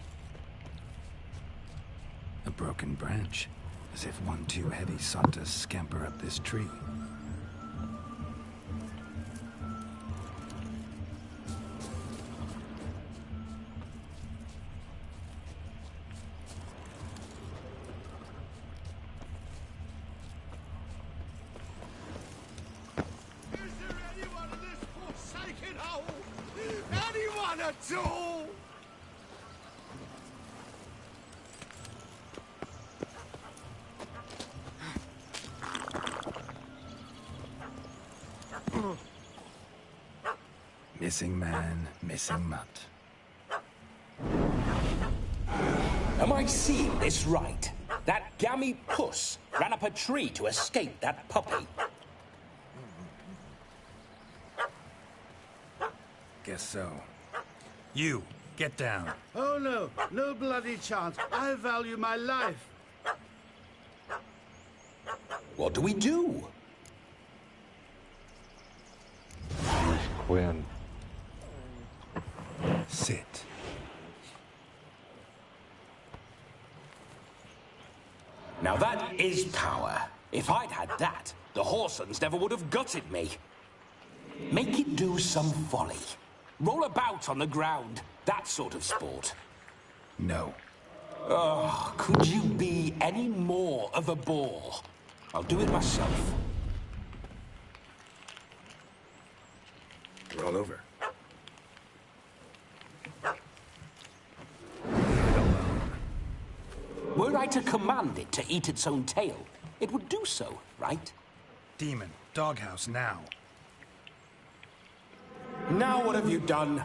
A broken branch, as if one too heavy sought to scamper up this tree. Missing man, missing mutt. Am I seeing this right? That gammy puss ran up a tree to escape that puppy. Guess so. You, get down. Oh, no. No bloody chance. I value my life. What do we do? Quinn. Sit. Now that is power. If I'd had that, the Horsons never would have gutted me. Make it do some folly. Roll about on the ground. That sort of sport. No. Oh, could you be any more of a bore? I'll do it myself. Roll over. Were I to command it to eat its own tail, it would do so, right? Demon, doghouse now. Now what have you done?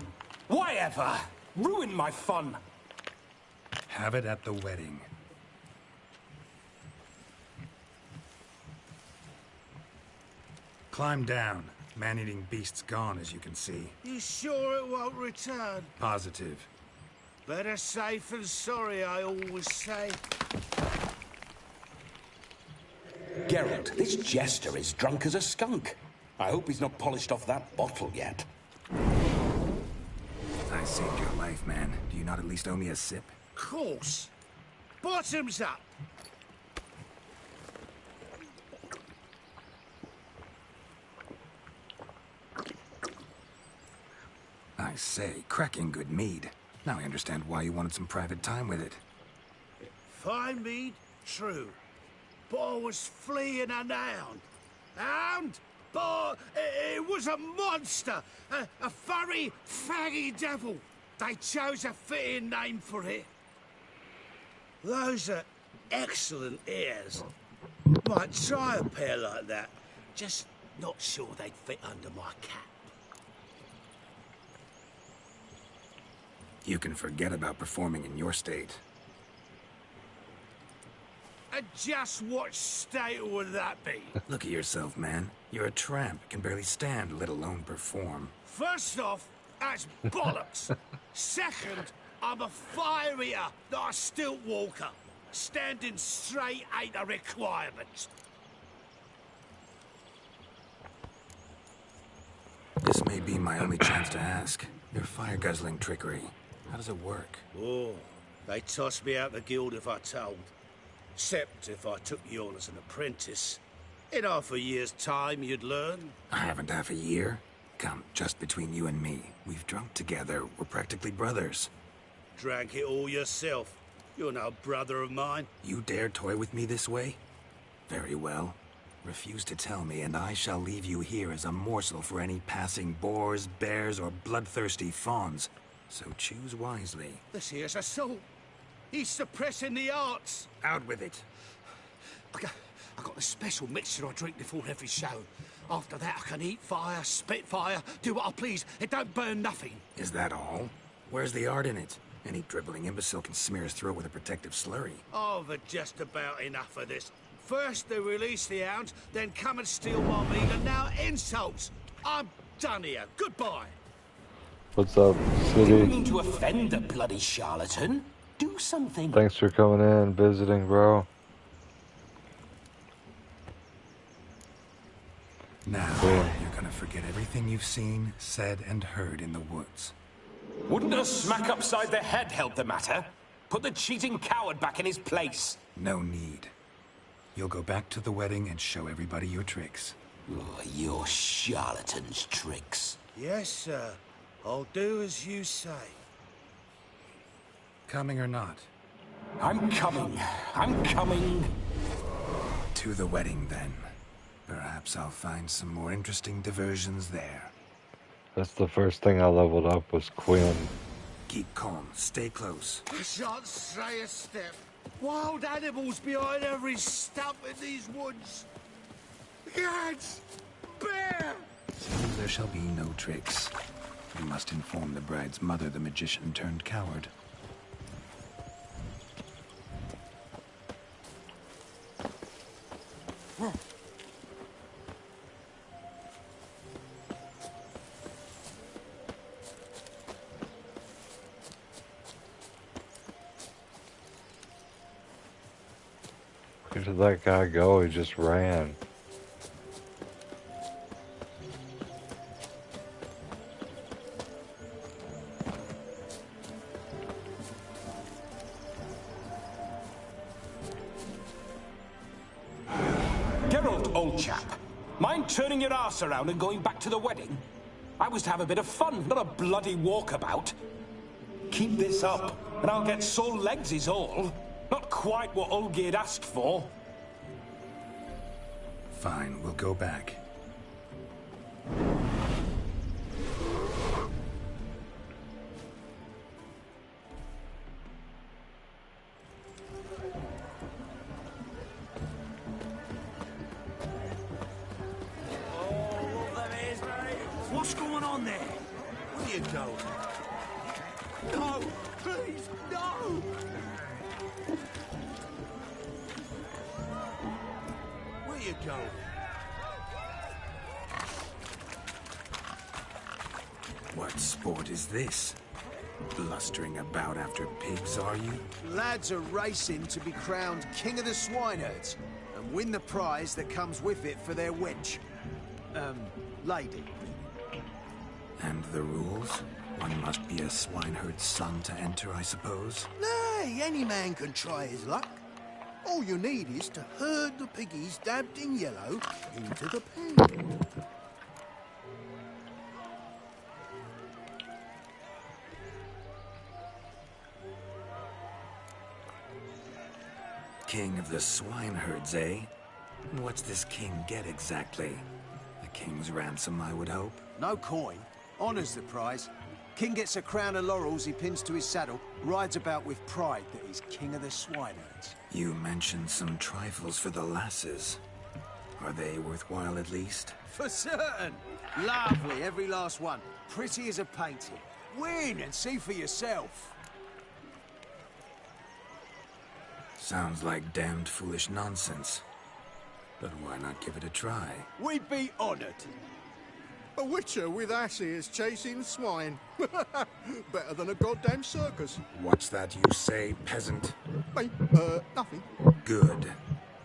Why ever? Ruined my fun. Have it at the wedding. Climb down. Man-eating beast's gone, as you can see. You sure it won't return? Positive. Better safe than sorry, I always say. Geralt, this jester is drunk as a skunk. I hope he's not polished off that bottle yet. I saved your life, man. Do you not at least owe me a sip? Course. Bottoms up. I say, cracking good mead. Now I understand why you wanted some private time with it. Fine mead, true. But I was fleeing an hound. Hound? But it was a monster. A furry, faggy devil. They chose a fitting name for it. Those are excellent ears. Might try a pair like that. Just not sure they'd fit under my cap. You can forget about performing in your state. And just what state would that be? Look at yourself, man. You're a tramp, can barely stand, let alone perform. First off, that's bollocks. Second, I'm a fire eater, not a stilt walker. Standing straight ain't a requirement. This may be my only chance to ask. Your fire-guzzling trickery. How does it work? Oh, they'd toss me out the guild if I told. Except if I took you on as an apprentice. In half a year's time, you'd learn. I haven't half a year. Come, just between you and me. We've drunk together. We're practically brothers. Drank it all yourself. You're no brother of mine. You dare toy with me this way? Very well. Refuse to tell me, and I shall leave you here as a morsel for any passing boars, bears, or bloodthirsty fawns. So choose wisely. This here's assault. He's suppressing the arts. Out with it. I got a special mixture I drink before every show. After that, I can eat fire, spit fire, do what I please. It don't burn nothing. Is that all? Where's the art in it? Any dribbling imbecile can smear his throat with a protective slurry. I've had just about enough of this. First they release the hounds, then come and steal my meat, and now insults. I'm done here. Goodbye. What's up, City? Didn't mean to offend the bloody charlatan. Do something. Thanks for coming in, visiting, bro. Now, you're gonna forget everything you've seen, said, and heard in the woods. Wouldn't a smack upside the head help the matter? Put the cheating coward back in his place. No need. You'll go back to the wedding and show everybody your tricks. Oh, your charlatan's tricks. Yes, sir. I'll do as you say. Coming or not? I'm coming. I'm coming. To the wedding, then. Perhaps I'll find some more interesting diversions there. That's the first thing I leveled up was Quinn. Keep calm. Stay close. I shan't stray a step. Wild animals behind every stump in these woods. Cats! Bear! There shall be no tricks. You must inform the bride's mother the magician turned coward. Where did that guy go? He just ran. Geralt, old chap. Mind turning your arse around and going back to the wedding? I was to have a bit of fun, not a bloody walkabout. Keep this up, And I'll get sole legs is all. Not quite what Olgerd asked for. Fine, we'll go back. What's going on there? Where you going? No! Please, no! Where you going? What sport is this? Blustering about after pigs, are you? Lads are racing to be crowned King of the Swineherds and win the prize that comes with it for their wench. Lady. And the rules? One must be a swineherd's son to enter, I suppose? Nay, any man can try his luck. All you need is to herd the piggies dabbed in yellow into the pen. King of the swineherds, eh? And what's this king get exactly? A king's ransom, I would hope. No coin. Honours the prize. King gets a crown of laurels he pins to his saddle, rides about with pride that he's king of the swineherds. You mentioned some trifles for the lasses. Are they worthwhile at least? For certain! Lovely, every last one. Pretty as a painting. Win and see for yourself. Sounds like damned foolish nonsense. But why not give it a try? We'd be honoured. A witcher with asses chasing swine. Better than a goddamn circus. What's that you say, peasant? Hey, nothing. Good.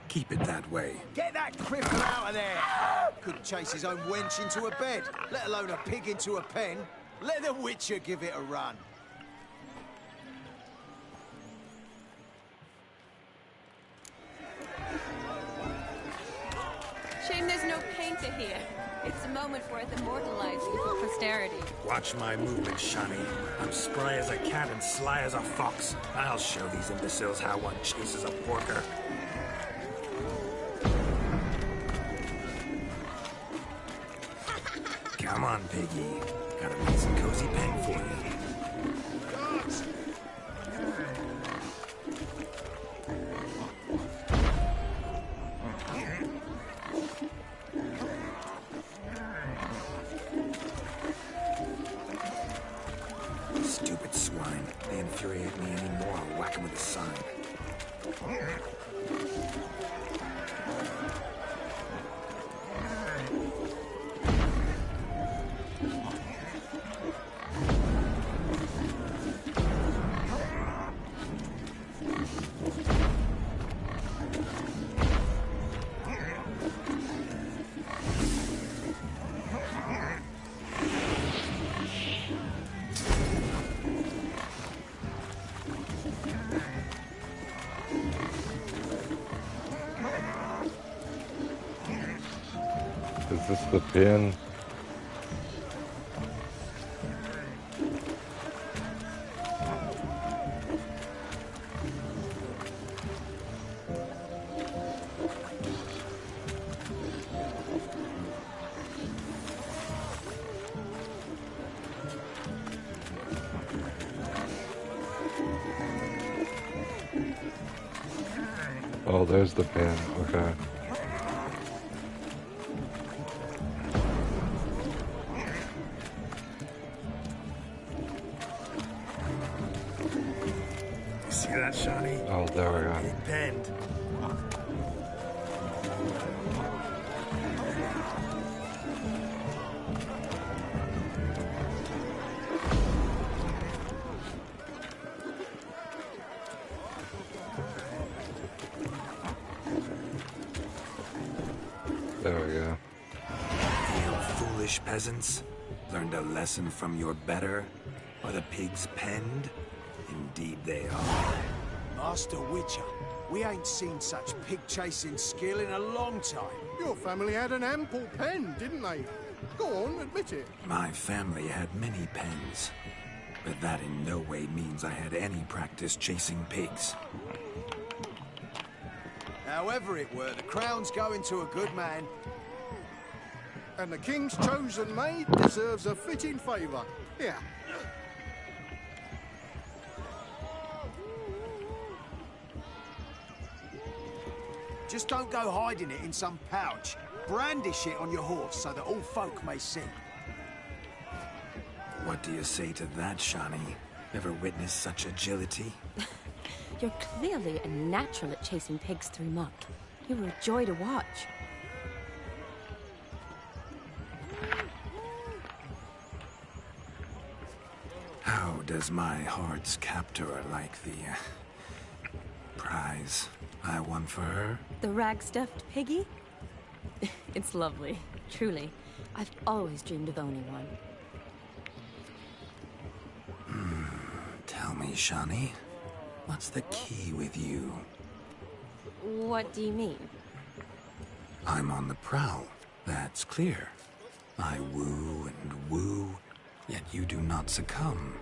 Keep it that way. Get that cripple out of there! Couldn't chase his own wench into a bed, let alone a pig into a pen. Let the witcher give it a run. Shame there's no painter here. It's a moment worth immortalizing for posterity. Watch my movement, Shani. I'm spry as a cat and sly as a fox. I'll show these imbeciles how one chases a porker. Come on, piggy. Got a nice and cozy pen for you. Stupid swine. They infuriate me anymore. I'll whack him with a sign. Is this the pin? Oh, there's the pin. Okay. See that, Shani? Oh, there we go. Big penned. There we go. You foolish peasants. Learned a lesson from your better? Are the pigs penned? Indeed they are. Master Witcher, we ain't seen such pig-chasing skill in a long time. Your family had an ample pen, didn't they? Go on, admit it. My family had many pens. But that in no way means I had any practice chasing pigs. However it were, the crown's going to a good man. And the king's chosen maid deserves a fitting favour. Here. Just don't go hiding it in some pouch. Brandish it on your horse so that all folk may see. What do you say to that, Shani? Ever witnessed such agility? You're clearly a natural at chasing pigs through muck. You were a joy to watch. How does my heart's captor like the prize I won for her? The rag-stuffed piggy? It's lovely, truly. I've always dreamed of owning one. Tell me, Shani, what's the key with you? What do you mean? I'm on the prowl, that's clear. I woo and woo, yet you do not succumb.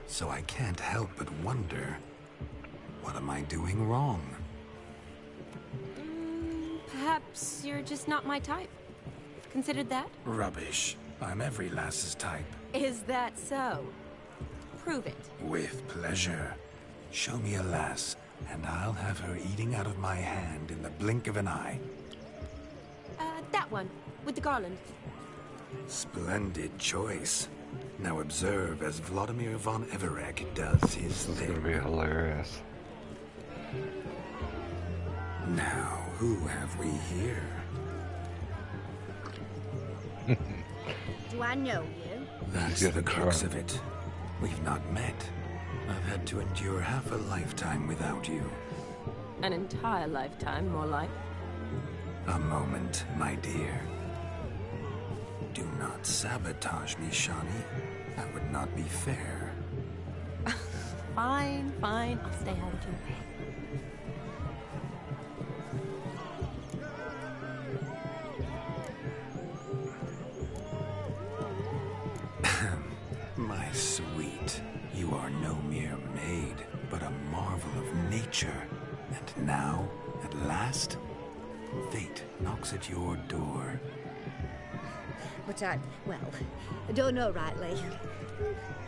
So I can't help but wonder, what am I doing wrong? Perhaps you're just not my type. Considered that? Rubbish. I'm every lass's type. Is that so? Prove it. With pleasure. Show me a lass, and I'll have her eating out of my hand in the blink of an eye. That one, with the garland. Splendid choice. Now observe as Vladimir von Everek does his thing. This is gonna be hilarious. Now, who have we here? Do I know you? That's the crux of it. We've not met. I've had to endure half a lifetime without you. An entire lifetime, more like. A moment, my dear. Do not sabotage me, Shani. That would not be fair. Fine, fine. I'll stay out of your way. My sweet, you are no mere maid, but a marvel of nature. And now, at last, fate knocks at your door. But I don't know rightly.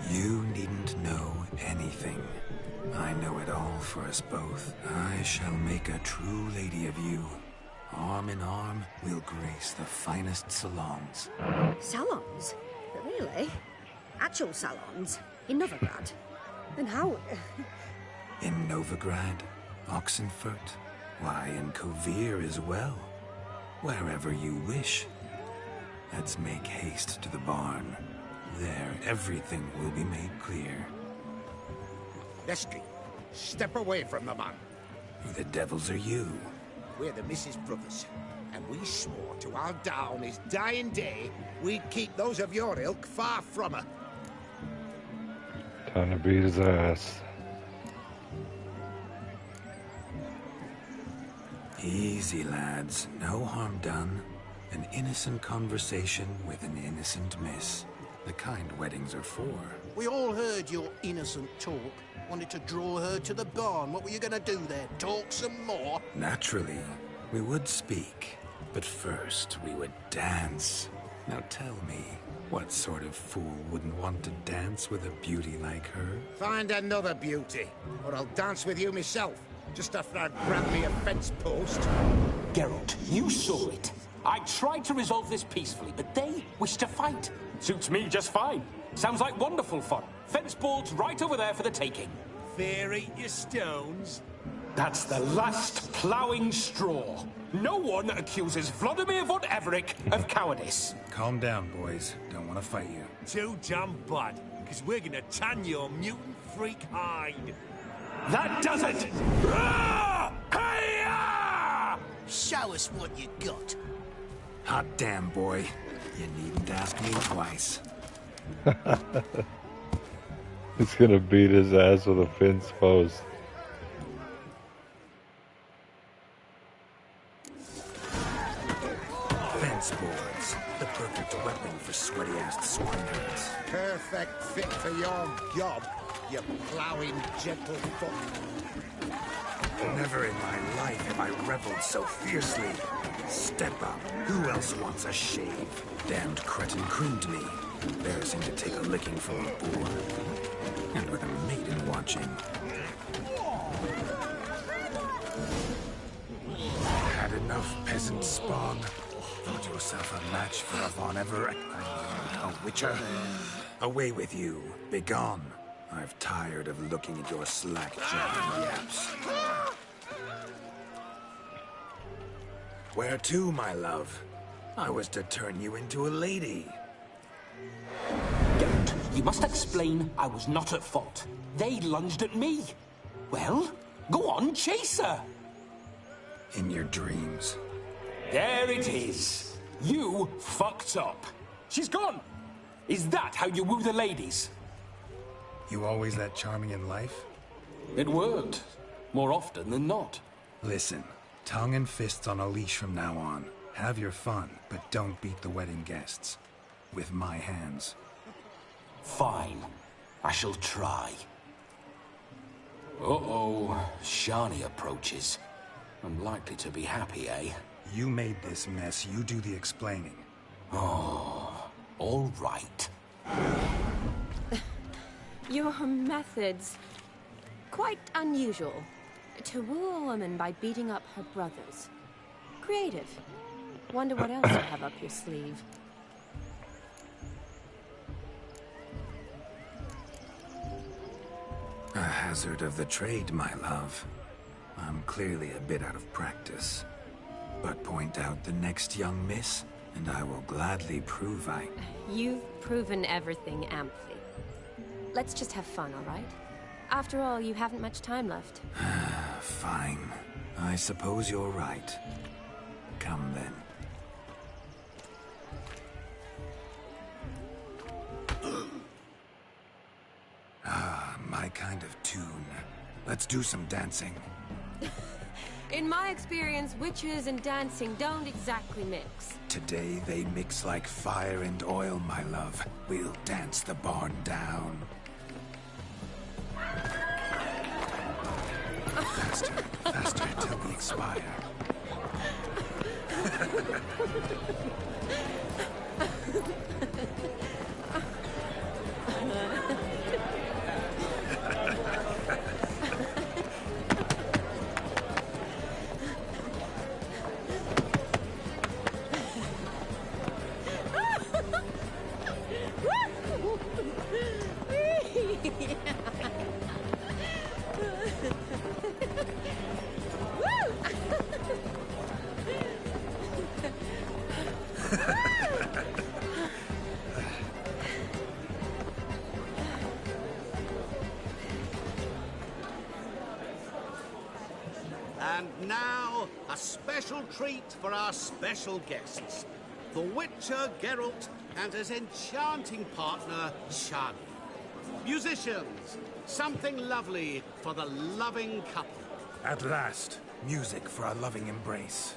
You needn't know anything. I know it all for us both. I shall make a true lady of you. Arm in arm, we'll grace the finest salons. Salons? Really? Actual salons? In Novigrad? And how? In Novigrad, Oxenfurt, why, in Kovir as well. Wherever you wish. Let's make haste to the barn. There, everything will be made clear. Lestri, step away from the man. Who the devils are you? We're the Mrs. Brothers, and we swore to our down his dying day we'd keep those of your ilk far from her. Time to beat his ass. Easy, lads. No harm done. An innocent conversation with an innocent miss. The kind weddings are for. We all heard your innocent talk. Wanted to draw her to the barn. What were you gonna do there? Talk some more? Naturally, we would speak. But first, we would dance. Now tell me, what sort of fool wouldn't want to dance with a beauty like her? Find another beauty, or I'll dance with you myself, just after I've grabbed me a fence post. Geralt, you saw it. I tried to resolve this peacefully, but they wish to fight. Suits me just fine. Sounds like wonderful fun. Fence boards right over there for the taking. Fear eat your stones. That's the last ploughing straw. No one accuses Vladimir von Everek of cowardice. Calm down, boys. Don't want to fight you. Too damn bad, because we're gonna tan your mutant freak hide. That does it! Show us what you got. Hot damn, boy. You needn't ask me twice. He's gonna beat his ass with a fence post. Fence boards. The perfect perfect weapon for sweaty-assed swineherds. Perfect fit for your job, you ploughing gentlefolk. Never in my life have I reveled so fiercely. Step up. Who else wants a shave? Damned cretin creamed me. Embarrassing to take a licking from a boor. And with a maiden watching. Had enough, peasant spawn. Thought yourself a match for a Von Everett. A witcher. Away with you. Begone. I've tired of looking at your slack-jawed yaps. Where to, my love? I was to turn you into a lady. Don't. You must explain I was not at fault. They lunged at me. Well, go on, chase her. In your dreams. There it is. You fucked up. She's gone. Is that how you woo the ladies? You always that charming in life? It worked. More often than not. Listen, tongue and fists on a leash from now on. Have your fun, but don't beat the wedding guests. With my hands. Fine. I shall try. Uh-oh. Shani approaches. I'm likely to be happy, eh? You made this mess. You do the explaining. Oh, all right. Your methods... quite unusual. To woo a woman by beating up her brothers. Creative. Wonder what else you have up your sleeve. A hazard of the trade, my love. I'm clearly a bit out of practice. But point out the next young miss, and I will gladly prove I... You've proven everything amply. Let's just have fun, all right? After all, you haven't much time left. Fine. I suppose you're right. Come then. My kind of tune. Let's do some dancing. In my experience, witches and dancing don't exactly mix. Today they mix like fire and oil, my love. We'll dance the barn down. Faster, faster, till we expire. And now, a special treat for our special guests. The Witcher Geralt and his enchanting partner, Shani. Musicians, something lovely for the loving couple. At last, music for a loving embrace.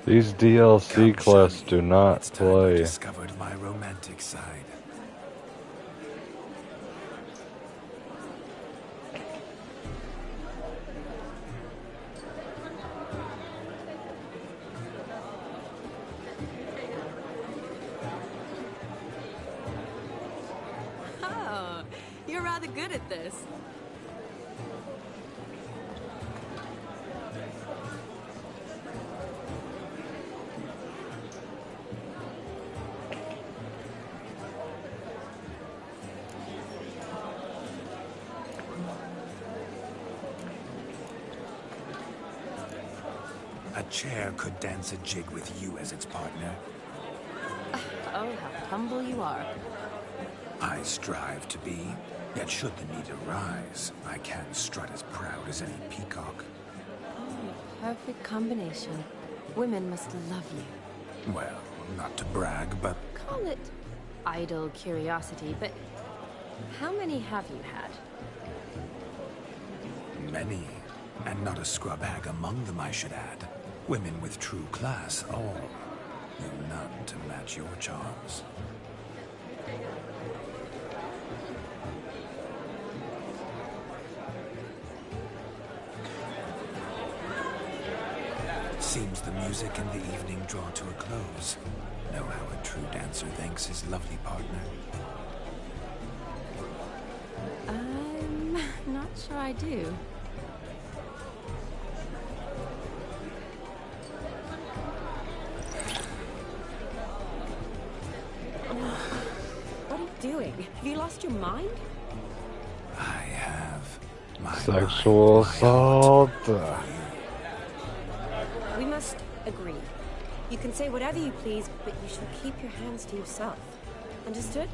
These DLC quests do not play. I discovered my romantic side. Oh, you're rather good at this. A chair could dance a jig with you as its partner. Oh, how humble you are. I strive to be, yet should the need arise, I can strut as proud as any peacock. Oh, perfect combination. Women must love you. Well, not to brag, but... Call it idle curiosity, but how many have you had? Many. And not a scrub hag among them, I should add. Women with true class, all. though none to match your charms. Seems the music and the evening draw to a close. Know how a true dancer thanks his lovely partner? I'm not sure I do. What are you doing? Have you lost your mind? I have my Sexual assault. We must agree. You can say whatever you please, but you should keep your hands to yourself. Understood?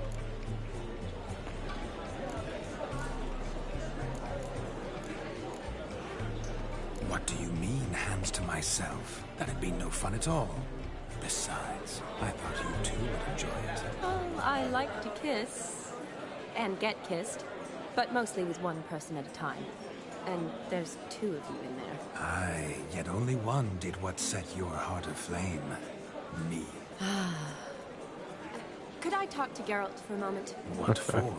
What do you mean, hands to myself? That'd be no fun at all. Besides, I thought you two would enjoy it. Oh, I like to kiss. And get kissed. But mostly with one person at a time. And there's two of you in there. Aye, yet only one did what set your heart aflame. Me. Could I talk to Geralt for a moment? What for?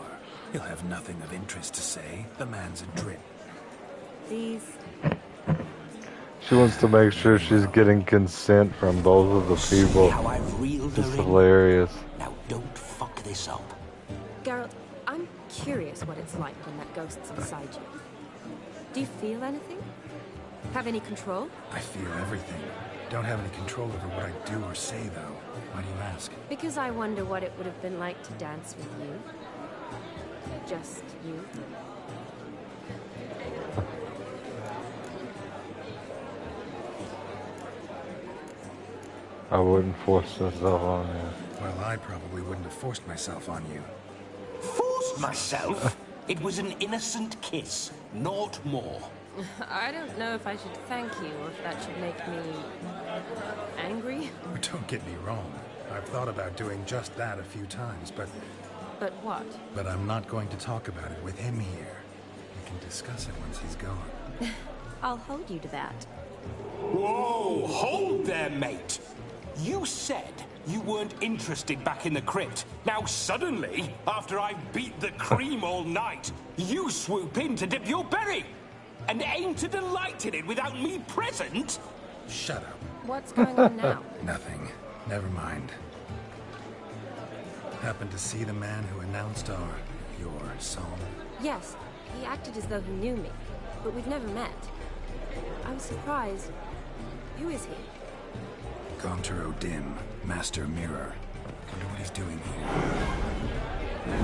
He'll have nothing of interest to say. The man's adrift. Please. She wants to make sure she's getting consent from both of the people. How I've reeled It's her in. hilarious. Now don't fuck this up. Geralt, I'm curious what it's like when that ghost's inside you. Do you feel anything? Have any control? I feel everything. Don't have any control over what I do or say, though. Why do you ask? Because I wonder what it would have been like to dance with you. Just you. I wouldn't force myself on you. Well, I probably wouldn't have forced myself on you. Forced myself? It was an innocent kiss, not more. I don't know if I should thank you or if that should make me angry. Don't get me wrong. I've thought about doing just that a few times, but... But what? But I'm not going to talk about it with him here. We can discuss it once he's gone. I'll hold you to that. Whoa, hold there, mate. You said you weren't interested back in the crypt. Now suddenly, after I've beat the cream all night, you swoop in to dip your berry and aim to delight in it without me present? Shut up. What's going on now? Nothing. Never mind. Happened to see the man who announced your song? Yes, he acted as though he knew me, but we've never met. I was surprised. Who is he? Gaunter O'Dim, Master Mirror. Wonder what he's doing here.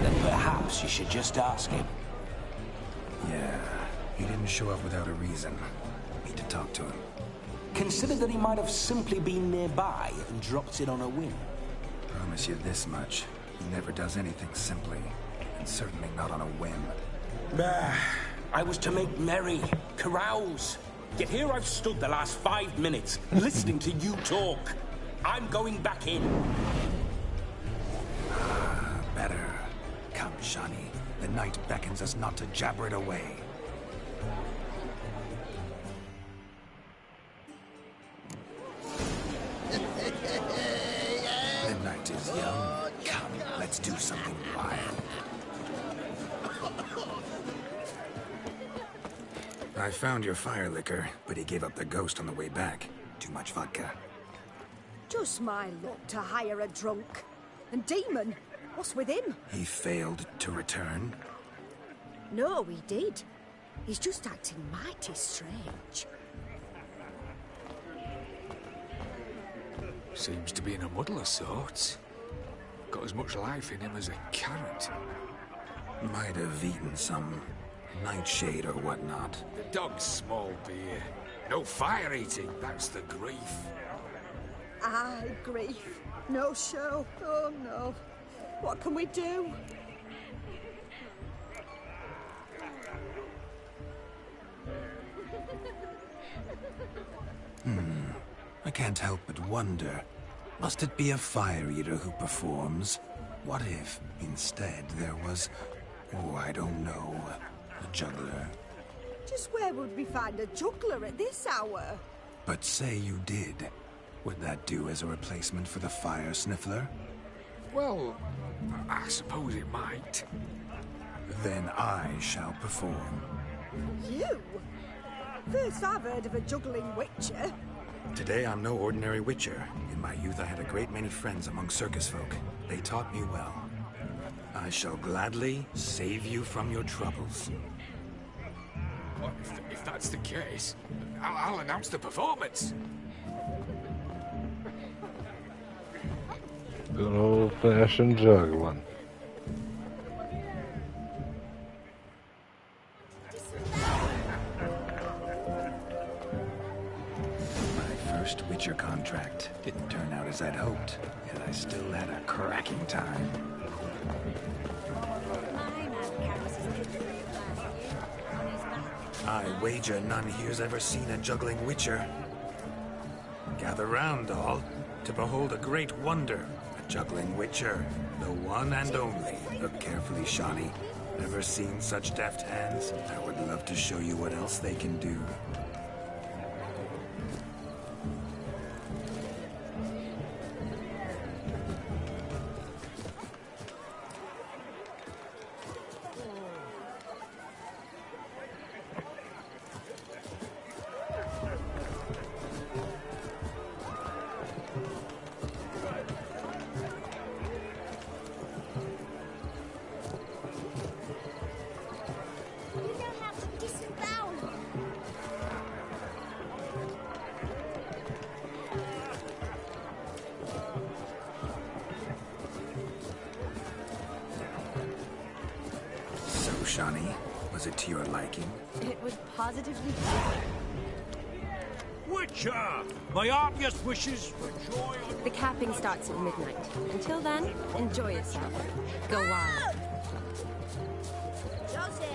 Then perhaps you should just ask him. Yeah, he didn't show up without a reason. Need to talk to him. Consider that he might have simply been nearby and dropped in on a whim. Promise you this much. He never does anything simply, and certainly not on a whim. I was to make merry, carouse. Yet here I've stood the last 5 minutes, listening to you talk. I'm going back in. Better. Come, Shani. The night beckons us not to jabber it away. The night is young. Come, let's do something wild. I found your fire liquor, but he gave up the ghost on the way back. Too much vodka. Just my luck to hire a drunk. And Demon, what's with him? He failed to return. No, he did. He's just acting mighty strange. Seems to be in a muddle of sorts. Got as much life in him as a carrot. Might have eaten some nightshade or whatnot. The dog's small beer. No fire eating, that's the grief. Aye, grief. No show. Oh no. What can we do? I can't help but wonder. Must it be a fire eater who performs? What if, instead, there was... Oh, I don't know. A juggler. Just where would we find a juggler at this hour? But say you did. Would that do as a replacement for the fire sniffler? Well, I suppose it might. Then I shall perform. You? First I've heard of a juggling witcher. Today I'm no ordinary witcher. In my youth I had a great many friends among circus folk. They taught me well. I shall gladly save you from your troubles. Well, if that's the case, I'll announce the performance. Good old-fashioned juggling. My first Witcher contract didn't turn out as I'd hoped, yet I still had a cracking time. I wager none here's ever seen a juggling witcher. Gather round, all, to behold a great wonder, a juggling witcher, the one and only. Look carefully, Shawnee. Ever seen such deft hands? I would love to show you what else they can do. Shawnee, was it to your liking? It was positively Witcher! My obvious wishes for joy. The capping starts at midnight. Until then, enjoy yourself. Go wild. Josie,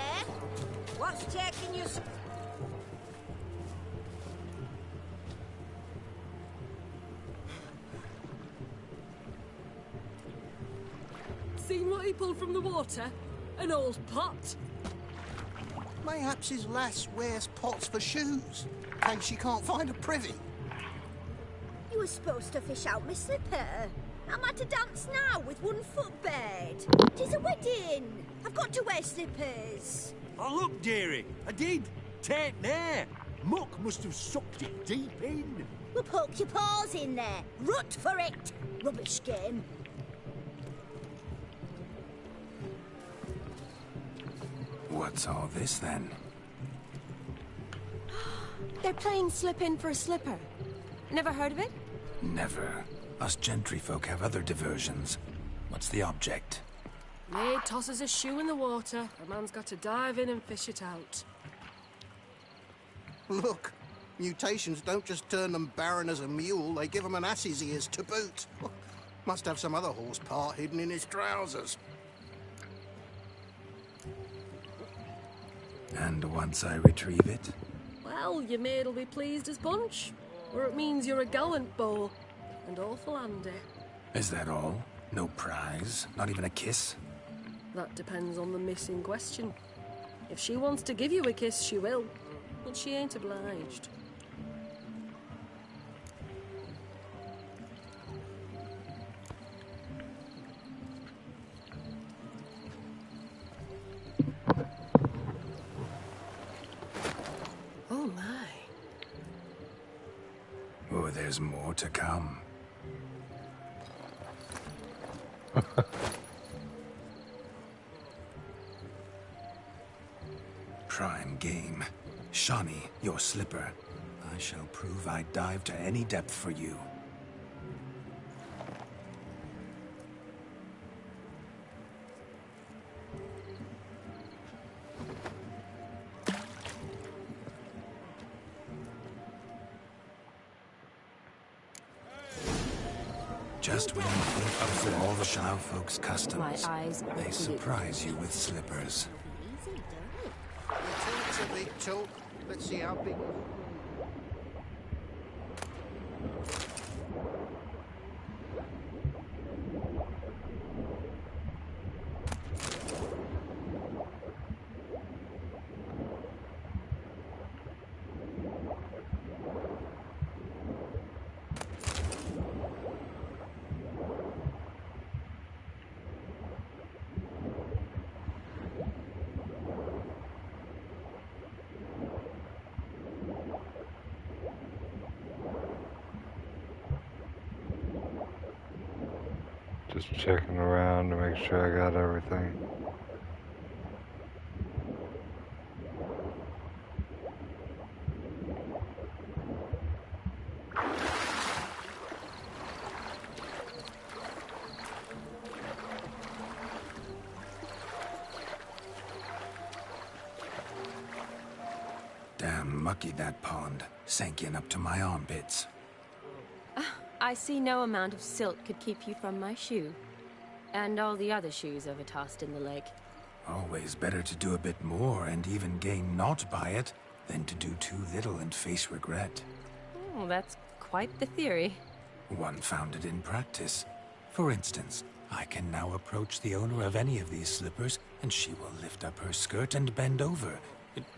what's taking you so... Seen what he pulled from the water? An old pot. Mayhaps his lass wears pots for shoes, in case she can't find a privy. You were supposed to fish out my slipper. I'm at a dance now with one foot bared. 'Tis a wedding. I've got to wear slippers. Oh, look, dearie, I did. Take there. Muck must have sucked it deep in. Well, poke your paws in there. Rut for it. Rubbish game. What's all this, then? They're playing slip in for a slipper. Never heard of it? Never. Us gentry folk have other diversions. What's the object? Maid tosses a shoe in the water. A man's got to dive in and fish it out. Look, mutations don't just turn them barren as a mule, they give them an ass's ears to boot. Must have some other horse part hidden in his trousers. And once I retrieve it? Well, your maid'll be pleased as punch. Or it means you're a gallant beau. And awful handy. Is that all? No prize? Not even a kiss? That depends on the miss in question. If she wants to give you a kiss, she will. But she ain't obliged. Oh my. Oh, there's more to come. Prime game. Shawnee, your slipper. I shall prove I'd dive to any depth for you. Just when you think of all the Shao folks' customs, My eyes they surprise you with slippers. It's a big talk. Let's see how big... Just checking around to make sure I got everything. Damn mucky, that pond. Sank in up to my armpits. I see no amount of silt could keep you from my shoe. And all the other shoes overtossed in the lake. Always better to do a bit more and even gain naught by it than to do too little and face regret. Oh, that's quite the theory. One founded in practice. For instance, I can now approach the owner of any of these slippers, and she will lift up her skirt and bend over.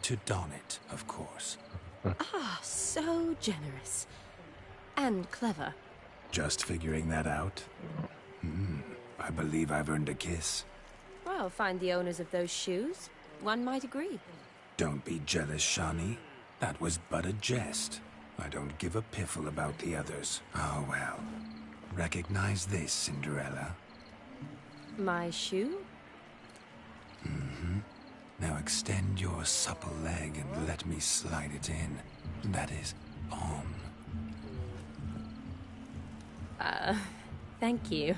To don it, of course. Ah, so generous. And clever. Just figuring that out? I believe I've earned a kiss. Well, find the owners of those shoes. One might agree. Don't be jealous, Shani. That was but a jest. I don't give a piffle about the others. Oh, well. Recognize this, Cinderella? My shoe? Mm-hmm. Now extend your supple leg and let me slide it in. That is, on. Thank you.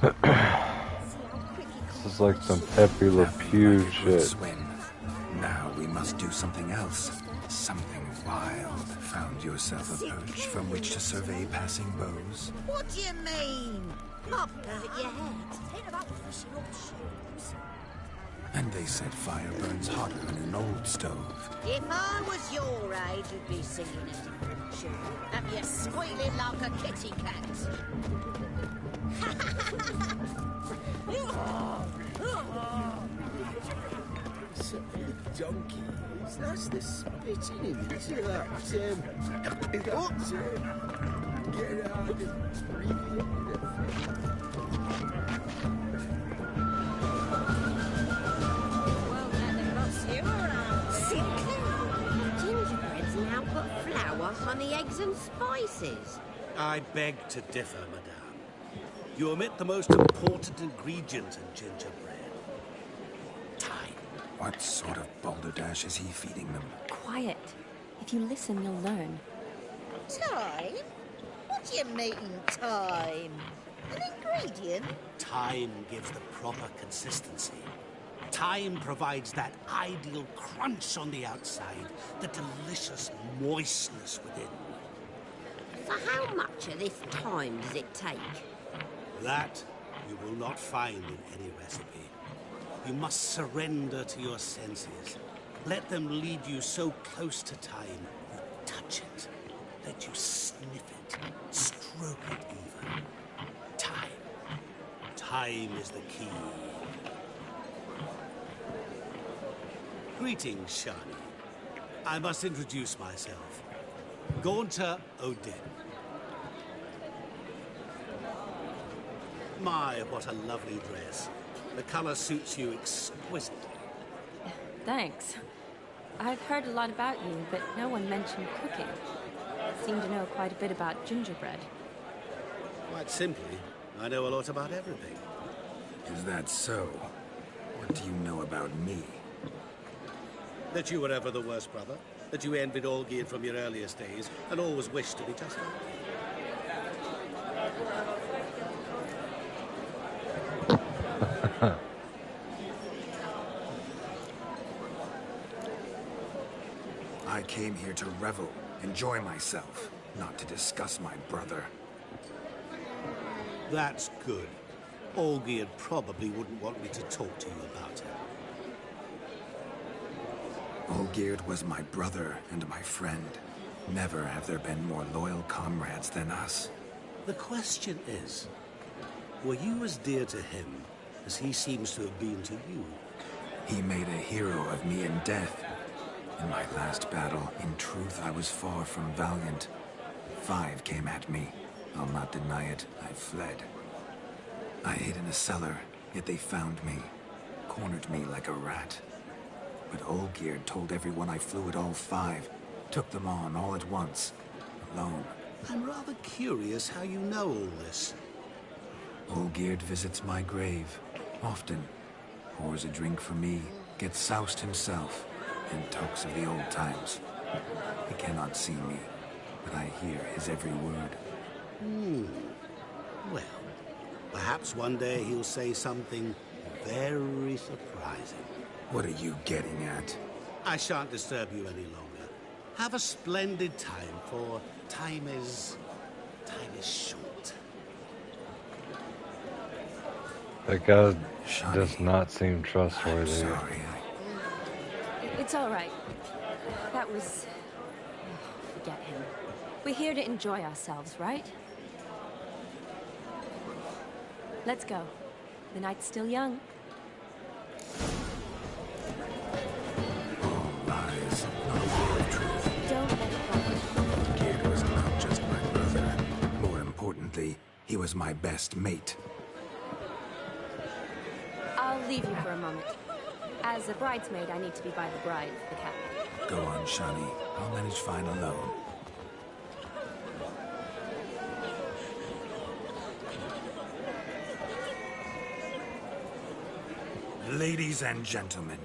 This is like some Pepe Le Pew shit. Now we must do something else. Something wild. Found yourself a perch from which to survey passing bows? What do you mean? Not hurt your head. And they said fire burns hotter than an old stove. If I was your age, you'd be singing a different tune. And you're squealing like a kitty cat. Donkeys, that's the spitting image of that, get out and breathe Gingerbread's now put flour, honey, eggs and spices. I beg to differ, madame. You omit the most important ingredient in gingerbread. Time. What sort of balderdash is he feeding them? Quiet. If you listen, you'll learn. Time? What do you mean, time? An ingredient? Time gives the proper consistency. Time provides that ideal crunch on the outside, the delicious moistness within. So how much of this time does it take? That you will not find in any recipe. You must surrender to your senses. Let them lead you so close to time, you touch it. Let you sniff it, stroke it even. Time. Time is the key. Greetings, Shani. I must introduce myself. Gaunter Odin. My, what a lovely dress. The color suits you exquisitely. Thanks. I've heard a lot about you, but no one mentioned cooking. You seem to know quite a bit about gingerbread. Quite simply, I know a lot about everything. Is that so? What do you know about me? That you were ever the worst brother, that you envied Olgierd from your earliest days, and always wished to be just like him. I came here to revel, enjoy myself, not to discuss my brother. That's good. Olgierd probably wouldn't want me to talk to you about him. Olgierd was my brother and my friend. Never have there been more loyal comrades than us. The question is, were you as dear to him as he seems to have been to you? He made a hero of me in death. In my last battle, in truth, I was far from valiant. 5 came at me. I'll not deny it, I fled. I hid in a cellar, yet they found me. Cornered me like a rat. But Olgierd told everyone I flew at all 5. Took them on all at once. Alone. I'm rather curious how you know all this. Olgierd visits my grave, often. Pours a drink for me, gets soused himself, and talks of the old times. He cannot see me, but I hear his every word. Well, perhaps one day he'll say something very surprising. What are you getting at? I shan't disturb you any longer. Have a splendid time, for time is short. That guy does not seem trustworthy. Sorry. It's all right. That was... Forget him. We're here to enjoy ourselves, right? Let's go. The night's still young. All lies, not a word of truth. Don't let it bother. Olgierd was not just my brother. More importantly, he was my best mate. I'll leave you for a moment. As a bridesmaid, I need to be by the bride for the captain. Go on, Shani. I'll manage fine alone. Ladies and gentlemen,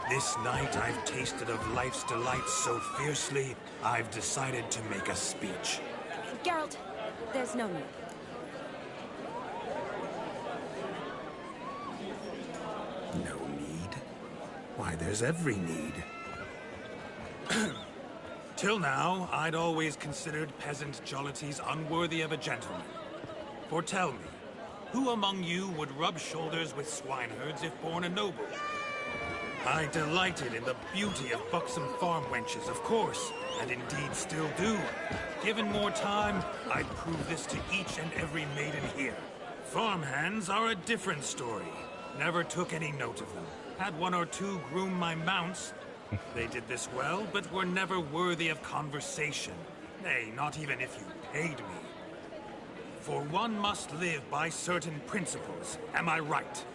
this night I've tasted of life's delights so fiercely, I've decided to make a speech. Geralt, there's no need. No need? Why, there's every need. Till now, I'd always considered peasant jollities unworthy of a gentleman. For tell me, who among you would rub shoulders with swineherds if born a noble? I delighted in the beauty of buxom farm wenches, of course, and indeed still do. Given more time, I'd prove this to each and every maiden here. Farmhands are a different story. Never took any note of them. Had one or two groom my mounts. They did this well, but were never worthy of conversation. Nay, not even if you paid me. For one must live by certain principles, am I right?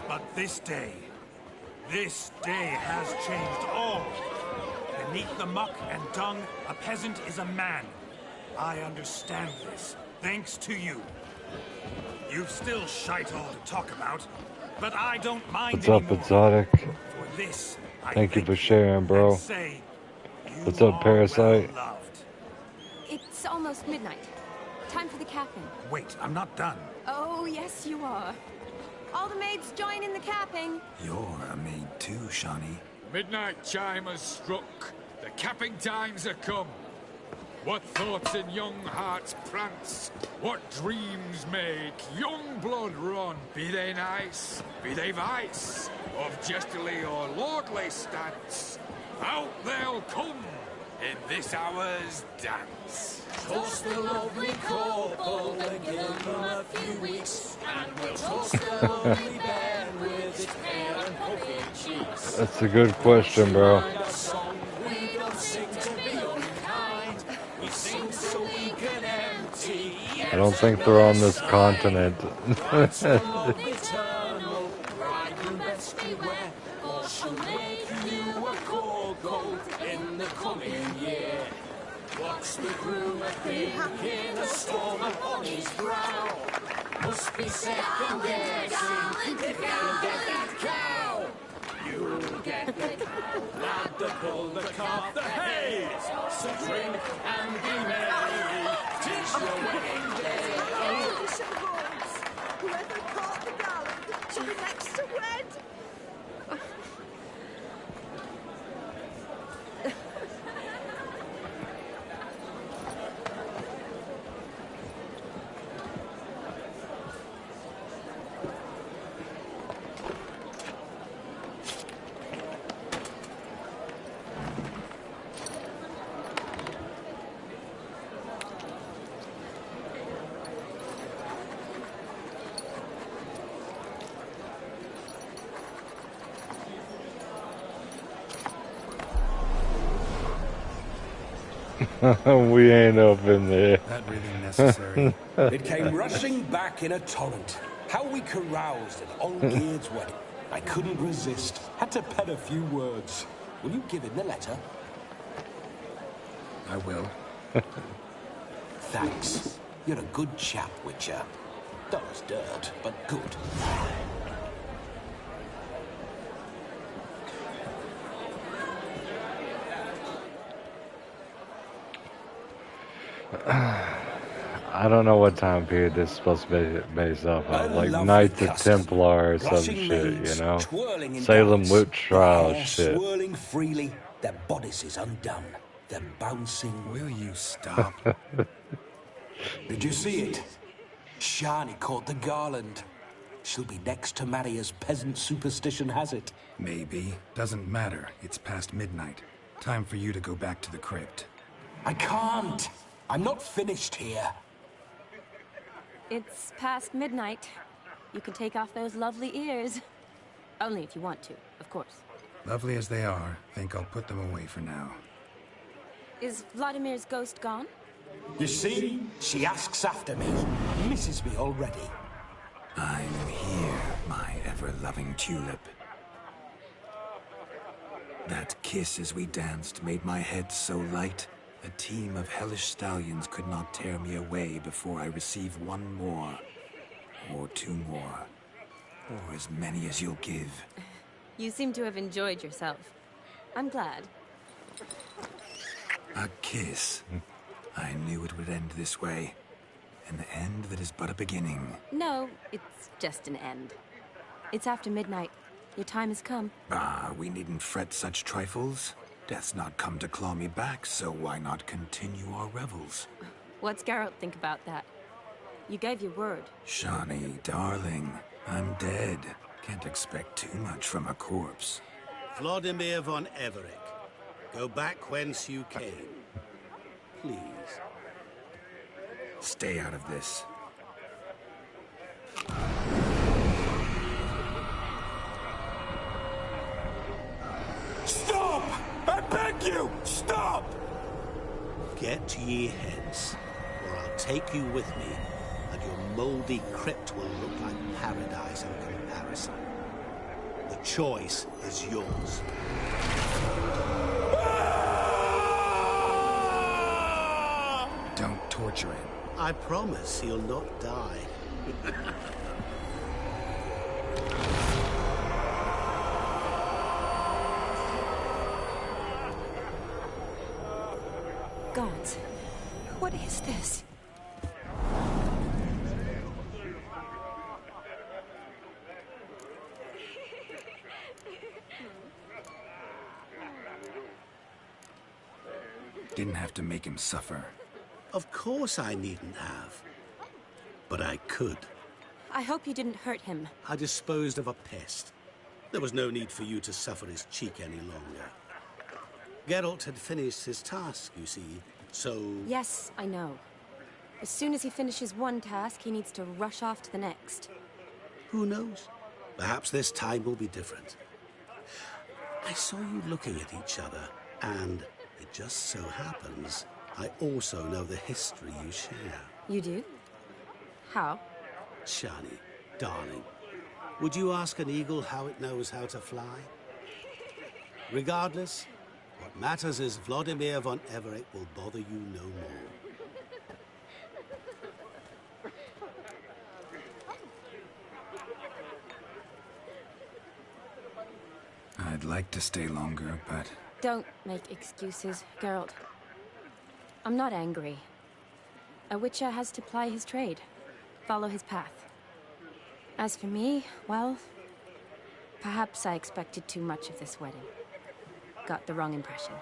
But this day has changed all. Beneath the muck and dung, a peasant is a man. I understand this, thanks to you. You've still shite all to talk about, but I don't mind What's up, anymore. Exotic? For this, I Thank you for sharing, bro. What's up, Parasite? It's almost midnight. Time for the capping. Wait, I'm not done. Oh, yes, you are. All the maids join in the capping. You're a maid too, Shani. Midnight chime has struck. The capping times are come. What thoughts in young hearts prance? What dreams make young blood run? Be they nice, be they vice, of jestly or lordly stance, out they'll come in this hour's dance. Toast the lovely couple and give them a few weeks, and we'll toast the lovely band with its pale and puffy cheeks. That's a good question, bro. We don't sing to be unkind, we sing so we can empty. I don't think they're on this continent. Eternal, bridegroom best beware, or she'll make you a cold coat in the coming year. What's the groom a thinking? A storm upon his brow. Must be second guessing if he'll get that cow. You'll get the cow, lad, the bull, the calf, the hay. So drink and be merry, 'tis your wedding day. Whoever caught the garland should be next to wed. We ain't up in there. That really necessary? It came rushing back in a torrent. How we caroused at Olgierd's wedding. I couldn't resist. Had to pen a few words. Will you give him the letter? I will. Thanks. You're a good chap, Witcher. Dull as dirt, but good. I don't know what time period this is supposed to be based off of. Like Knights of Templar or some shit, you know? Salem witch trial shit. Swirling freely, their bodices undone. They're bouncing. Will you stop? Did you see it? Shani caught the garland. She'll be next to marry as peasant superstition has it. Maybe. Doesn't matter. It's past midnight. Time for you to go back to the crypt. I can't. I'm not finished here. It's past midnight. You can take off those lovely ears. Only if you want to, of course. Lovely as they are, think I'll put them away for now. Is Vladimir's ghost gone? You see? She asks after me. Misses me already. I'm here, my ever-loving tulip. That kiss as we danced made my head so light. A team of hellish stallions could not tear me away before I receive one more. Or two more. Or as many as you'll give. You seem to have enjoyed yourself. I'm glad. A kiss. I knew it would end this way. An end that is but a beginning. No, it's just an end. It's after midnight. Your time has come. Ah, we needn't fret such trifles. Death's not come to claw me back, so why not continue our revels? What's Geralt think about that? You gave your word. Shani, darling, I'm dead. Can't expect too much from a corpse. Vladimir von Everec, go back whence you came. Please. Stay out of this. Stop! I beg you! Stop! Get ye hence, or I'll take you with me, and your mouldy crypt will look like paradise in comparison. The choice is yours. Don't torture him. I promise he'll not die. Gods, what is this? Didn't have to make him suffer. Of course I needn't have. But I could. I hope you didn't hurt him. I disposed of a pest. There was no need for you to suffer his cheek any longer. Geralt had finished his task, you see, so... Yes, I know. As soon as he finishes one task, he needs to rush off to the next. Who knows? Perhaps this time will be different. I saw you looking at each other, and it just so happens I also know the history you share. You do? How? Shani, darling, would you ask an eagle how it knows how to fly? Regardless, what matters is Vladimir von Everec will bother you no more. I'd like to stay longer, but... Don't make excuses, Geralt. I'm not angry. A witcher has to ply his trade, follow his path. As for me, well, perhaps I expected too much of this wedding. Got the wrong impression.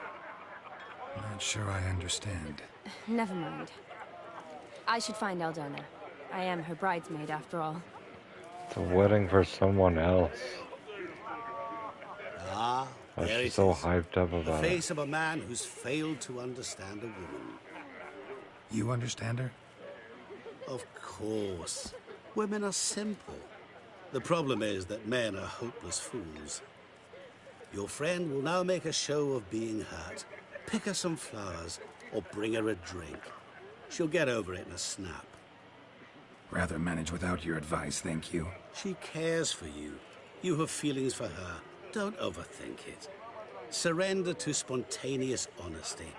Not sure I understand. Never mind. I should find Eldona. I am her bridesmaid, after all. It's a wedding for someone else. Ah, Why is there she it so is. hyped up The about it? face of a man who's failed to understand a woman. You understand her? Of course. Women are simple. The problem is that men are hopeless fools. Your friend will now make a show of being hurt. Pick her some flowers, or bring her a drink. She'll get over it in a snap. Rather manage without your advice, thank you. She cares for you. You have feelings for her. Don't overthink it. Surrender to spontaneous honesty.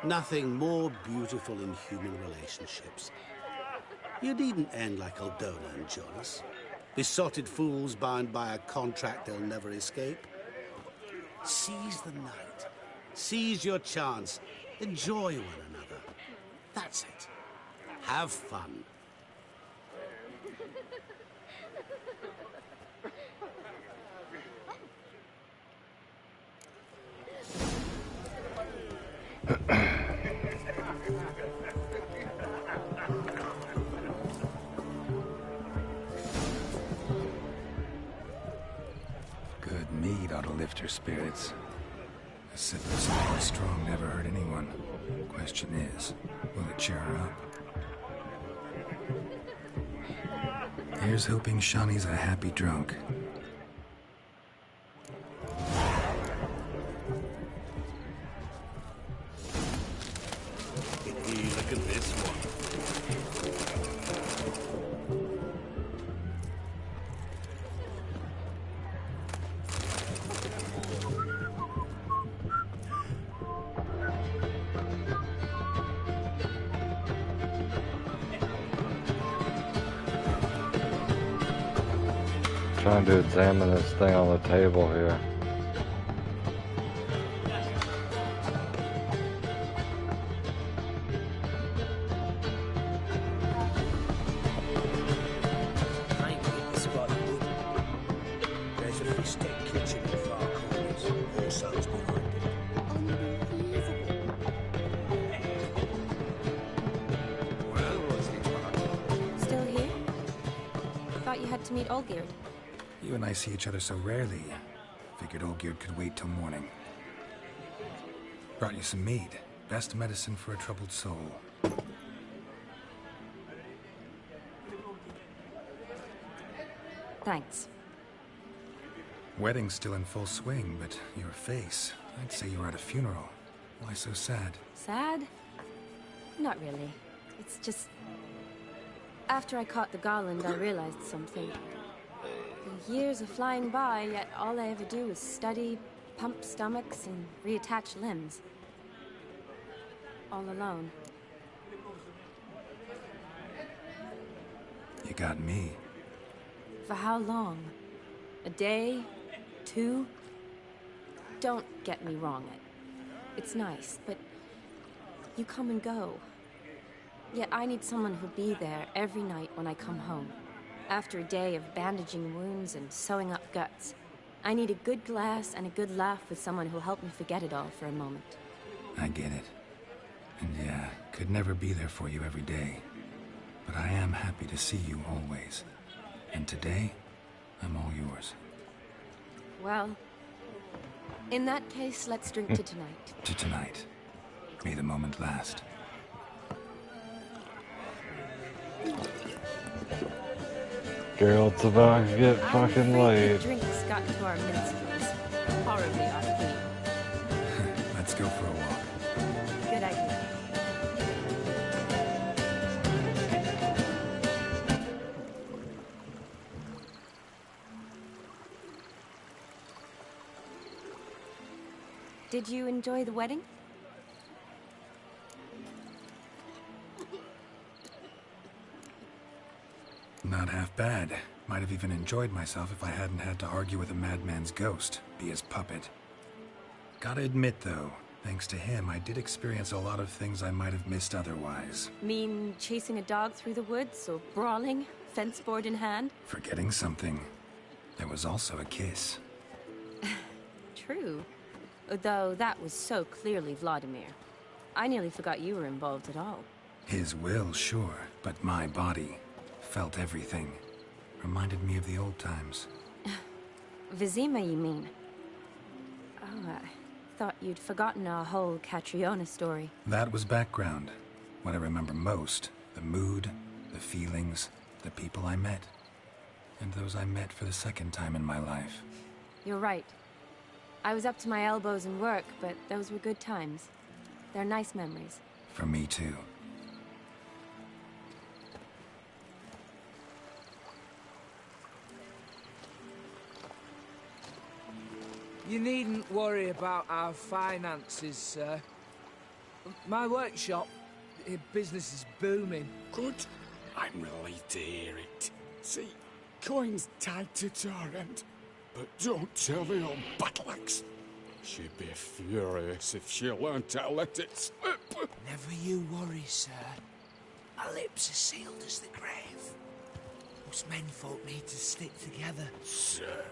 Nothing more beautiful in human relationships. You needn't end like Aldona and Jonas. Besotted fools bound by a contract they'll never escape. Seize the night. Seize your chance. Enjoy one another. That's it. Have fun. Good mead ought to lift her spirits. A sip of something strong never hurt anyone. Question is, will it cheer her up? Here's hoping Shawnee's a happy drunk. Look at this one. Trying to examine this thing on the table here. There's a fish-dead kitchen in the far corners. Horsehounds behind it. Still here? Thought you had to meet Olgierd. You and I see each other so rarely. Figured Olgierd could wait till morning. Brought you some mead. Best medicine for a troubled soul. Thanks. Wedding's still in full swing, but your face, I'd say you were at a funeral. Why so sad? Sad? Not really. It's just... After I caught the garland, I realized something. The years are flying by, yet all I ever do is study, pump stomachs, and reattach limbs. All alone. You got me. For how long? A day? 2? Don't get me wrong. It's nice, but you come and go. Yet I need someone who'll be there every night when I come home. After a day of bandaging wounds and sewing up guts, I need a good glass and a good laugh with someone who'll help me forget it all for a moment. I get it. And yeah, could never be there for you every day. But I am happy to see you always. And today, I'm all yours. Well, in that case, let's drink to tonight. To tonight. May the moment last. Geralt's about to get fucking The late. drinks got into our minstrels. Horribly off-key. Let's go for a walk. Good idea. Did you enjoy the wedding? Not half bad. Might have even enjoyed myself if I hadn't had to argue with a madman's ghost, be his puppet. Gotta admit, though, thanks to him, I did experience a lot of things I might have missed otherwise. Mean chasing a dog through the woods, or brawling, fence board in hand? Forgetting something. There was also a kiss. True. Though that was so clearly Vladimir. I nearly forgot you were involved at all. His will, sure, but my body felt everything. Reminded me of the old times. Vizima, you mean? Oh, I thought you'd forgotten our whole Catriona story. That was background. What I remember most, the mood, the feelings, the people I met. And those I met for the second time in my life. You're right. I was up to my elbows in work, but those were good times. They're nice memories. For me, too. You needn't worry about our finances, sir. My workshop, business is booming. Good. I'm relieved to hear it. See, coin's tied to Torrent, but don't tell the old battle axe. She'd be furious if she learned to let it slip. Never you worry, sir. My lips are sealed as the grave. Us menfolk need to stick together. Sir.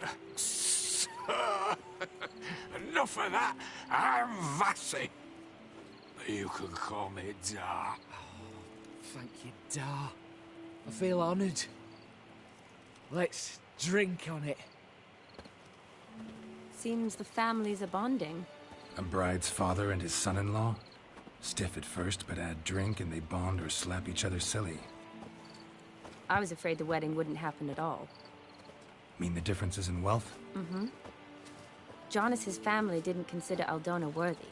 Enough of that. I'm Vassy. You can call me Dar. Thank you, Dar. I feel honoured. Let's drink on it. Seems the families are bonding. A bride's father and his son-in-law? Stiff at first, but add drink and they bond or slap each other silly. I was afraid the wedding wouldn't happen at all. Mean the differences in wealth? Mm-hmm. Jonas's family didn't consider Aldona worthy.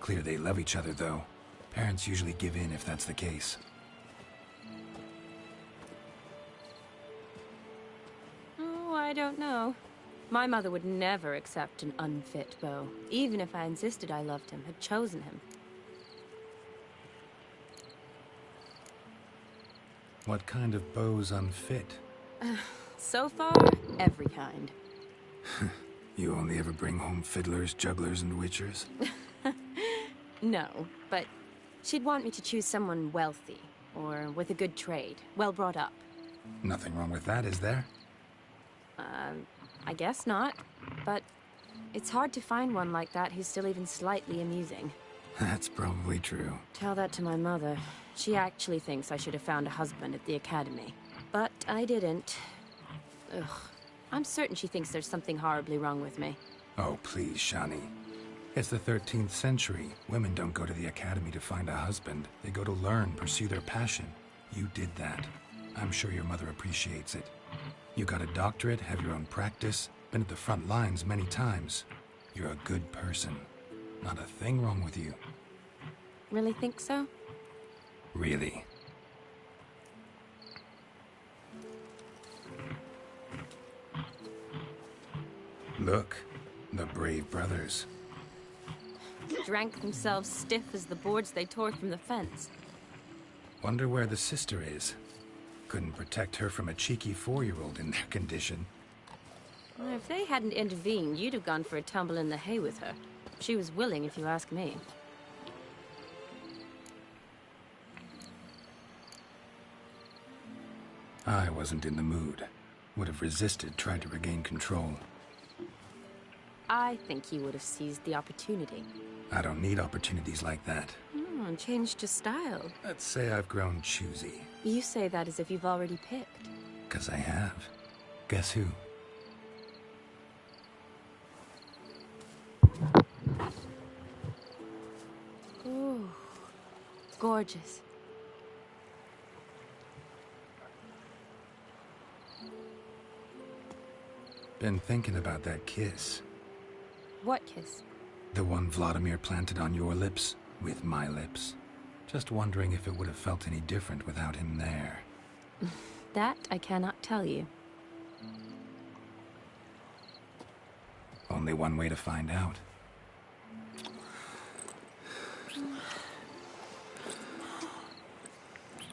Clear they love each other, though. Parents usually give in if that's the case. Oh, I don't know. My mother would never accept an unfit beau, even if I insisted I loved him, had chosen him. What kind of beau's unfit? So far, every kind. You only ever bring home fiddlers, jugglers, and witchers? No, but she'd want me to choose someone wealthy, or with a good trade, well brought up. Nothing wrong with that, is there? I guess not, but it's hard to find one like that who's still even slightly amusing. That's probably true. Tell that to my mother. She actually thinks I should have found a husband at the academy. But I didn't. Ugh. I'm certain she thinks there's something horribly wrong with me. Oh, please, Shani. It's the 13th century. Women don't go to the academy to find a husband. They go to learn, pursue their passion. You did that. I'm sure your mother appreciates it. You got a doctorate, have your own practice, been at the front lines many times. You're a good person. Not a thing wrong with you. Really think so? Really. Look, the brave brothers. Drank themselves stiff as the boards they tore from the fence. Wonder where the sister is. Couldn't protect her from a cheeky 4-year-old in their condition. If they hadn't intervened, you'd have gone for a tumble in the hay with her. She was willing, if you ask me. I wasn't in the mood. Would have resisted, tried to regain control. I think you would have seized the opportunity. I don't need opportunities like that. Changed your style. Let's say I've grown choosy. You say that as if you've already picked. 'Cause I have. Guess who? Ooh, gorgeous. Been thinking about that kiss. What kiss? The one Vladimir planted on your lips, with my lips. Just wondering if it would have felt any different without him there. That I cannot tell you. Only one way to find out.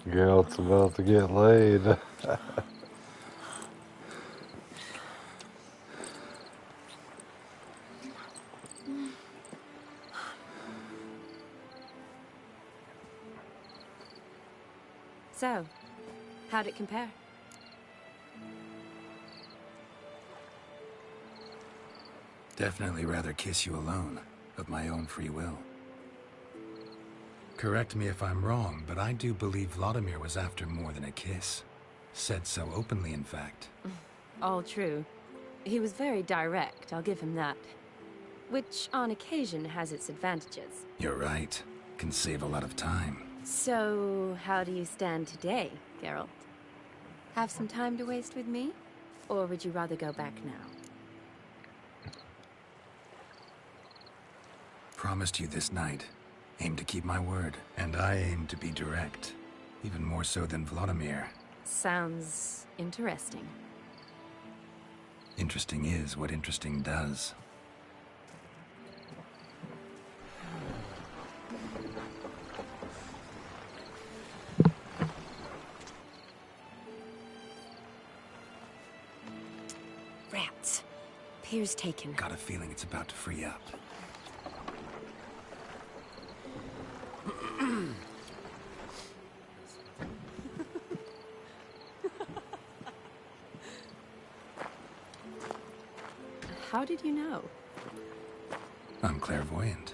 Geralt's about to get laid. So, how'd it compare? Definitely rather kiss you alone, of my own free will. Correct me if I'm wrong, but I do believe Vladimir was after more than a kiss. Said so openly, in fact. All true. He was very direct, I'll give him that. Which, on occasion, has its advantages. You're right. Can save a lot of time. So, how do you stand today, Geralt? Have some time to waste with me? Or would you rather go back now? Promised you this night. Aim to keep my word. And I aim to be direct. Even more so than Vladimir. Sounds interesting. Interesting is what interesting does. Here's taken. Got a feeling it's about to free up. How did you know? I'm clairvoyant.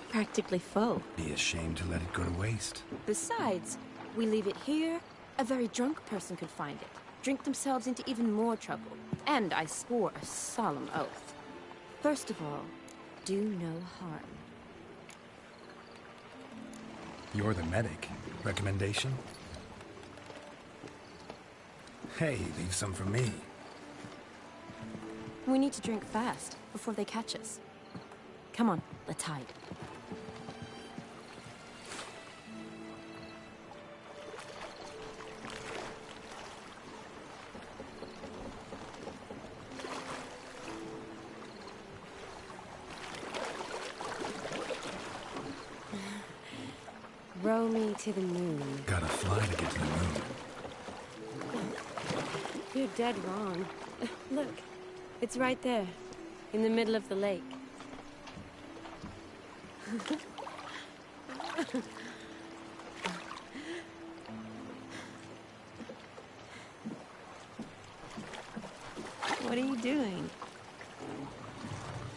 Practically full. Be ashamed to let it go to waste. Besides, we leave it here, a very drunk person could find it, drink themselves into even more trouble. And I swore a solemn oath. First of all, do no harm. You're the medic. Recommendation? Hey, leave some for me. We need to drink fast, before they catch us. Come on, let's hide. Row me to the moon. Gotta fly to get to the moon. You're dead wrong. Look, it's right there, in the middle of the lake. What are you doing?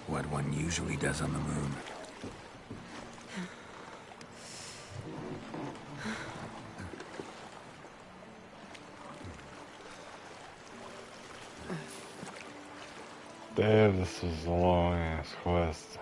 What one usually does on the moon. Damn, this was a long ass quest.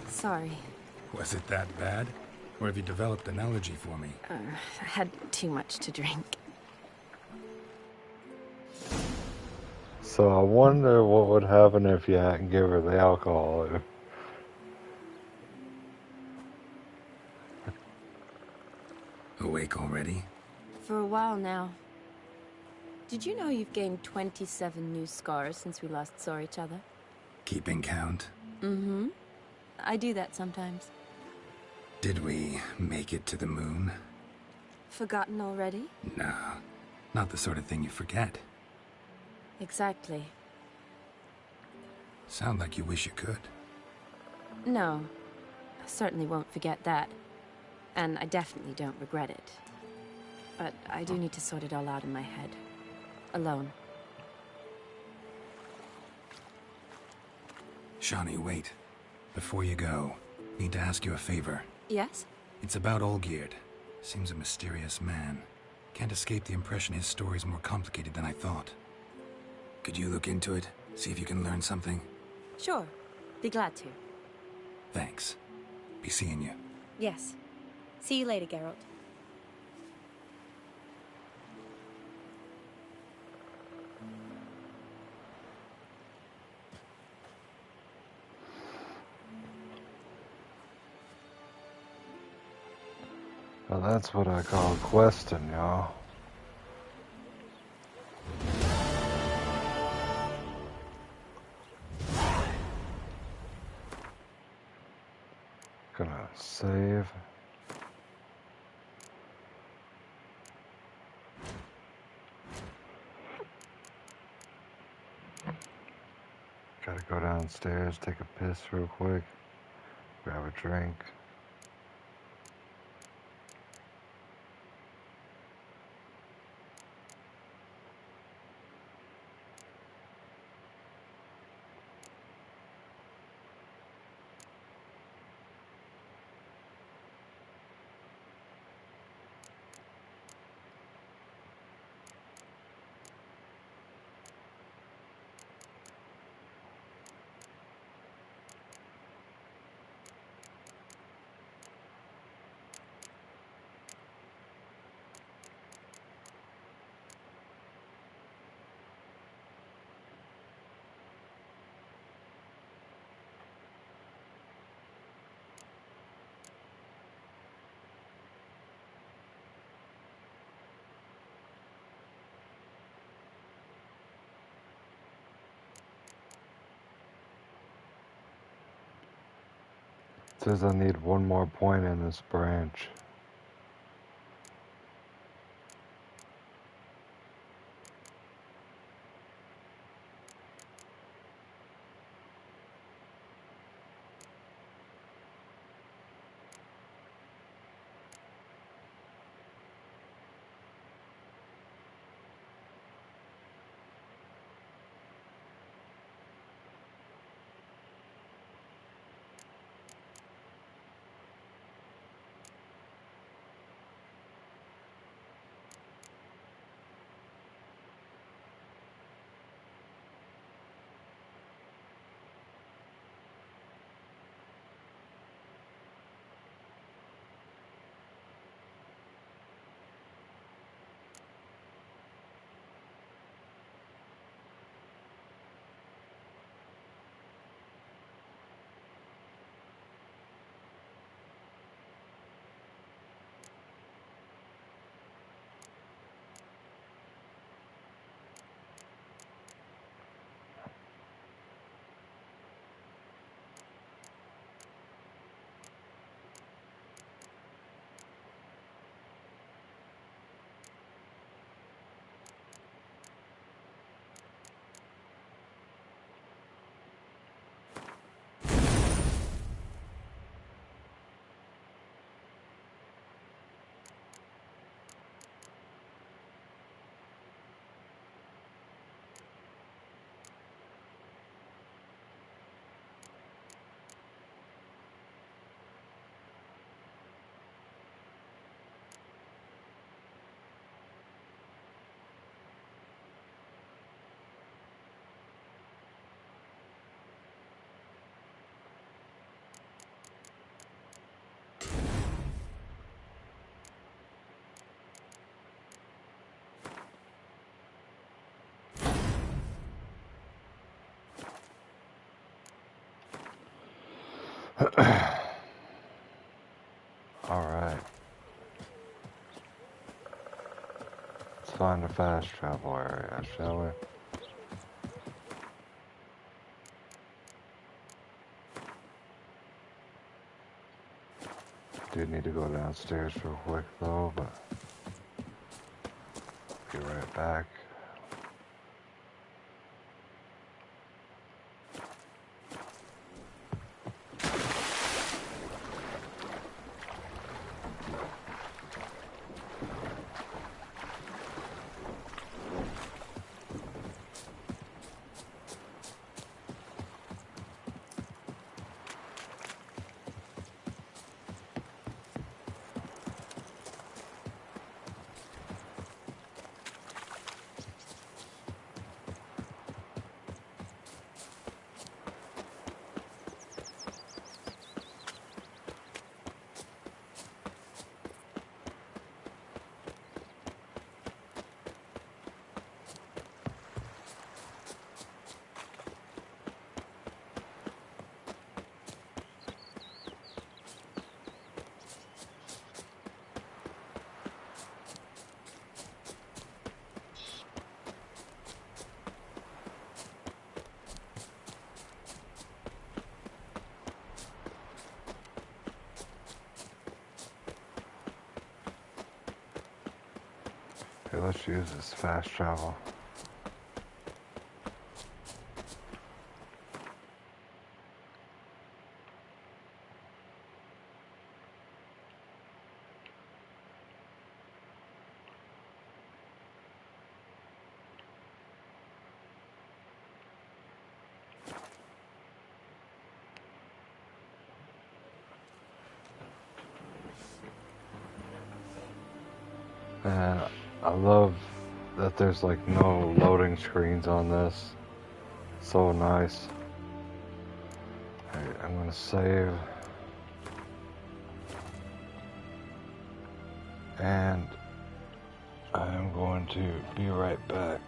Sorry. Was it that bad? Or have you developed an allergy for me? I had too much to drink. So I wonder what would happen if you hadn't give her the alcohol. Awake already? For a while now. Did you know you've gained 27 new scars since we last saw each other? Keeping count? Mm-hmm. I do that sometimes. Did we make it to the moon? Forgotten already? No, not the sort of thing you forget. Exactly. Sound like you wish you could. No, I certainly won't forget that. And I definitely don't regret it. But I do need to sort it all out in my head. Alone. Shawnee, wait. Before you go, need to ask you a favor. Yes? It's about Olgierd. Seems a mysterious man. Can't escape the impression his story's more complicated than I thought. Could you look into it? See if you can learn something? Sure. Be glad to. Thanks. Be seeing you. Yes. See you later, Geralt. Well, that's what I call questing, y'all. Gonna save. downstairs, take a piss real quick, grab a drink. It says I need one more point in this branch. Alright. Let's find a fast travel area, shall we? Do need to go downstairs real quick though, but be right back. Okay, let's use this fast travel. And I love that there's like no loading screens on this. So nice. Alright, I'm gonna save. And I'm going to be right back.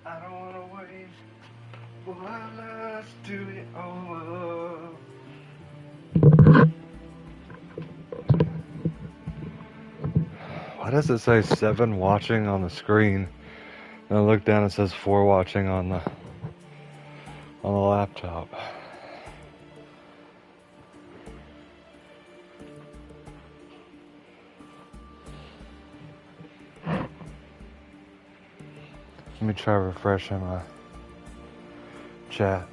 I don't wanna wait one last do it over. Why does it say 7 watching on the screen? And I look down, it says 4 watching on the laptop. Let me try refreshing my chat.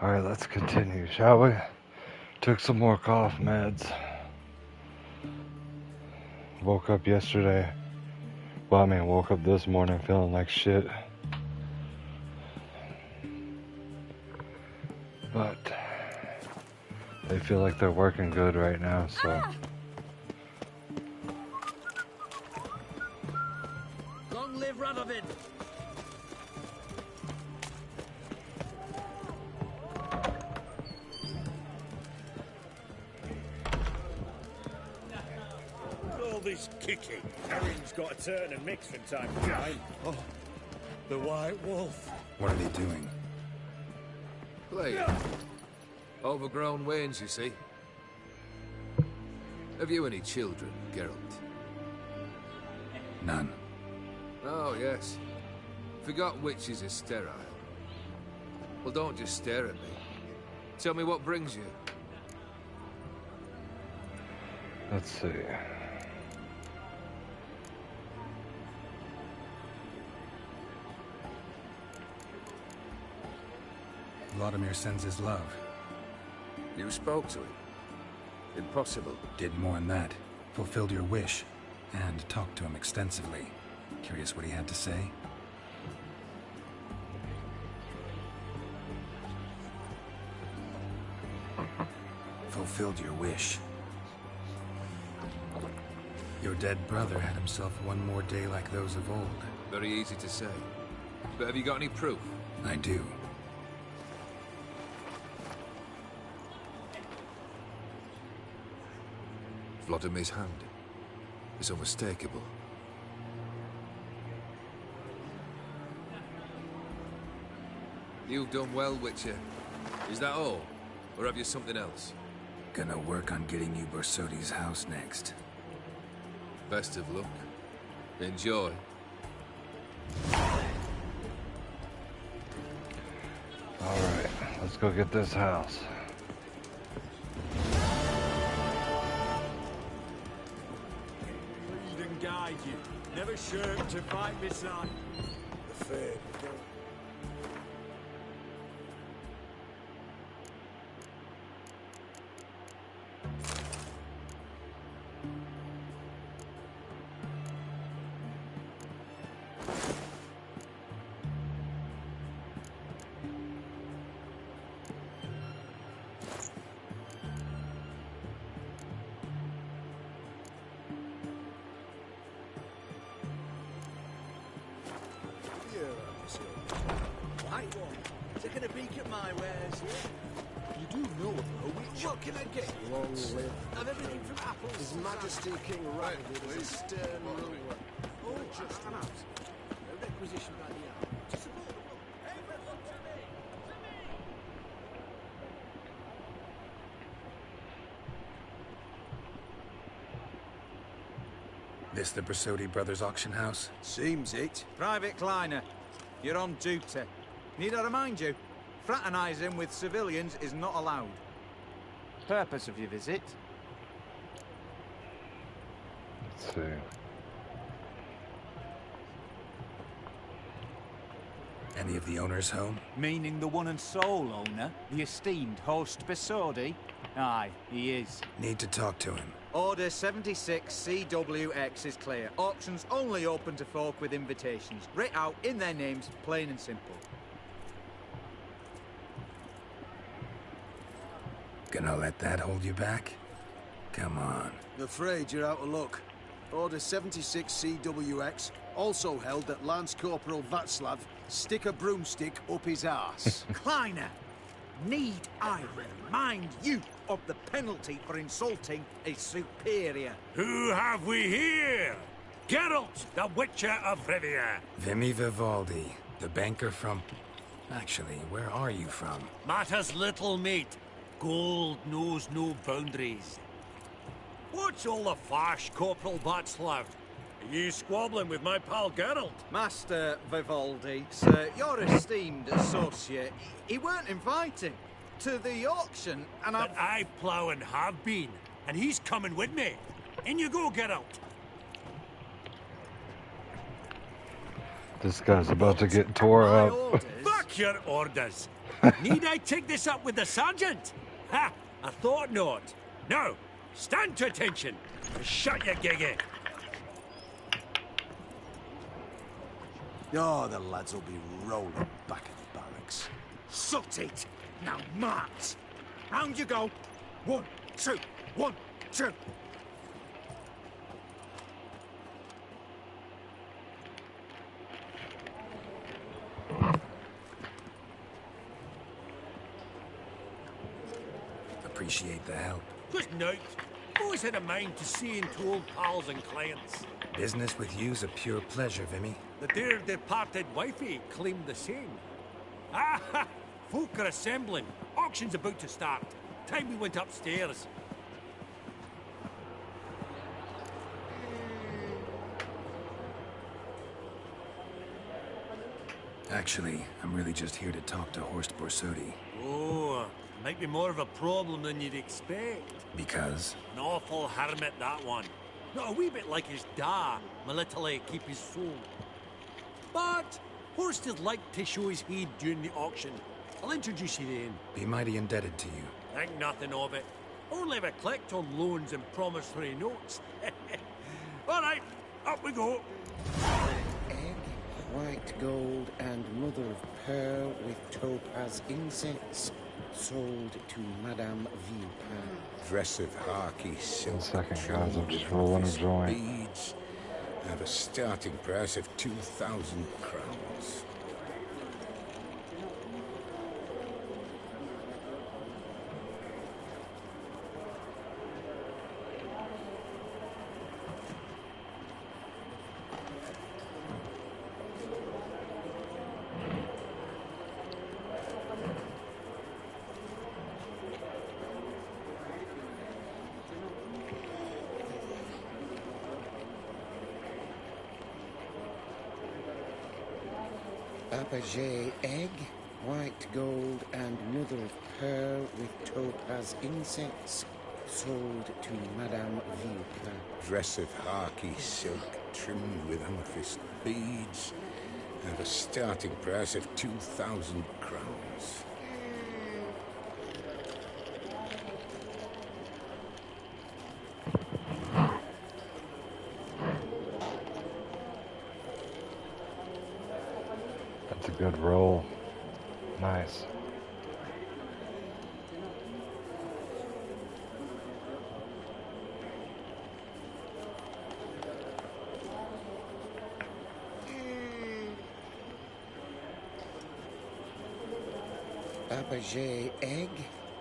Alright, let's continue, shall we? Took some more cough meds. Woke up yesterday. Well, I mean, woke up this morning feeling like shit. But they feel like they're working good right now, so. Long live Radovid! All this kicking. Carring's got to turn and mix from time to time. Oh, the White Wolf. What are they doing? Play. Overgrown wains, you see. Have you any children, Geralt? None. Oh, yes. Forgot witches are sterile. Well, don't just stare at me. Tell me what brings you. Let's see. Vladimir sends his love. You spoke to him? Impossible. Did more than that. Fulfilled your wish. And talked to him extensively. Curious what he had to say? Fulfilled your wish. Your dead brother had himself one more day like those of old. Very easy to say. But have you got any proof? I do. Vladimir's hand is unmistakable. You've done well, Witcher. Is that all? Or have you something else? Gonna work on getting you Bersodi's house next. Best of luck. Enjoy. Alright, let's go get this house. Lead and guide you. Never shirk to fight beside. The fair. Taking a peek at my wares. You do know of a witch. What can I get? Long live. And everything from apples. His Majesty King Radovid is a stern ruler. Oh, just an out. A requisition by the hour. To support the world. Everyone to me! This the Bersodi Brothers auction house? Seems it. Private Kleiner, you're on duty. Need I remind you, fraternising with civilians is not allowed. Purpose of your visit? Let's see. Any of the owners home? Meaning the one and sole owner, the esteemed host Bersodi? Aye, he is. Need to talk to him. Order 76 CWX is clear. Auctions only open to folk with invitations. Writ out in their names, plain and simple. Gonna let that hold you back? Come on. Afraid you're out of luck. Order 76 CWX also held that Lance Corporal Václav stick a broomstick up his arse. Kleiner, need I remind you of the penalty for insulting a superior? Who have we here? Geralt, the Witcher of Rivia. Vimy Vivaldi, the banker from... Actually, where are you from? Matters little, mate. Gold knows no boundaries. What's all the fash, Corporal Václav? Are you squabbling with my pal Geralt? Master Vivaldi, sir, your esteemed associate, he weren't invited to the auction, and But I plough and have been. and he's coming with me. In you go, Geralt. This guy's about to get tore up. Fuck your orders. Need I take this up with the sergeant? Ha! I thought not. Now, stand to attention. Shut your giggy. Oh, the lads will be rolling back in the barracks. Sort it! Now march! Round you go! 1, 2, 1, 2. Appreciate the help. Just note, always had a mind to seeing to old pals and clients. Business with you's a pure pleasure, Vimy. The dear departed wifey claimed the same. Ah, folk are assembling. Auction's about to start. Time we went upstairs. Actually, I'm really just here to talk to Horst Borsodi. Oh, might be more of a problem than you'd expect. Because? An awful hermit, that one. Not a wee bit like his da, my little keep his soul. But Horst would like to show his heed during the auction. I'll introduce you then. Be mighty indebted to you. Think nothing of it. Only ever collect on loans and promissory notes. All right, up we go. Egg, white gold, and mother of pearl with topaz incense. Sold to Madame Villepin. Dress of harky silk. 1 second, guys. I'm just rolling a joint. Beads. Have a starting price of 2,000 crowns. Fabergé egg, white gold, and mother of pearl with topaz incense. Sold to Madame Villepin. Dress of harky silk trimmed with amethyst beads. Have a starting price of 2,000 crowns. That's a good roll. Nice. Fabergé egg,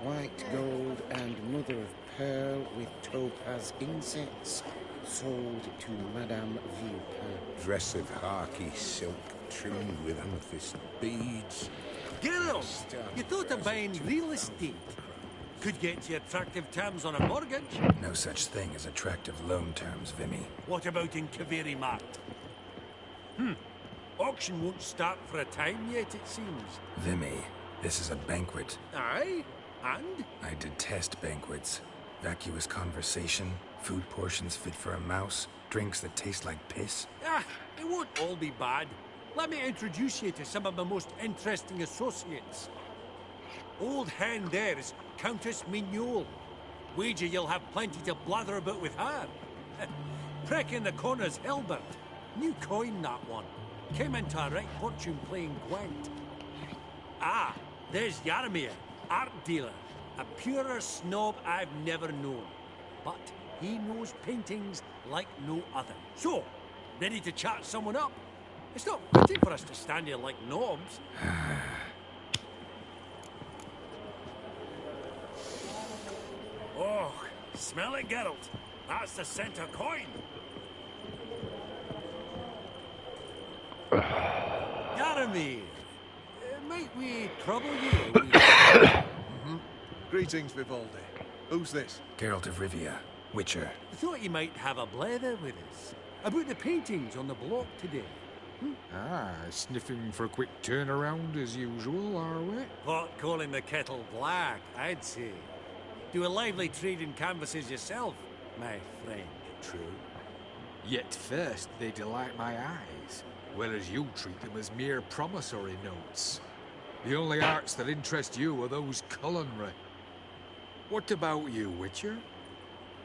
white gold, and mother of pearl with topaz incense. Sold to Madame Villepin. Dress of harky silk trimmed with amethyst beads. Geralt, you thought of buying real estate? Could get you attractive terms on a mortgage. No such thing as attractive loan terms, Vimy. What about in Kaveri Mart? Auction won't start for a time yet, it seems. Vimy, this is a banquet. Aye? And? I detest banquets. Vacuous conversation, food portions fit for a mouse, drinks that taste like piss. Ah, it won't all be bad. Let me introduce you to some of my most interesting associates. Old hen there is Countess Mignol. Wager you'll have plenty to blather about with her. Prick in the corner's Hilbert. New coin, that one. Came into a right fortune playing Gwent. Ah, there's Yarmir, art dealer. A purer snob I've never known. But he knows paintings like no other. So, ready to chat someone up? It's not fitting for us to stand here like knobs. Oh, smell it, Geralt. That's the center coin. Yarmir, might we trouble you? Greetings, Vivaldi. Who's this? Geralt of Rivia, Witcher. I thought you might have a blather with us about the paintings on the block today. Ah, sniffing for a quick turnaround as usual, are we? Pot calling the kettle black, I'd say. Do a lively trade in canvases yourself, my friend. True. Yet first they delight my eyes, whereas you treat them as mere promissory notes. The only arts that interest you are those culinary. What about you, Witcher?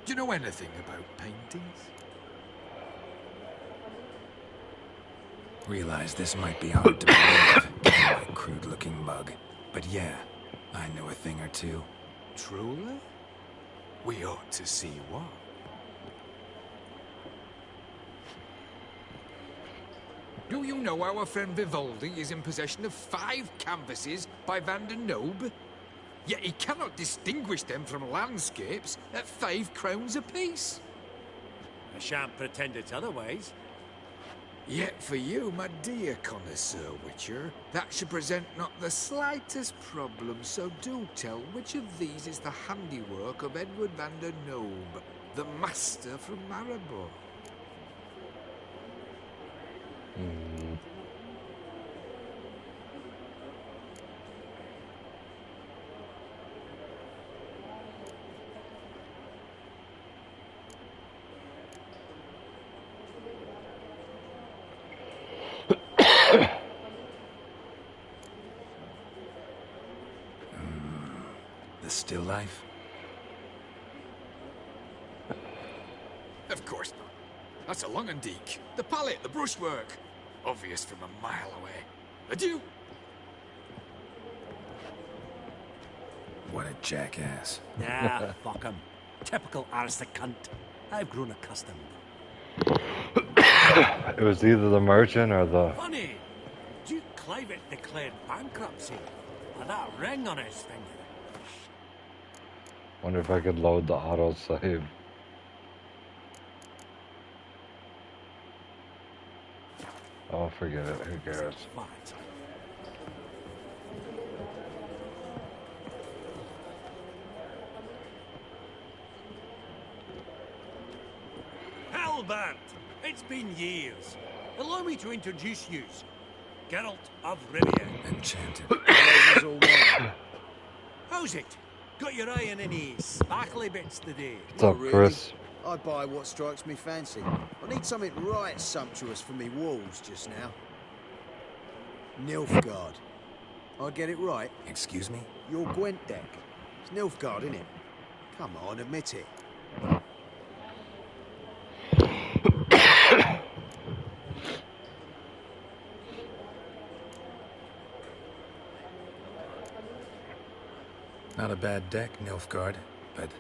Do you know anything about paintings? Realize this might be hard to believe, my crude-looking mug. But yeah, I know a thing or two. Truly? We ought to see what. Do you know our friend Vivaldi is in possession of 5 canvases by Van der Noob? Yet he cannot distinguish them from landscapes at 5 crowns apiece. I shan't pretend it's otherwise. Yet for you, my dear connoisseur Witcher, that should present not the slightest problem, so do tell which of these is the handiwork of Edward van der Noob, the master from Maribor. The still life? Of course not. That's a Longendeek. The palette, the brushwork. Obvious from a mile away. Adieu. What a jackass. Nah, fuck him. Typical aristocrat cunt. I've grown accustomed. It was either the merchant or the... Funny! Duke Clivet declared bankruptcy. With that ring on his finger. Wonder if I could load the autosave. Oh, forget it. Who cares? Halbert! It's been years. Allow me to introduce you. Geralt of Rivia. Enchanted. How's it? Got your eye on any sparkly bits today? What's up, Chris? I buy what strikes me fancy. I need something right sumptuous for me walls just now. Nilfgaard. I get it right? Excuse me? Your Gwent deck. It's Nilfgaard, innit? Come on, admit it. Not a bad deck, Nilfgaard, but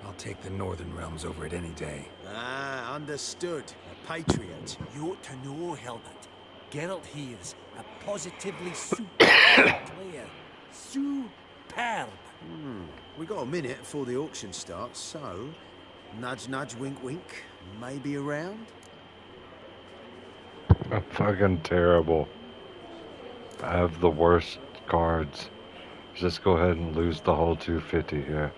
I'll take the Northern Realms over it any day. Ah, understood. A patriot. You ought to know, Hilbert. Geralt here's a positively superb player. Superb. We got a minute before the auction starts, so... Nudge, nudge, wink, wink. Maybe around? I'm fucking terrible. I have the worst cards. Just go ahead and lose the whole 250 here.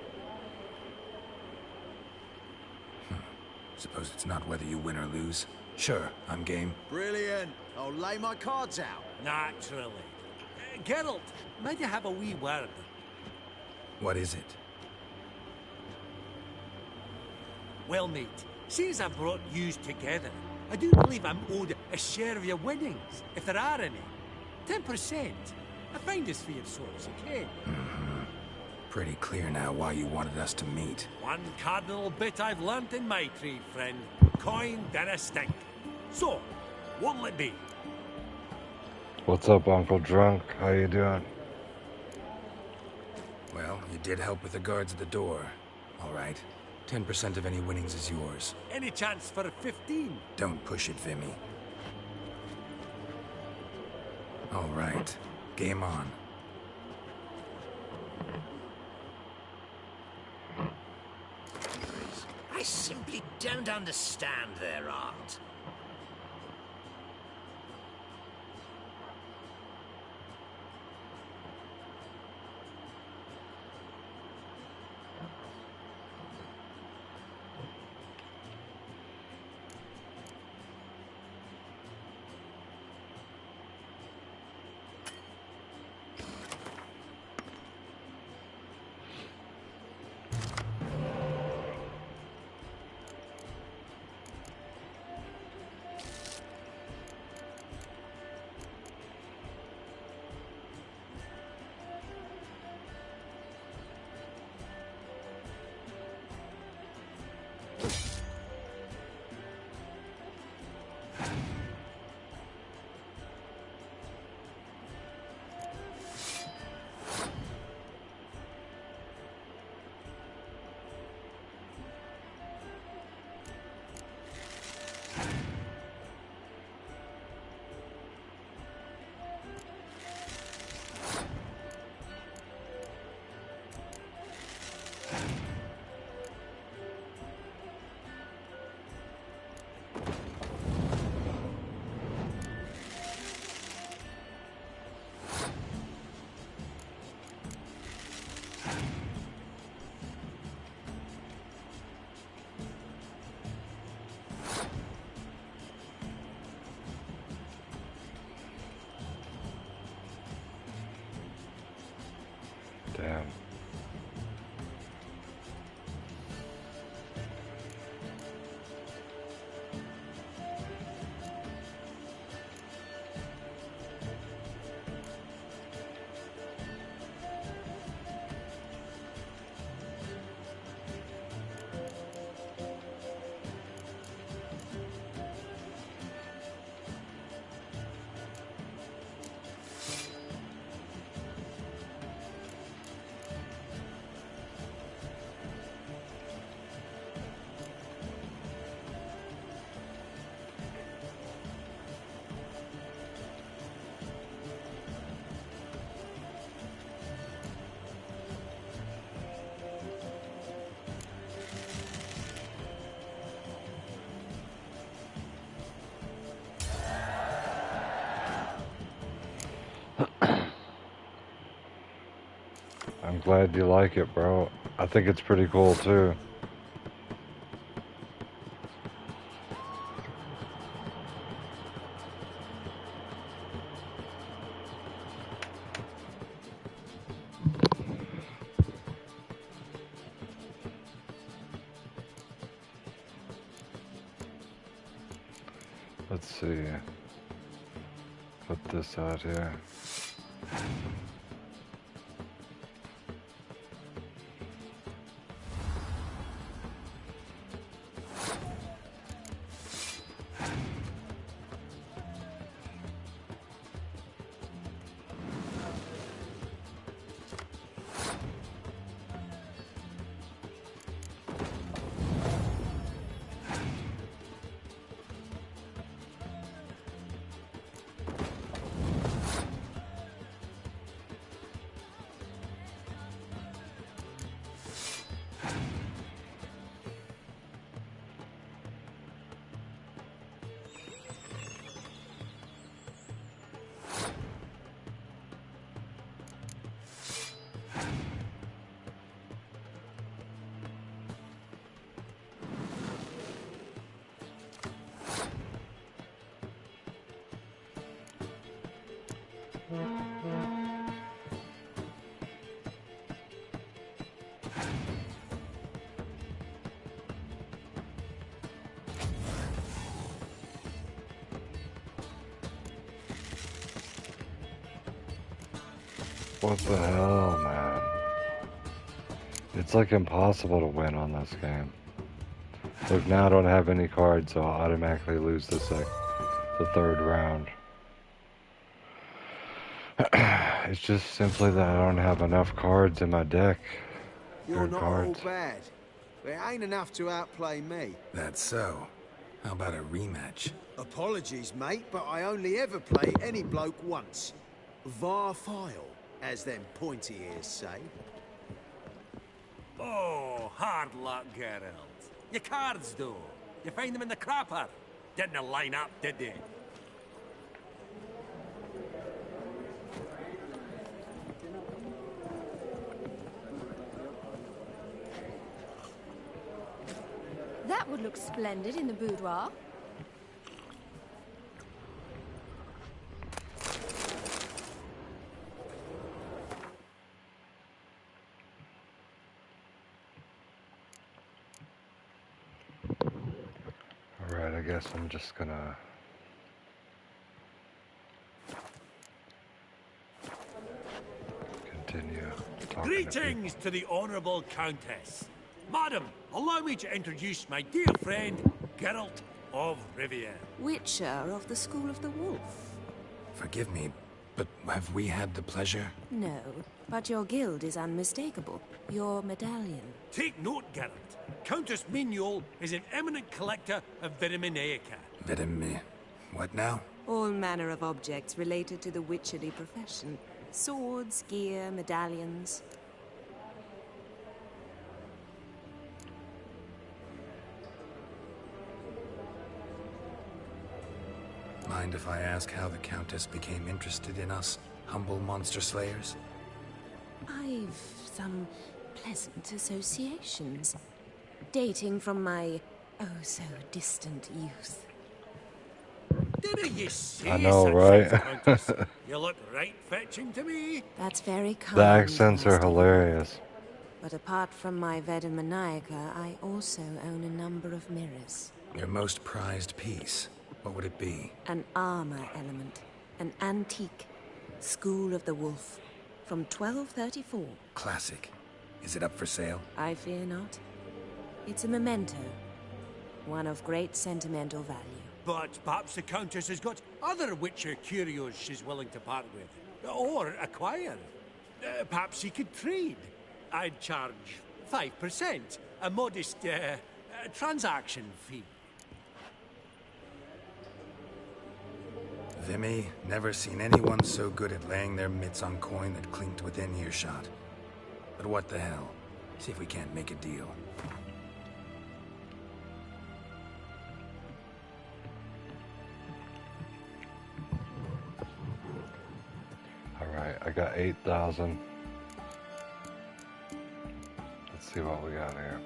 Suppose it's not whether you win or lose. Sure, I'm game. Brilliant. I'll lay my cards out. Naturally. Geralt, might you have a wee word? What is it? Well, mate, since I brought yous together, I do believe I'm owed a share of your winnings, if there are any. 10%. I find this for your souls, okay? Pretty clear now why you wanted us to meet. One cardinal bit I've learnt in my trade, friend. Coin dinna stink. So, what'll it be? What's up, Uncle Drunk? How you doing? Well, you did help with the guards at the door. All right. 10% of any winnings is yours. Any chance for a 15? Don't push it, Vimy. All right. Game on. I simply don't understand their art. Damn. I'm glad you like it, bro. I think it's pretty cool too. Let's see. Put this out here. What the hell, man? It's like impossible to win on this game. Look, now I don't have any cards, so I'll automatically lose the third round. It's just simply that I don't have enough cards in my deck. You're Good not cards. all bad. But it ain't enough to outplay me. That's so. How about a rematch? Apologies, mate, but I only ever play any bloke once. Var file, as them pointy ears say. Oh, hard luck, Geralt. Your cards, though. You find them in the crapper. Didn't line up, did they? That would look splendid in the boudoir. Alright, I guess I'm just gonna... continue talking. Greetings to the Honourable Countess. Madam, allow me to introduce my dear friend, Geralt of Rivia. Witcher of the School of the Wolf. Forgive me, but have we had the pleasure? No, but your guild is unmistakable. Your medallion. Take note, Geralt. Countess Mignol is an eminent collector of Vitaminaica. What now? All manner of objects related to the witcherly profession. Swords, gear, medallions. mind if I ask how the Countess became interested in us, humble monster slayers? I've some pleasant associations, dating from my oh-so-distant youth. Didn't you see I know, such right? things, Countess? You look right fetching to me. That's very kind. The accents are Master. hilarious. But apart from my Veda Maniaca, I also own a number of mirrors. Your most prized piece, what would it be? An armor element. An antique. School of the Wolf. From 1234. Classic. Is it up for sale? I fear not. It's a memento. One of great sentimental value. But perhaps the Countess has got other Witcher curios she's willing to part with. Or acquire. Perhaps he could trade. I'd charge 5%. A modest transaction fee. Vimy, never seen anyone so good at laying their mitts on coin that clinked within earshot. But what the hell? See if we can't make a deal. Alright, I got 8,000. Let's see what we got here.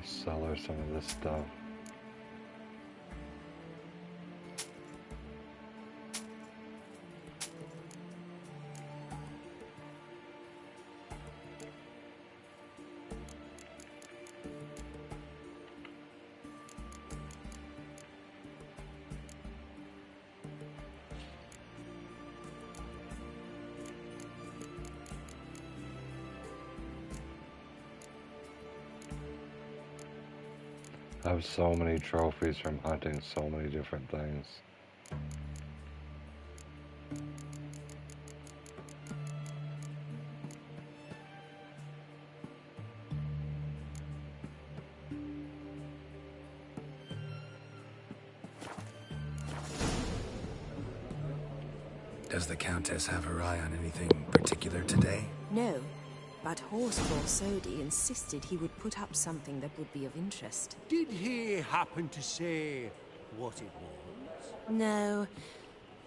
Sell her some of this stuff. I have so many trophies from hunting so many different things. Does the Countess have her eye on anything particular today? No, but Horsefall Sodi insisted he would put up something that would be of interest. Did he happen to say what it was? No.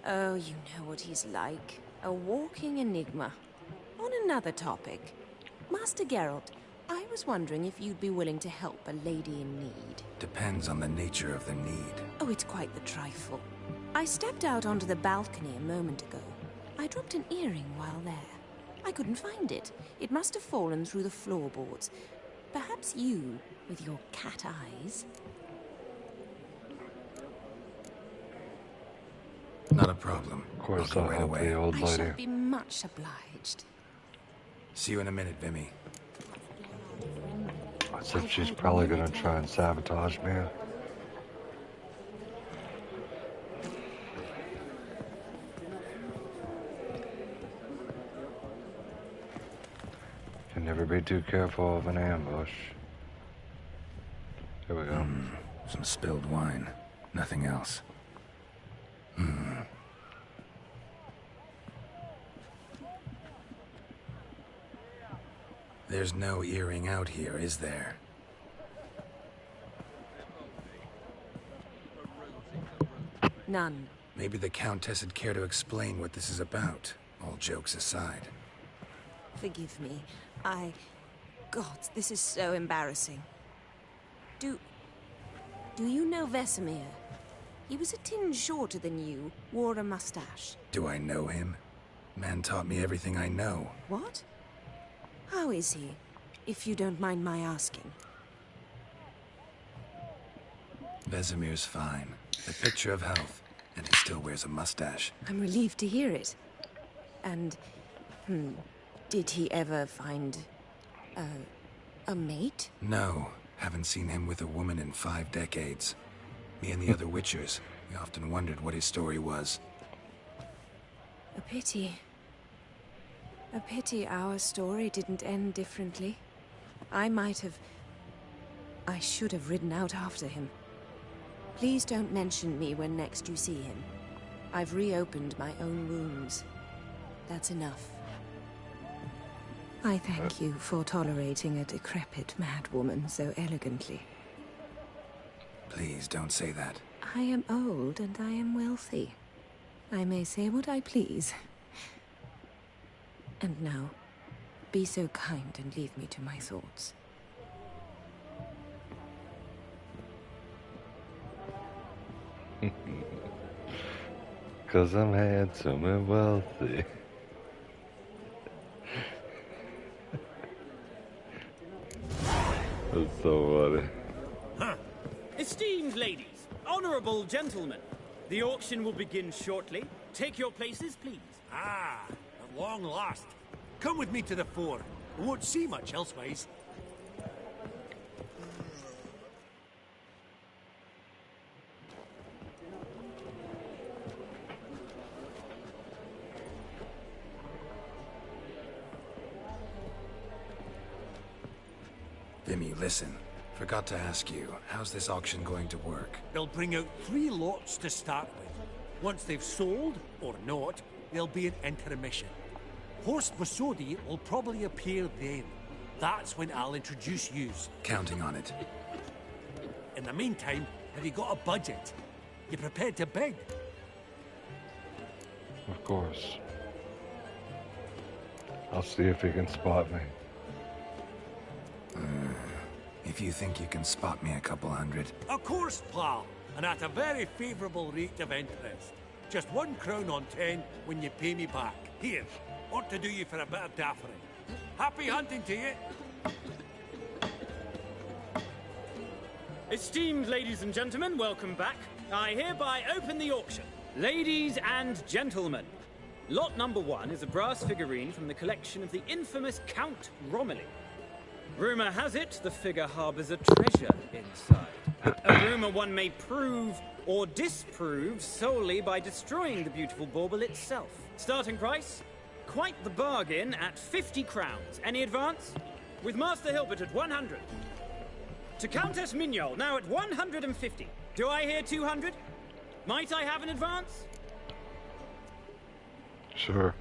Oh, you know what he's like. A walking enigma. On another topic. Master Geralt, I was wondering if you'd be willing to help a lady in need. Depends on the nature of the need. Oh, it's quite the trifle. I stepped out onto the balcony a moment ago. I dropped an earring while there. I couldn't find it. It must have fallen through the floorboards. Perhaps you, with your cat eyes... Not a problem. Of course, I'll go right away. the old I lady. shall be much obliged. See you in a minute, Vimy. Except she's probably gonna try and sabotage me. Can never be too careful of an ambush. Here we go. Some spilled wine. Nothing else. There's no earring out here, is there? None. Maybe the Countess would care to explain what this is about, all jokes aside. Forgive me. God, this is so embarrassing. Do you know Vesemir? He was a tinge shorter than you, wore a mustache. Do I know him? Man taught me everything I know. What? How is he, if you don't mind my asking? Vesemir's fine. A picture of health, and he still wears a mustache. I'm relieved to hear it. And, did he ever find A mate? No, haven't seen him with a woman in 5 decades. Me and the other Witchers, we often wondered what his story was. A pity. A pity our story didn't end differently. I should have ridden out after him. Please don't mention me when next you see him. I've reopened my own wounds. That's enough. I thank you for tolerating a decrepit madwoman so elegantly. Please don't say that. I am old and I am wealthy. I may say what I please. And now, be so kind and leave me to my thoughts. Cause I'm handsome and wealthy. That's so funny. Huh. Esteemed ladies, honorable gentlemen, the auction will begin shortly. Take your places, please. Ah, at long last. Come with me to the fore. We won't see much elsewise. Vimy, listen. Forgot to ask you, how's this auction going to work? They'll bring out 3 lots to start with. Once they've sold, or not, there'll be an intermission. Horst Vasodi will probably appear then. That's when I'll introduce yous. Counting on it. In the meantime, have you got a budget? You prepared to bid? Of course. I'll see if he can spot me. If you think you can spot me a couple hundred. Of course, pal. And at a very favourable rate of interest. Just 1 crown on 10 when you pay me back. Here, ought to do you for a bit of daffering. Happy hunting to you. Esteemed ladies and gentlemen, welcome back. I hereby open the auction. Ladies and gentlemen, lot number 1 is a brass figurine from the collection of the infamous Count Romilly. Rumor has it the figure harbors a treasure inside. A rumor one may prove or disprove solely by destroying the beautiful bauble itself. Starting price? Quite the bargain at 50 crowns. Any advance? With Master Hilbert at 100. To Countess Mignol, now at 150. Do I hear 200? Might I have an advance? Sure.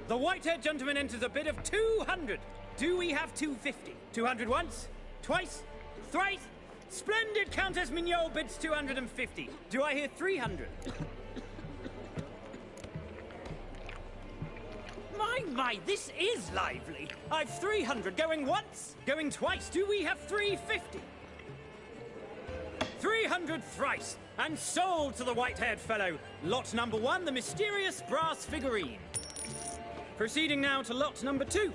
The white-haired gentleman enters a bid of 200. Do we have 250? 200 once? Twice? Thrice? Splendid! Countess Mignol bids 250. Do I hear 300? My, this is lively. I've 300 going once, going twice. Do we have 350? 300 thrice, and sold to the white-haired fellow. Lot number 1, the mysterious brass figurine. Proceeding now to lot number 2.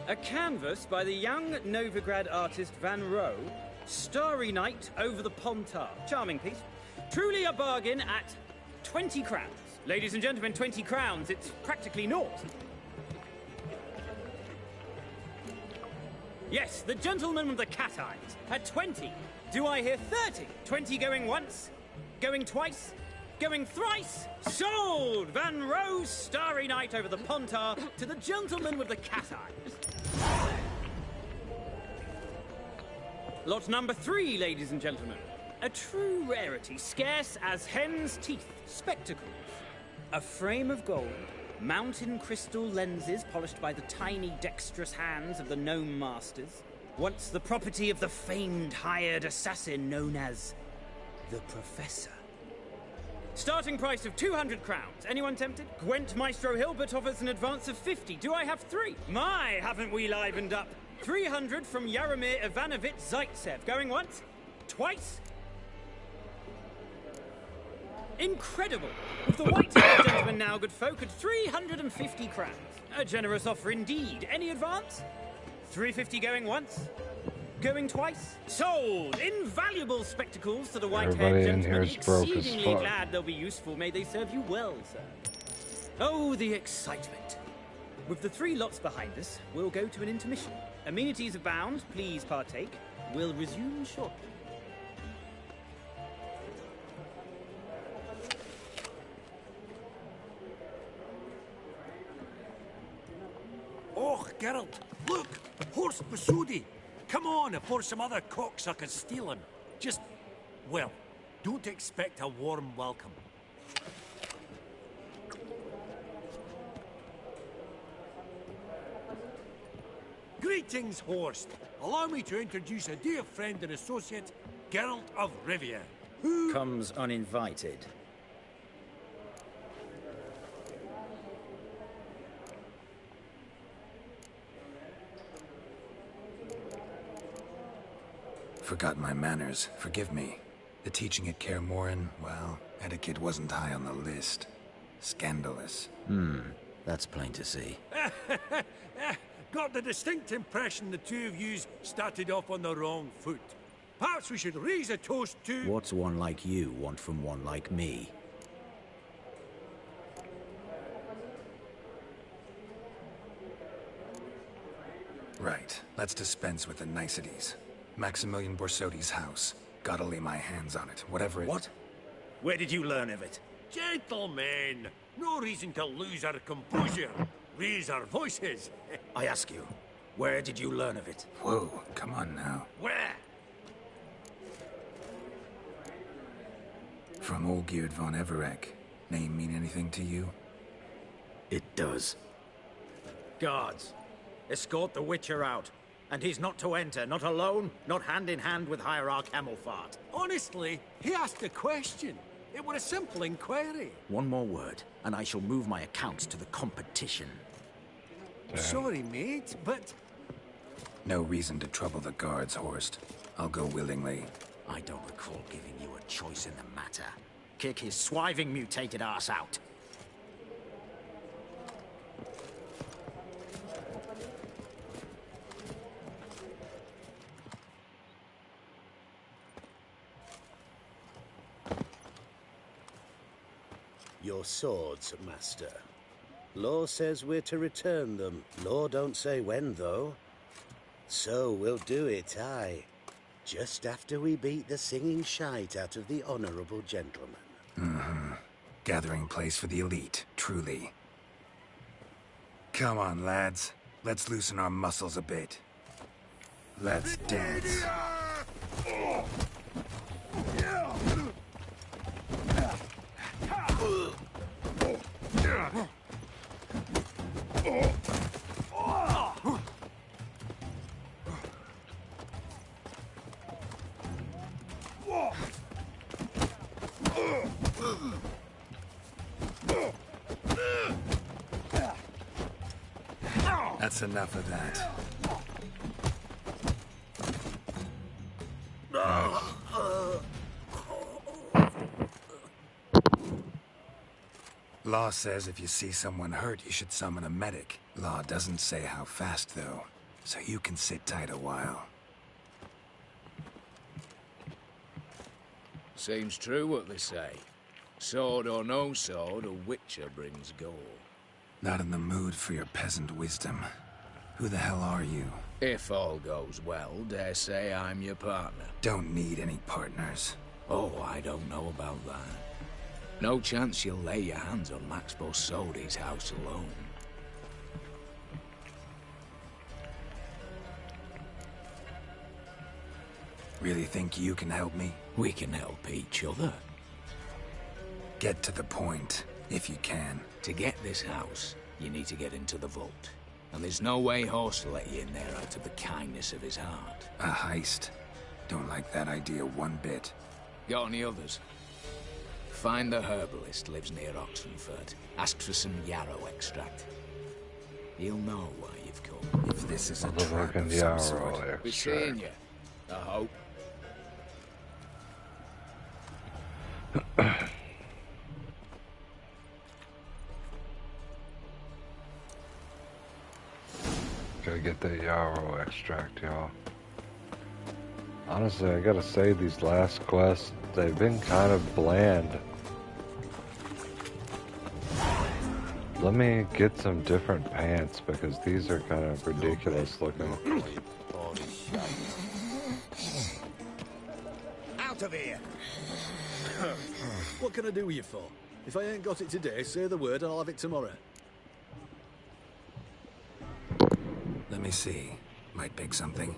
A canvas by the young Novigrad artist Van Rohe, Starry Night over the Pontar. Charming piece. Truly a bargain at 20 crowns. Ladies and gentlemen, 20 crowns. It's practically naught. Yes, the gentleman with the cat eyes at 20. Do I hear 30? 20 going once, going twice, going thrice. Sold! Van Rohe's Starry Night over the Pontar to the gentleman with the cat eyes. Lot number 3, ladies and gentlemen. A true rarity, scarce as hen's teeth. Spectacles. A frame of gold, mountain crystal lenses polished by the tiny, dexterous hands of the gnome masters. Once the property of the famed hired assassin known as the Professor. Starting price of 200 crowns. Anyone tempted? Gwent Maestro Hilbert offers an advance of 50. Do I have 3? My, haven't we livened up? 300 from Yaromir Ivanovich Zaitsev. Going once? Twice? Incredible! With the white-haired gentleman now, good folk, at 350 crowns. A generous offer indeed. Any advance? 350 going once? Going twice? Sold! Invaluable spectacles to the white-haired gentleman. Exceedingly glad they'll be useful. May they serve you well, sir. Oh, the excitement. With the 3 lots behind us, we'll go to an intermission. Amenities abound, please partake. We'll resume shortly. Oh, Geralt, look! Horse Basudi! Come on, before some other cocksuckers steal him. Just, well, don't expect a warm welcome. Greetings, Horst. Allow me to introduce a dear friend and associate, Geralt of Rivia, who comes uninvited. Forgot my manners. Forgive me. The teaching at Kaer Morhen, well, etiquette wasn't high on the list. Scandalous. That's plain to see. Got the distinct impression the two of yous started off on the wrong foot. Perhaps we should raise a toast to... What's one like you want from one like me? Right. Let's dispense with the niceties. Maximilian Borsodi's house. Gotta lay my hands on it, whatever it... What? Where did you learn of it? Gentlemen, no reason to lose our composure. Raise our voices. I ask you, where did you learn of it? Whoa, come on now. Where? From Olgierd von Everec. Name mean anything to you? It does. Guards, escort the Witcher out. And he's not to enter, not alone, not hand in hand with Hierarch Hemelfart. Honestly, he asked a question. It were a simple inquiry. One more word, and I shall move my accounts to the competition. Sorry, mate, but... No reason to trouble the guards, Horst. I'll go willingly. I don't recall giving you a choice in the matter. Kick his swiving mutated ass out. Your swords, master. Law says we're to return them. Law don't say when, though. So we'll do it, aye. Just after we beat the singing shite out of the honourable gentleman. Gathering place for the elite, truly. Come on, lads. Let's loosen our muscles a bit. Let's dance. That's enough of that. Law says if you see someone hurt, you should summon a medic. Law doesn't say how fast, though, so you can sit tight a while. Seems true what they say. Sword or no sword, a witcher brings gore. Not in the mood for your peasant wisdom. Who the hell are you? If all goes well, dare say I'm your partner. Don't need any partners. Oh, I don't know about that. No chance you'll lay your hands on Max Borsodi's house alone. Really think you can help me? We can help each other. Get to the point, if you can. To get this house, you need to get into the vault. And there's no way Horst will let you in there out of the kindness of his heart. A heist. Don't like that idea one bit. Got any others? Find the herbalist lives near Oxenford. Ask for some yarrow extract. He'll know why you've come. If this is a trap of some sort. Be seeing you, I hope. Gotta get that yarrow extract, y'all. Honestly, I gotta say, these last quests, they've been kind of bland. Let me get some different pants because these are kind of ridiculous looking. Out of here! What can I do with you for? If I ain't got it today, say the word and I'll have it tomorrow. Let me see. Might pick something.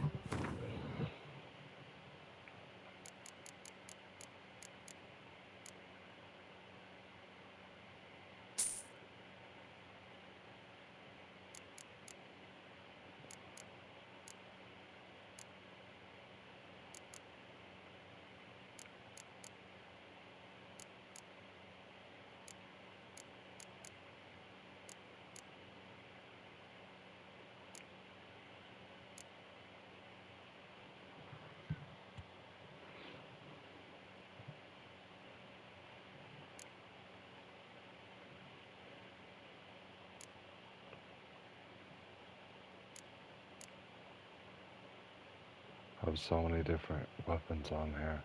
I have so many different weapons on here.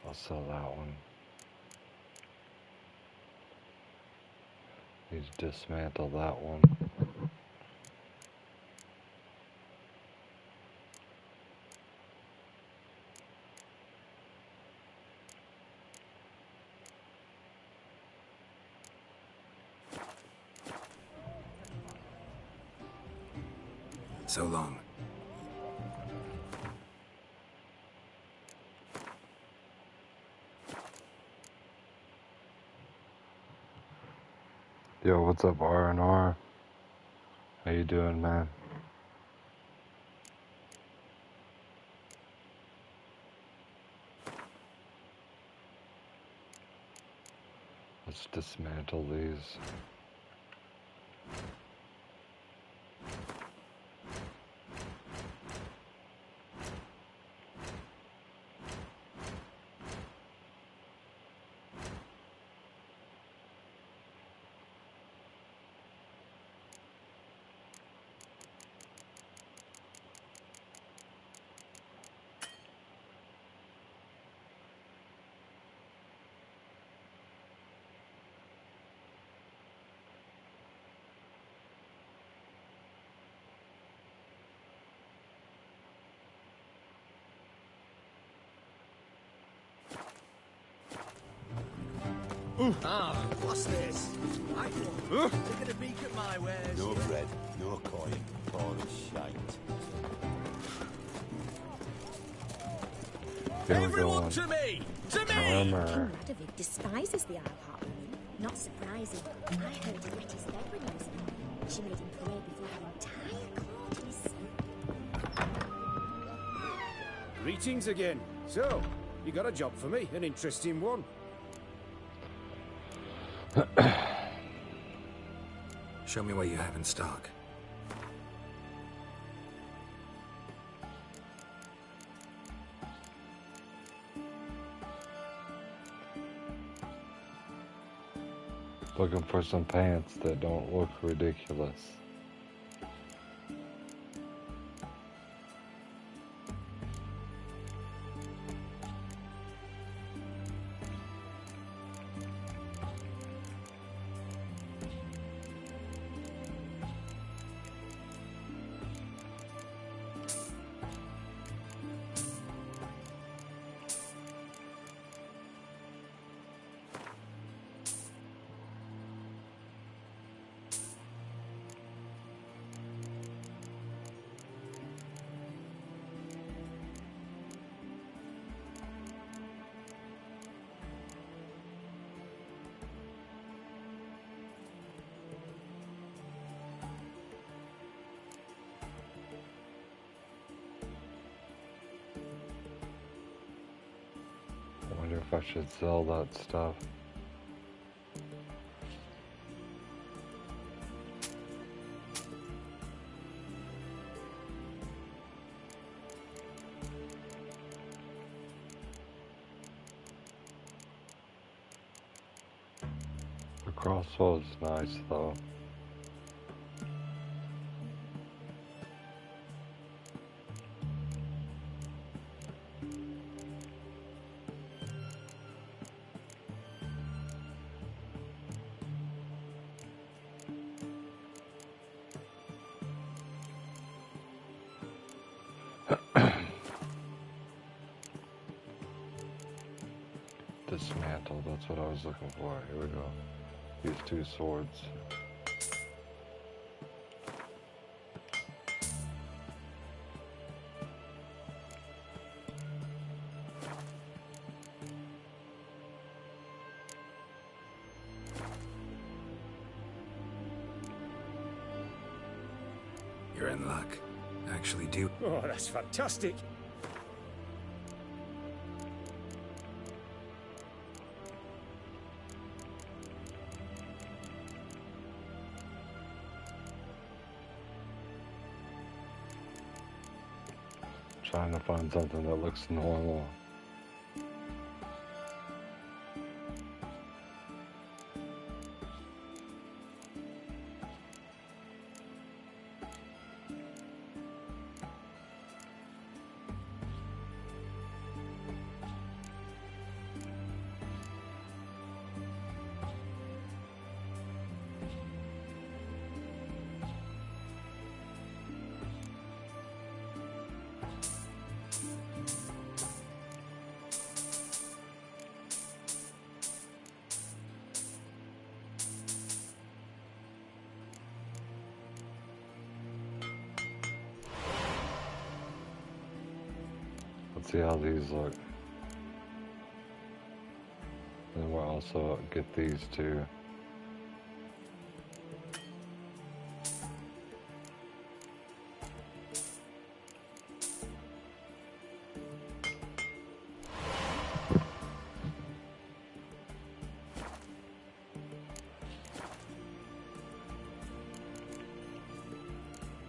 I'll sell that one. Need to dismantle that one. So long. Yo, what's up, R&R? How you doing, man? Let's dismantle these. Ah, what's this? Taking a peek at my wares. No bread, no coin, all shite. Here we go. Everyone to me! To me! Armor. Radovid despises the Ironheart woman. Not surprising. I heard Gretty's bed when he was there. She made him pray before the entire court. Greetings again. So, you got a job for me, an interesting one. Show me what you have in stock. Looking for some pants that don't look ridiculous. I wonder if I should sell that stuff. The crossbow's nice though. Dismantle, that's what I was looking for. Here we go. Use 2 swords. You're in luck. Actually do. Oh, that's fantastic. Trying to find something that looks normal. Let's see how these look. And we'll also get these two.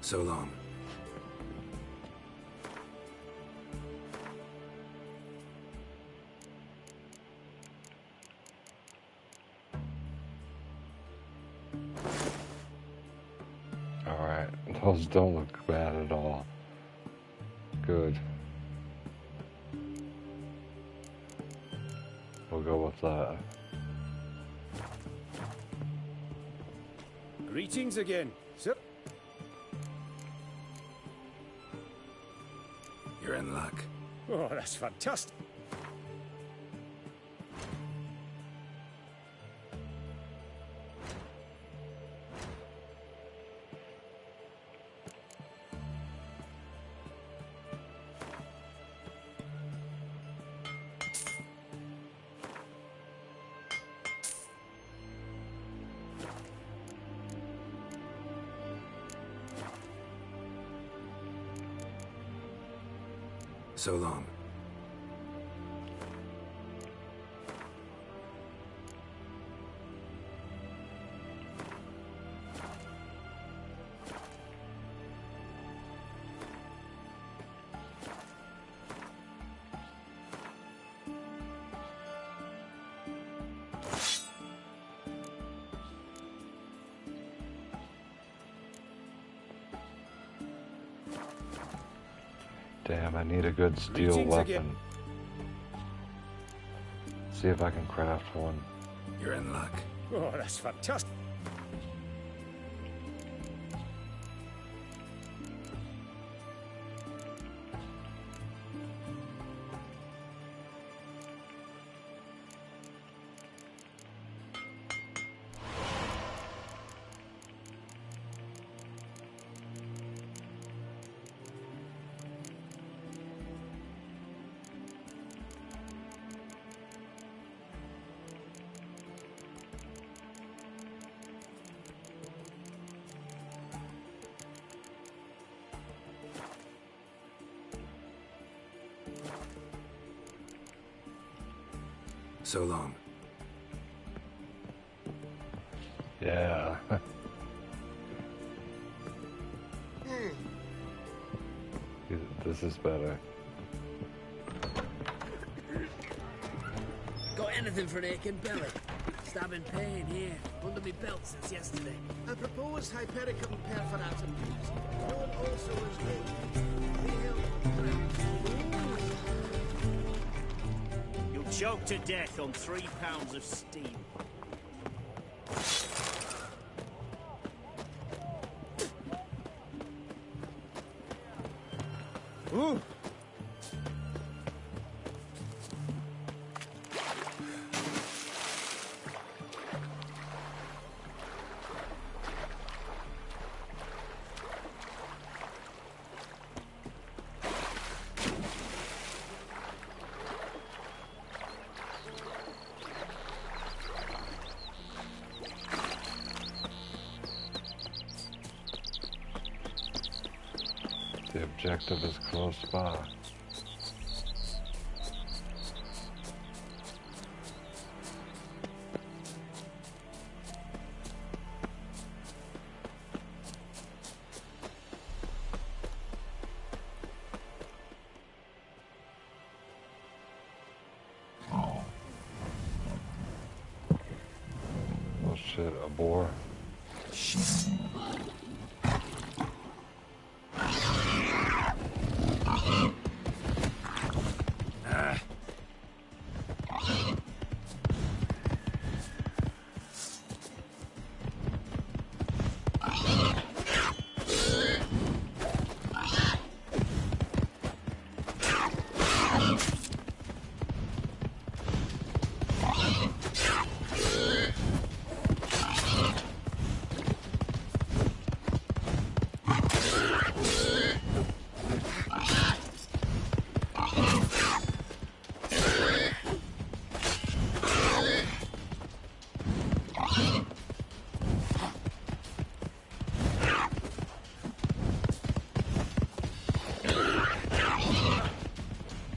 So long. Alright, those don't look bad at all. Good. We'll go with that. Greetings again, sir. You're in luck. Oh, that's fantastic. So long. Damn, I need a good steel Greetings weapon. again. See if I can craft one. You're in luck. Oh, that's fantastic. So long. Yeah. This is better. Got anything for an aching belly? Stabbing pain here, under me belt since yesterday. I propose hypericum perforatum. Known also as You'll choke to death on 3 pounds of steam. Ooh. objective is close by. Oh shit, a boar.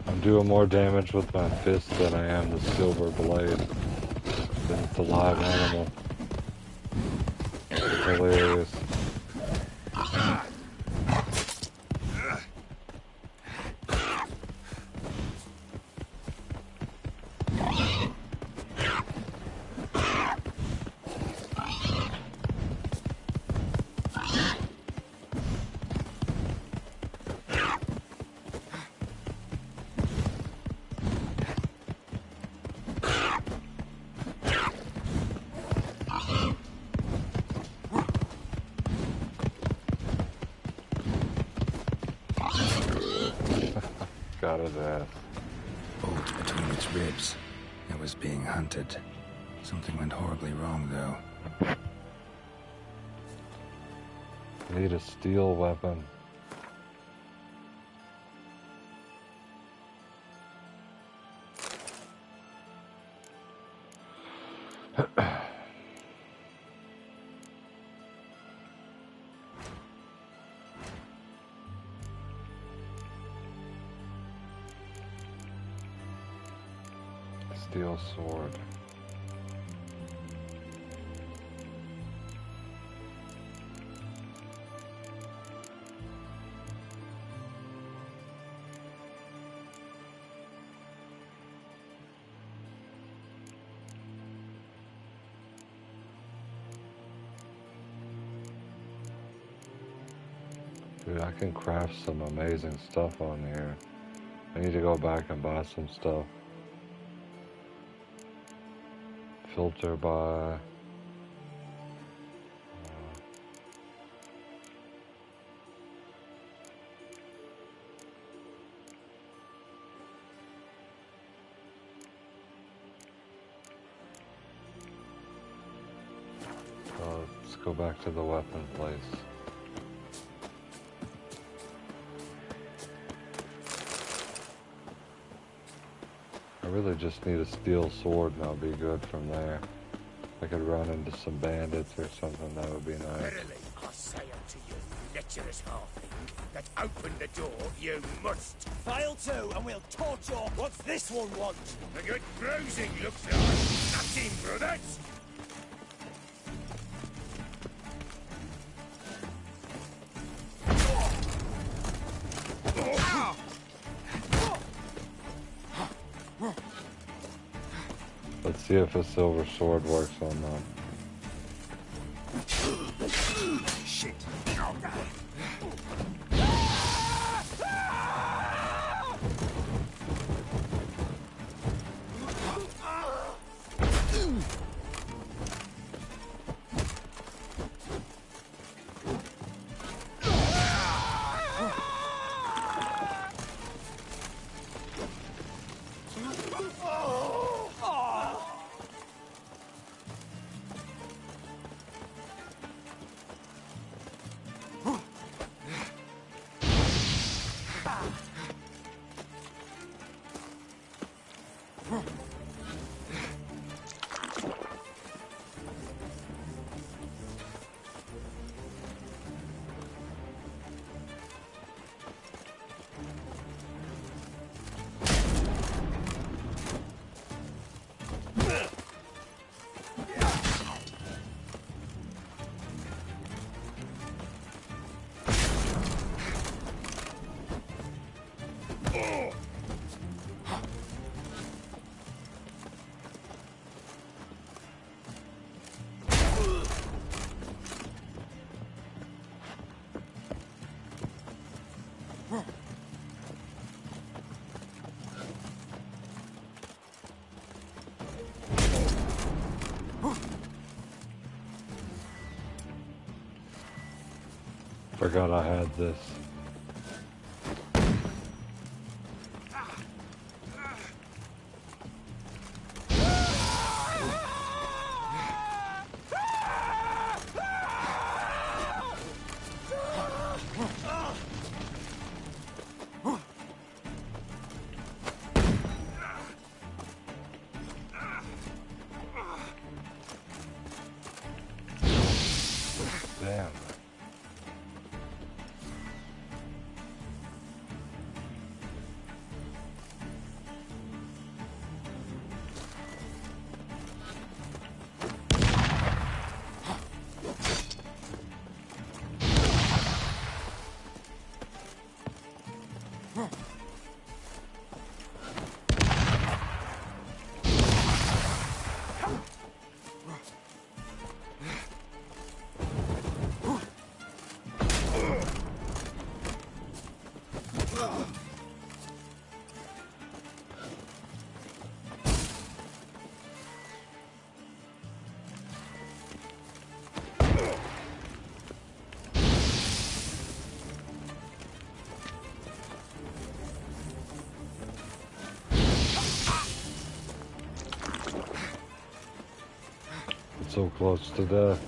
I'm doing more damage with my fist than I am the silver blade. It's a live animal. It's hilarious. Got his ass. Bolt between its ribs. It was being hunted. Something went horribly wrong, though. Need a steel weapon. Steel sword. Dude, I can craft some amazing stuff on here. I need to go back and buy some stuff. Filter by let's go back to the weapon place. I really just need a steel sword and I'll be good from there. If I could run into some bandits or something, that would be nice. Verily, I say unto you, lecherous halfling, that open the door you must. File 2 and we'll torch your... What's this one want? A good bruising looks like. Nothing, brothers. Let's see if a silver sword works on them. Shit. forgot I had this. Damn. So close to death.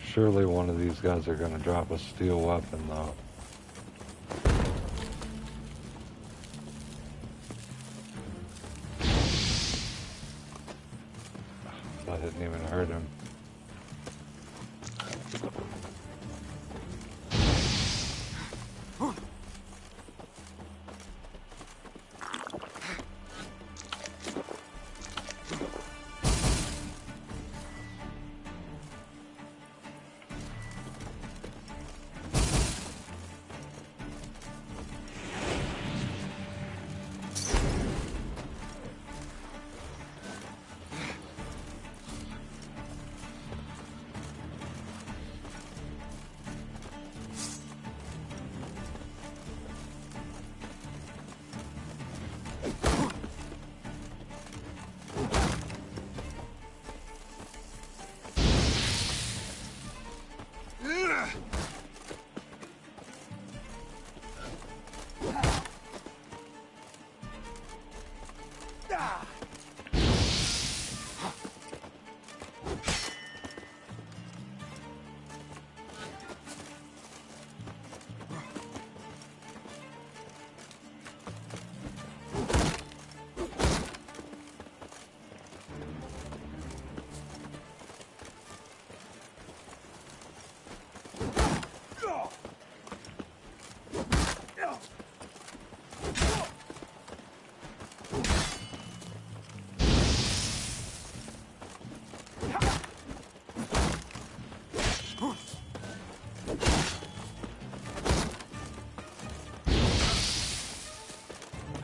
Surely one of these guys are gonna drop a steel weapon though. That didn't even hurt him.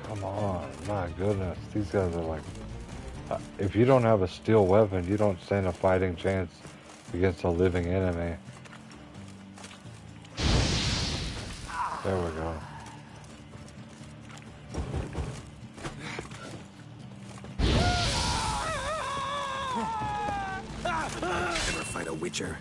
Come on, my goodness, these guys are like, if you don't have a steel weapon, you don't stand a fighting chance against a living enemy. There we go. Ever fight a witcher?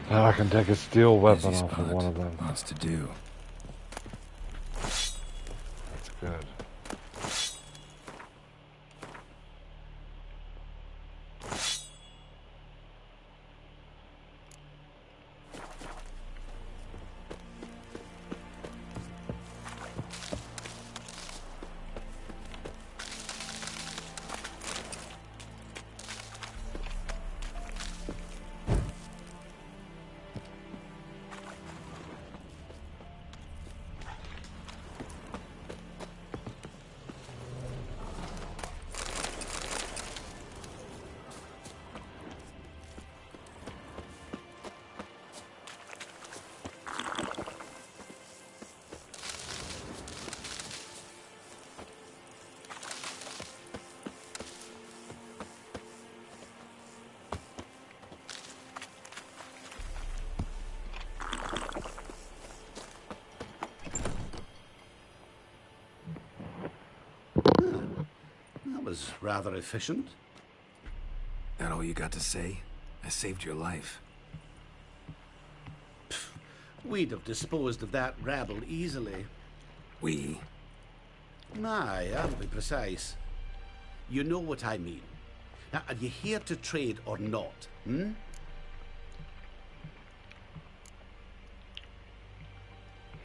Now I can take a steel weapon off of one of them. Lots to do. That's good. was rather efficient. That all you got to say? I saved your life. We'd have disposed of that rabble easily. We? Aye, I'll be precise. You know what I mean. Now, are you here to trade or not, hmm?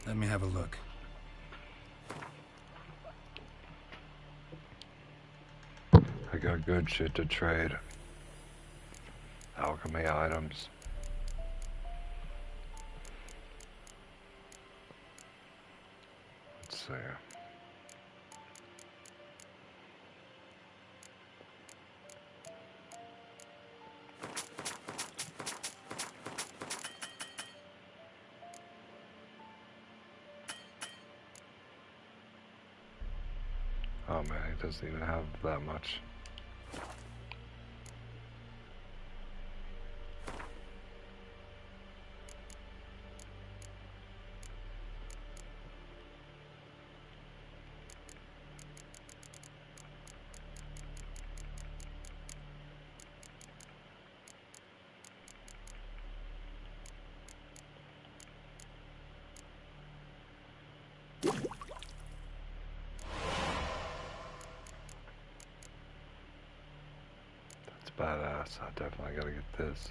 Let me have a look. I got good shit to trade. Alchemy items. Let's see. Oh man, he doesn't even have that much. Badass. I definitely gotta get this.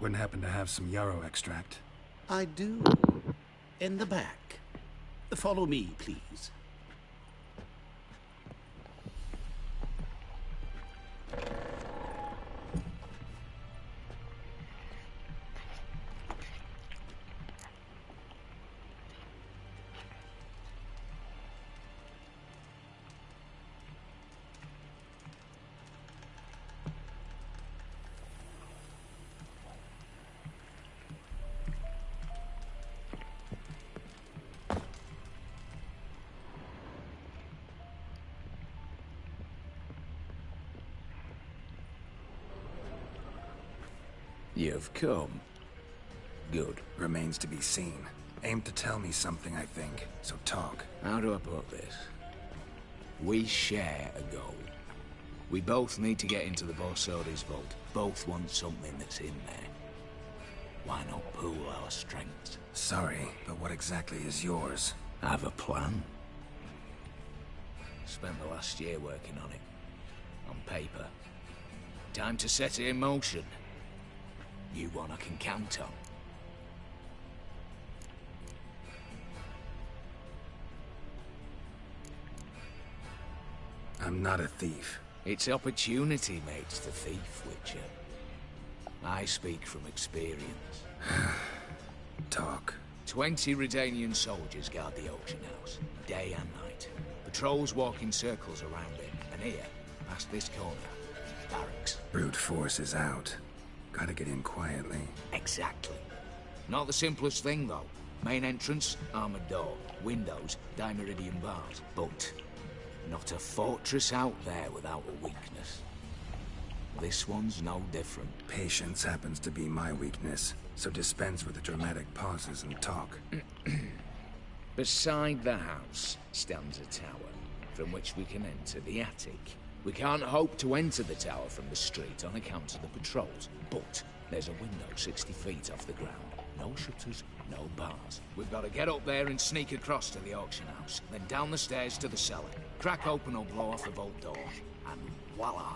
Wouldn't happen to have some yarrow extract? I do. In the back. Follow me, please. You've come. Good. Remains to be seen. Aim to tell me something, I think. So talk. How do I put this? We share a goal. We both need to get into the Borsodi's vault. Both want something that's in there. Why not pool our strengths? Sorry, but what exactly is yours? I have a plan. Spent the last year working on it. On paper. Time to set it in motion. You one I can count on. I'm not a thief. It's opportunity makes the thief, Witcher. I speak from experience. Talk. 20 Redanian soldiers guard the auction house, day and night. Patrols walk in circles around it, and here, past this corner, barracks. Brute force is out. Gotta get in quietly. Exactly. Not the simplest thing, though. Main entrance, armored door. Windows, dimeridian bars. But not a fortress out there without a weakness. This one's no different. Patience happens to be my weakness, so dispense with the dramatic pauses and talk. Beside the house stands a tower, from which we can enter the attic. We can't hope to enter the tower from the street on account of the patrols, but there's a window 60 feet off the ground. No shutters, no bars. We've got to get up there and sneak across to the auction house, then down the stairs to the cellar. Crack open or blow off the vault door, and voila!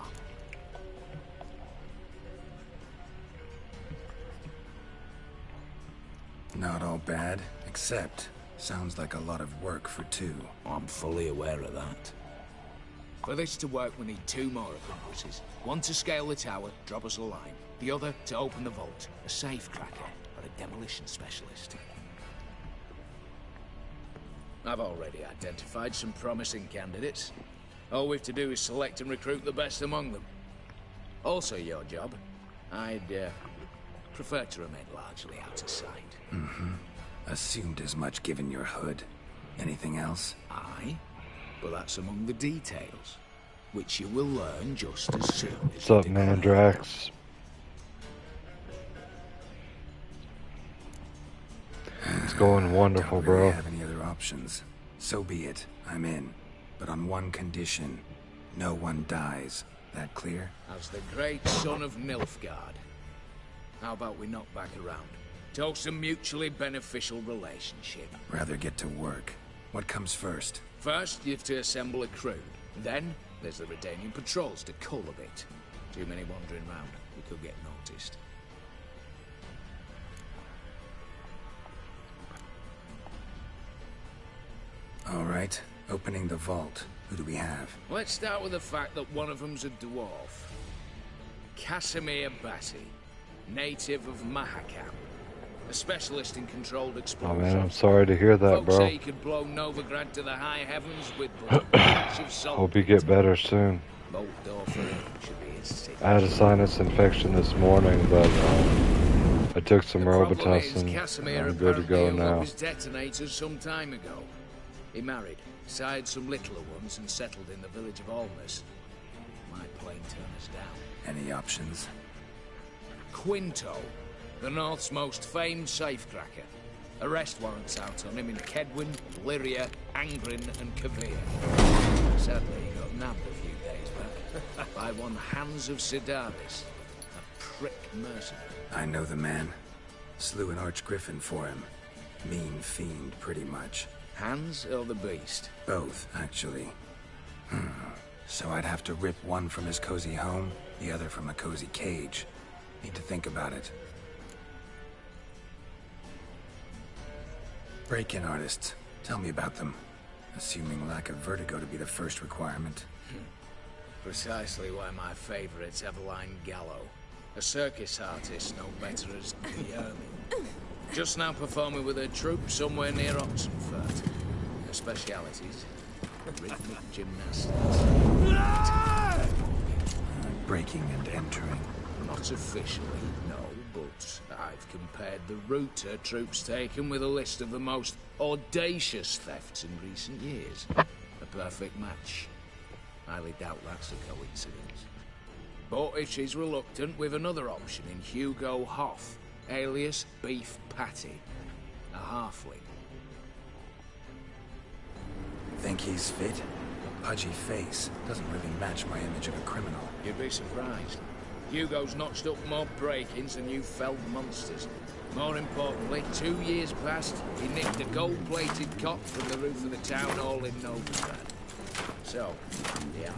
Not all bad, except sounds like a lot of work for two. I'm fully aware of that. For this to work, we need two more accomplices. One to scale the tower, drop us a line. The other to open the vault, a safe cracker or a demolition specialist. I've already identified some promising candidates. All we've to do is select and recruit the best among them. Also your job. I'd prefer to remain largely out of sight. Mm-hmm. Assumed as much given your hood. Anything else? Aye. But that's among the details, which you will learn just as soon as... What's up, Mandrax? It's going wonderful, Don't really bro. have any other options. So be it. I'm in. But on one condition. No one dies. That clear? As the great son of Nilfgaard. How about we knock back around? Toast a mutually beneficial relationship. Rather get to work. What comes first? First, you have to assemble a crew. Then, there's the Redanian patrols to cull a bit. Too many wandering round. We could get noticed. All right. Opening the vault. Who do we have? Let's start with the fact that one of them's a dwarf. Casimir Batty, native of Mahakam. A specialist in controlled Oh explosions. man, I'm sorry to hear that, Folks bro. say he could blow Novigrad to the high heavens with but a pinch of salt. Hope you get better soon. Bolt door for him should be his signature. I had a sinus infection this morning, but I took some Robitussin. Casimir I'm good to go apparently now. his detonators some time ago. He married, sired some littler ones, and settled in the village of Almas. Might plain turn us down. Any options? Quinto, the North's most famed safecracker. Arrest warrants out on him in Kedwin, Lyria, Angrin, and Kavir. Sadly, he got nabbed a few days back by one Hans of Sidaris, a prick mercenary. I know the man. Slew an archgriffin for him. Mean fiend, pretty much. Hans or the beast? Both, actually. So I'd have to rip one from his cozy home, the other from a cozy cage. Need to think about it. Break-in artists. Tell me about them. Assuming lack of vertigo to be the first requirement. Precisely why my favorite's Eveline Gallo. A circus artist no better as Guillermin. Just now performing with her troupe somewhere near Oxenfurt. Her specialities, rhythmic gymnastics. Breaking and entering. Not officially, no, but I've compared the route her troops taken with a list of the most audacious thefts in recent years. A perfect match. Highly doubt that's a coincidence. But if she's reluctant, we've another option in Hugo Hoff, alias Beef Patty, a halfling. Think he's fit? Pudgy face. Doesn't really match my image of a criminal. You'd be surprised. Hugo's notched up more break-ins than you felled monsters. More importantly, 2 years past, he nicked a gold-plated cot from the roof of the town hall in Novigrad. So, yeah.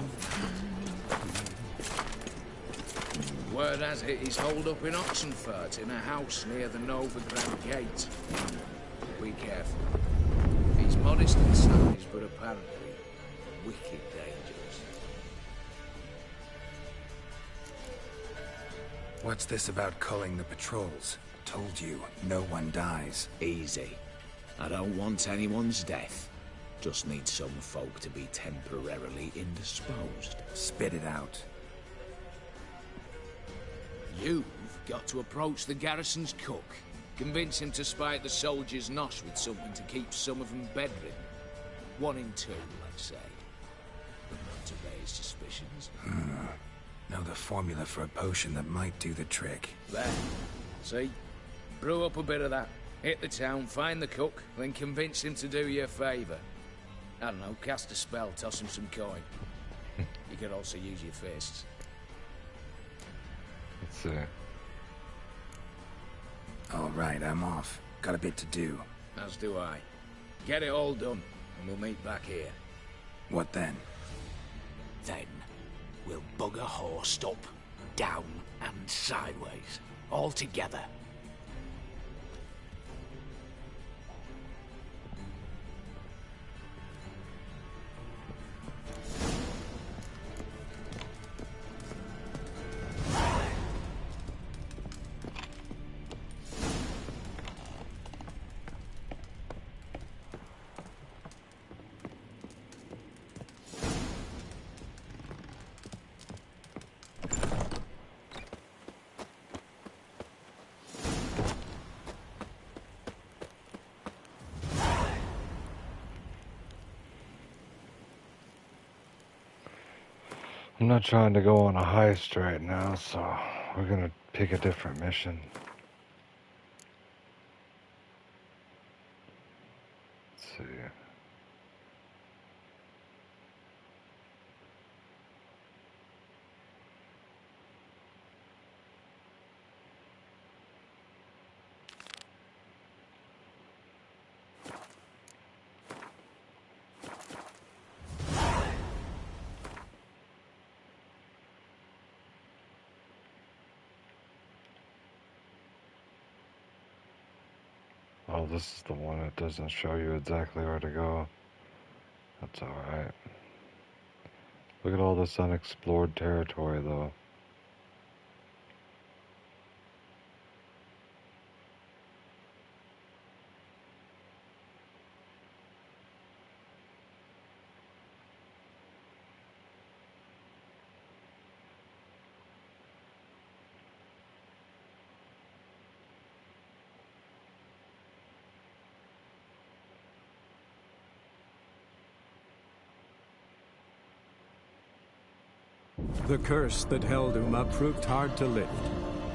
Word has it he's holed up in Oxenfurt in a house near the Novigrad gate. Be careful. He's modest in size, but apparently wicked dangerous. What's this about culling the patrols? Told you, no one dies. Easy. I don't want anyone's death. Just need some folk to be temporarily indisposed. Spit it out. You've got to approach the garrison's cook. Convince him to spite the soldiers' nosh with something to keep some of them bedridden. 1 in 2, let's say. But not to raise suspicions. Know the formula for a potion that might do the trick. There. See? Brew up a bit of that. Hit the town, find the cook, then convince him to do you a favour. I don't know, cast a spell, toss him some coin. You could also use your fists. Let's see. All right, I'm off. Got a bit to do. As do I. Get it all done, and we'll meet back here. What then? Then, we'll bugger horsed up, down, and sideways. All together. I'm not trying to go on a heist right now, so we're gonna pick a different mission. Let's see. Oh, this is the one that doesn't show you exactly where to go. That's alright. Look at all this unexplored territory, though. The curse that held Uma proved hard to lift,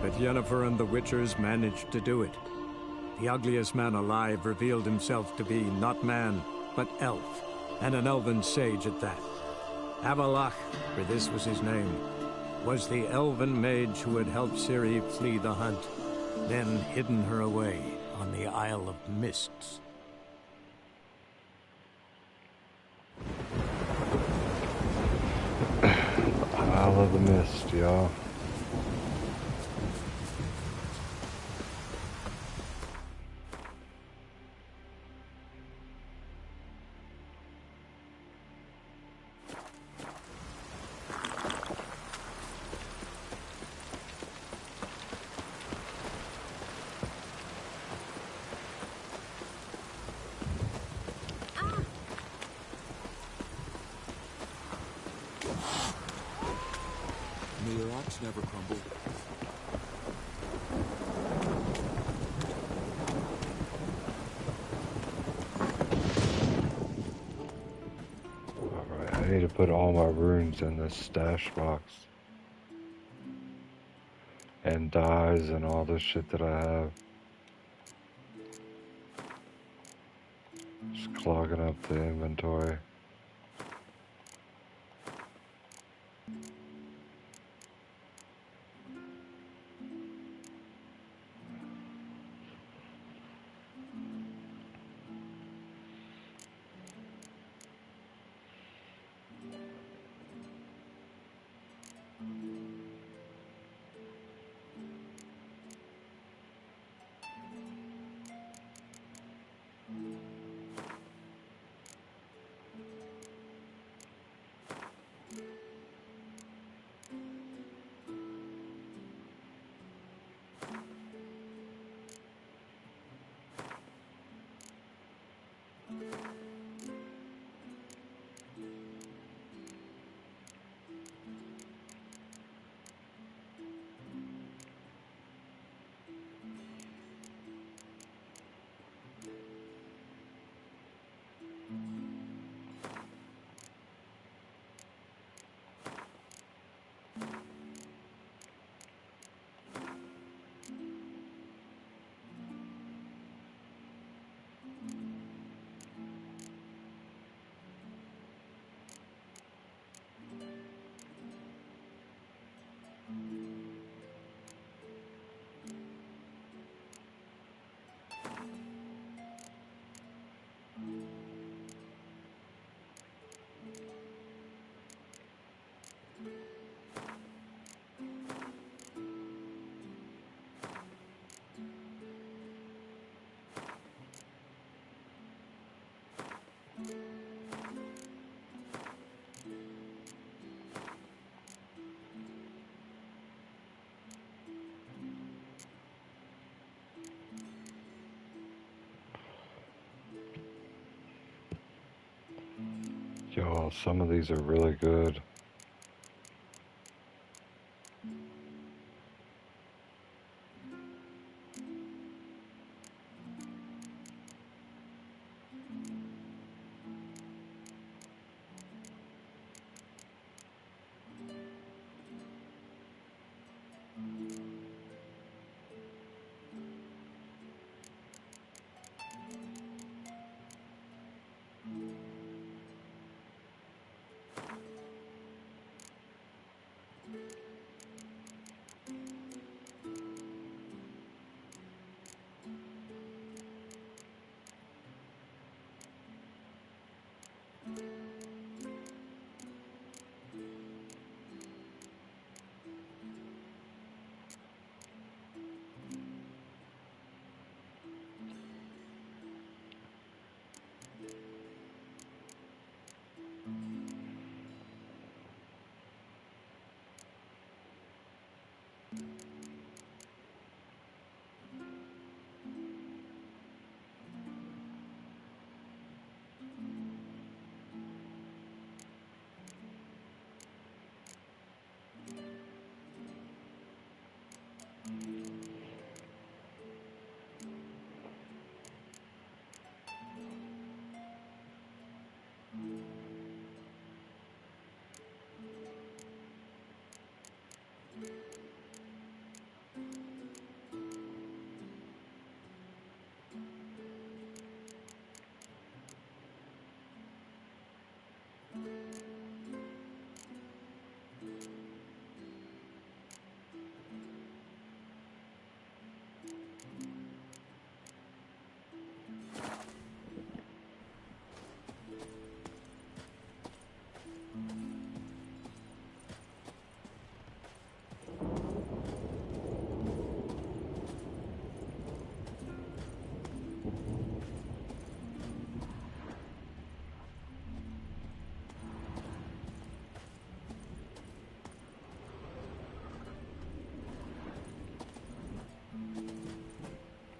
but Yennefer and the Witchers managed to do it. The ugliest man alive revealed himself to be not man, but elf, and an elven sage at that. Avalach, for this was his name, was the elven mage who had helped Ciri flee the hunt, then hidden her away on the Isle of Mists. Isle of the Mist, y'all. May your axe never crumble. Alright, I need to put all my runes in this stash box. And dyes and all this shit that I have. Just clogging up the inventory. Yo, some of these are really good.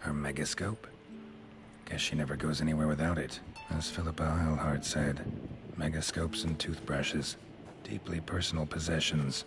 Her megascope? Guess she never goes anywhere without it. As Philippa Eilhart said, megascopes and toothbrushes. Deeply personal possessions.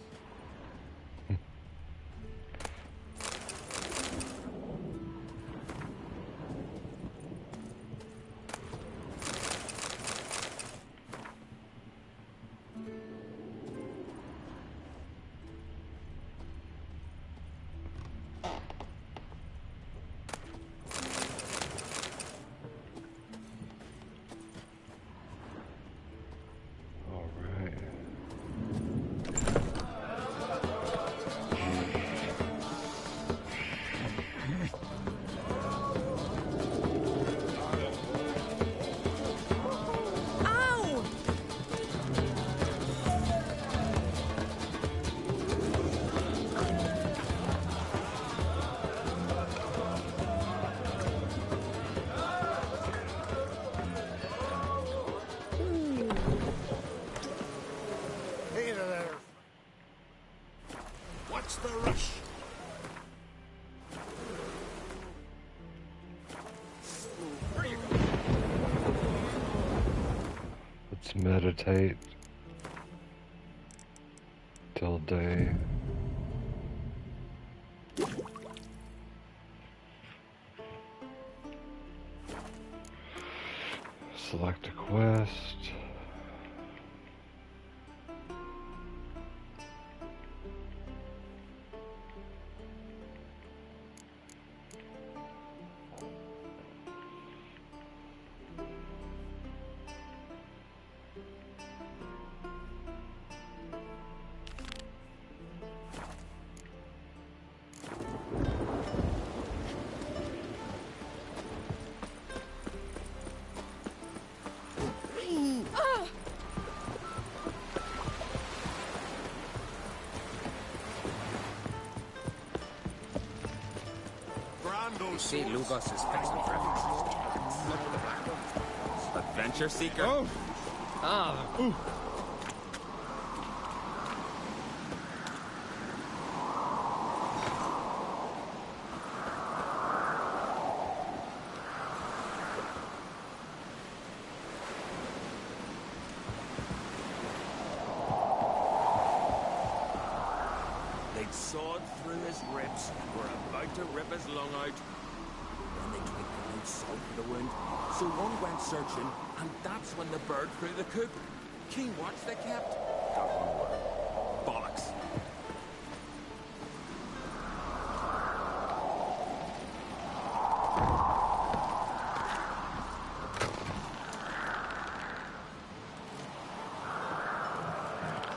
What's the rush? Let's meditate till day. Select a quest. You see, Lugos is fixed with refugees. Look at the black ones. Adventure seeker? Oh! Ah! Ooh. sword through his ribs. We're about to rip his lung out. Then they tried to out salt for the wound. So one went searching, and that's when the bird threw the coop. Keen watch they kept. Got one word. Bollocks.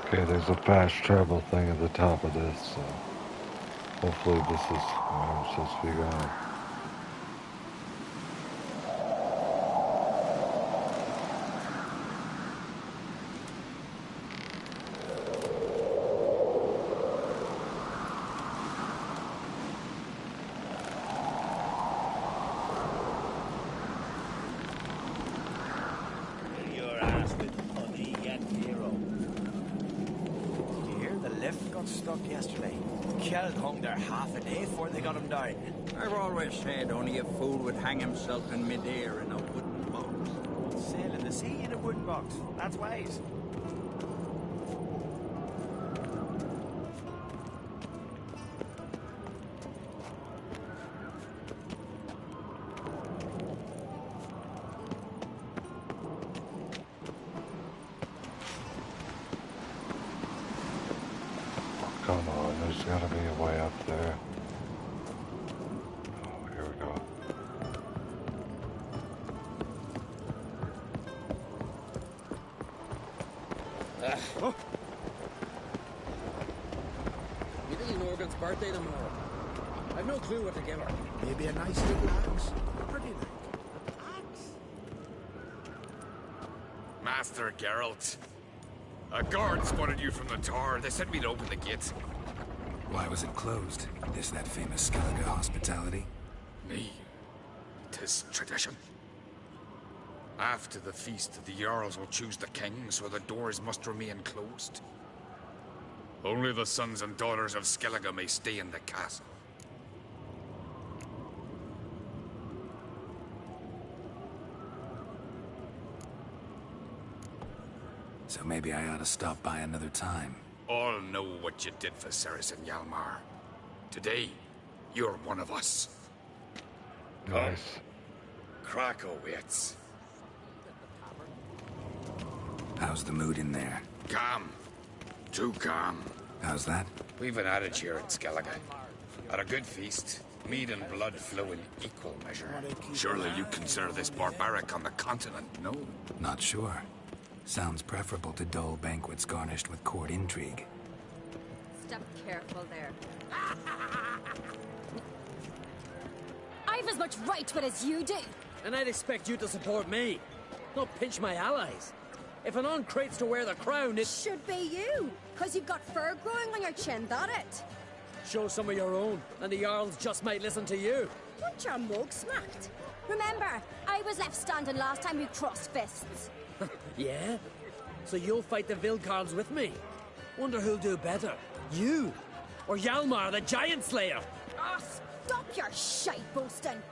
Okay, there's a fast travel thing at the top of this, so hopefully this is where I'm supposed to be going. Your ass with honey yet, hero. Did you hear the lift got stuck yesterday? Kjeld hung there half a day before they got him down. I've always said only a fool would hang himself in midair in a wooden box. Sail in the sea in a wooden box. That's wise. Come on, there's gotta be a way up there. Oh, here we go. Oh. Lily Morgan's birthday tomorrow. I've no clue what to give her. Maybe a nice little axe. Pretty like. Master Geralt. A guard spotted you from the tower. They said we'd open the gate. Why was it closed? Is that famous Skellige hospitality? Me. 'Tis tradition. After the feast, the Jarls will choose the king, so the doors must remain closed. Only the sons and daughters of Skellige may stay in the castle. So maybe I ought to stop by another time. All know what you did for Saracen Hjalmar. Today, you're one of us. Nice. Krakowitz. How's the mood in there? Calm. Too calm. How's that? We've an adage here in Skellige. At a good feast, mead and blood flow in equal measure. Surely you consider this barbaric on the continent, no? Not sure. Sounds preferable to dull banquets garnished with court intrigue. Step careful there. I've as much right to it as you do. And I'd expect you to support me, not pinch my allies. If an on-crate's to wear the crown, it should be you, because you've got fur growing on your chin, that it? Show some of your own, and the Jarls just might listen to you. Want your mug smacked? Remember, I was left standing last time we crossed fists. Yeah? So you'll fight the Vilcarls with me? Wonder who'll do better, you or Hjalmar the Giant Slayer? Oh, stop your shite boasting!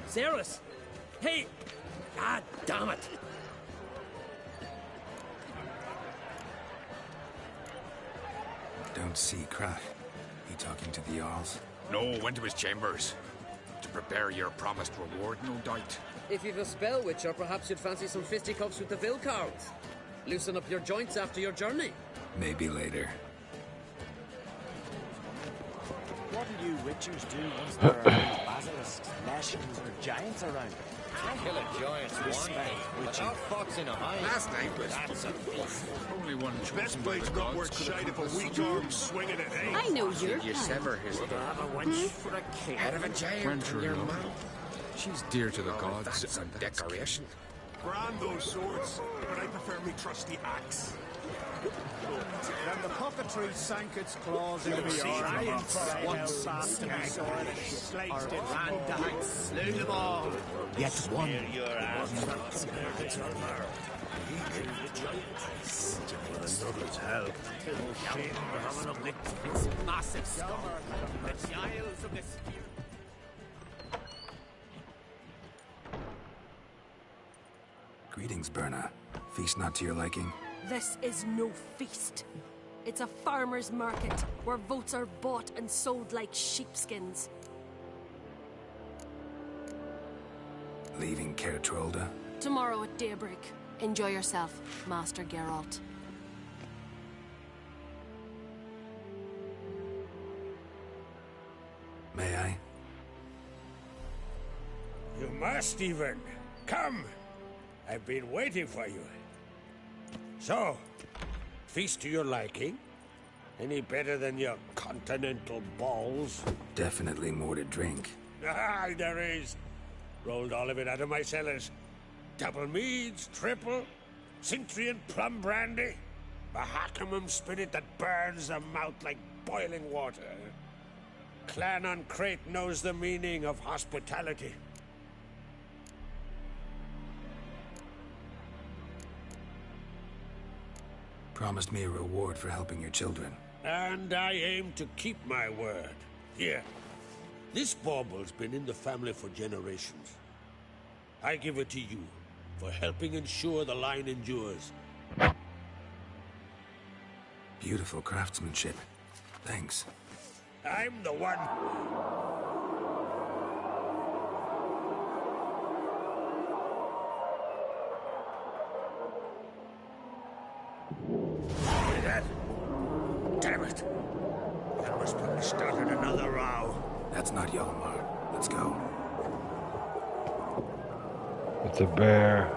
Cerys! Hey! God damn it! Don't see Krach. He talking to the Jarls? No, went to his chambers. To prepare your promised reward, no doubt. If you've a spell witcher, perhaps you'd fancy some fisticuffs with the Vilcarls. Loosen up your joints after your journey. Maybe later. What do you witchers do once there are any basilisks, lashings, or giants around? Kill a giant one day, without foxing a hind. Last night was That's a feast. only one Best blade's not worth shite if a weak arm swinging it, eh? I know your You kind. sever his Have a wench for a king. head of a giant in your mouth. She's dear to the gods. That's a decoration. Grand those swords, but I prefer me trusty axe. Then the puppetry sank its claws into the arm. Once fast in the sword, and sliced it ran down, slew them all. Yet one. Your ass. Another's help. It's massive skull. The giles of the spear. Greetings, Berna. Feast not to your liking? This is no feast. It's a farmer's market where votes are bought and sold like sheepskins. Leaving Caer Trolda? Tomorrow at daybreak. Enjoy yourself, Master Geralt. May I? You must even. Come! I've been waiting for you. So, feast to your liking? Any better than your continental balls? Definitely more to drink. Ah, there is. Rolled all of it out of my cellars. Double meads, triple, Cintrian plum brandy, Mahakimum spirit that burns the mouth like boiling water. Clan on Crate knows the meaning of hospitality. Promised me a reward for helping your children. And I aim to keep my word. Here. This bauble's been in the family for generations. I give it to you for helping ensure the line endures. Beautiful craftsmanship. Thanks. I'm the one. Hear that? Damn it. That must have started another row. That's not Hjalmar. Let's go. It's a bear.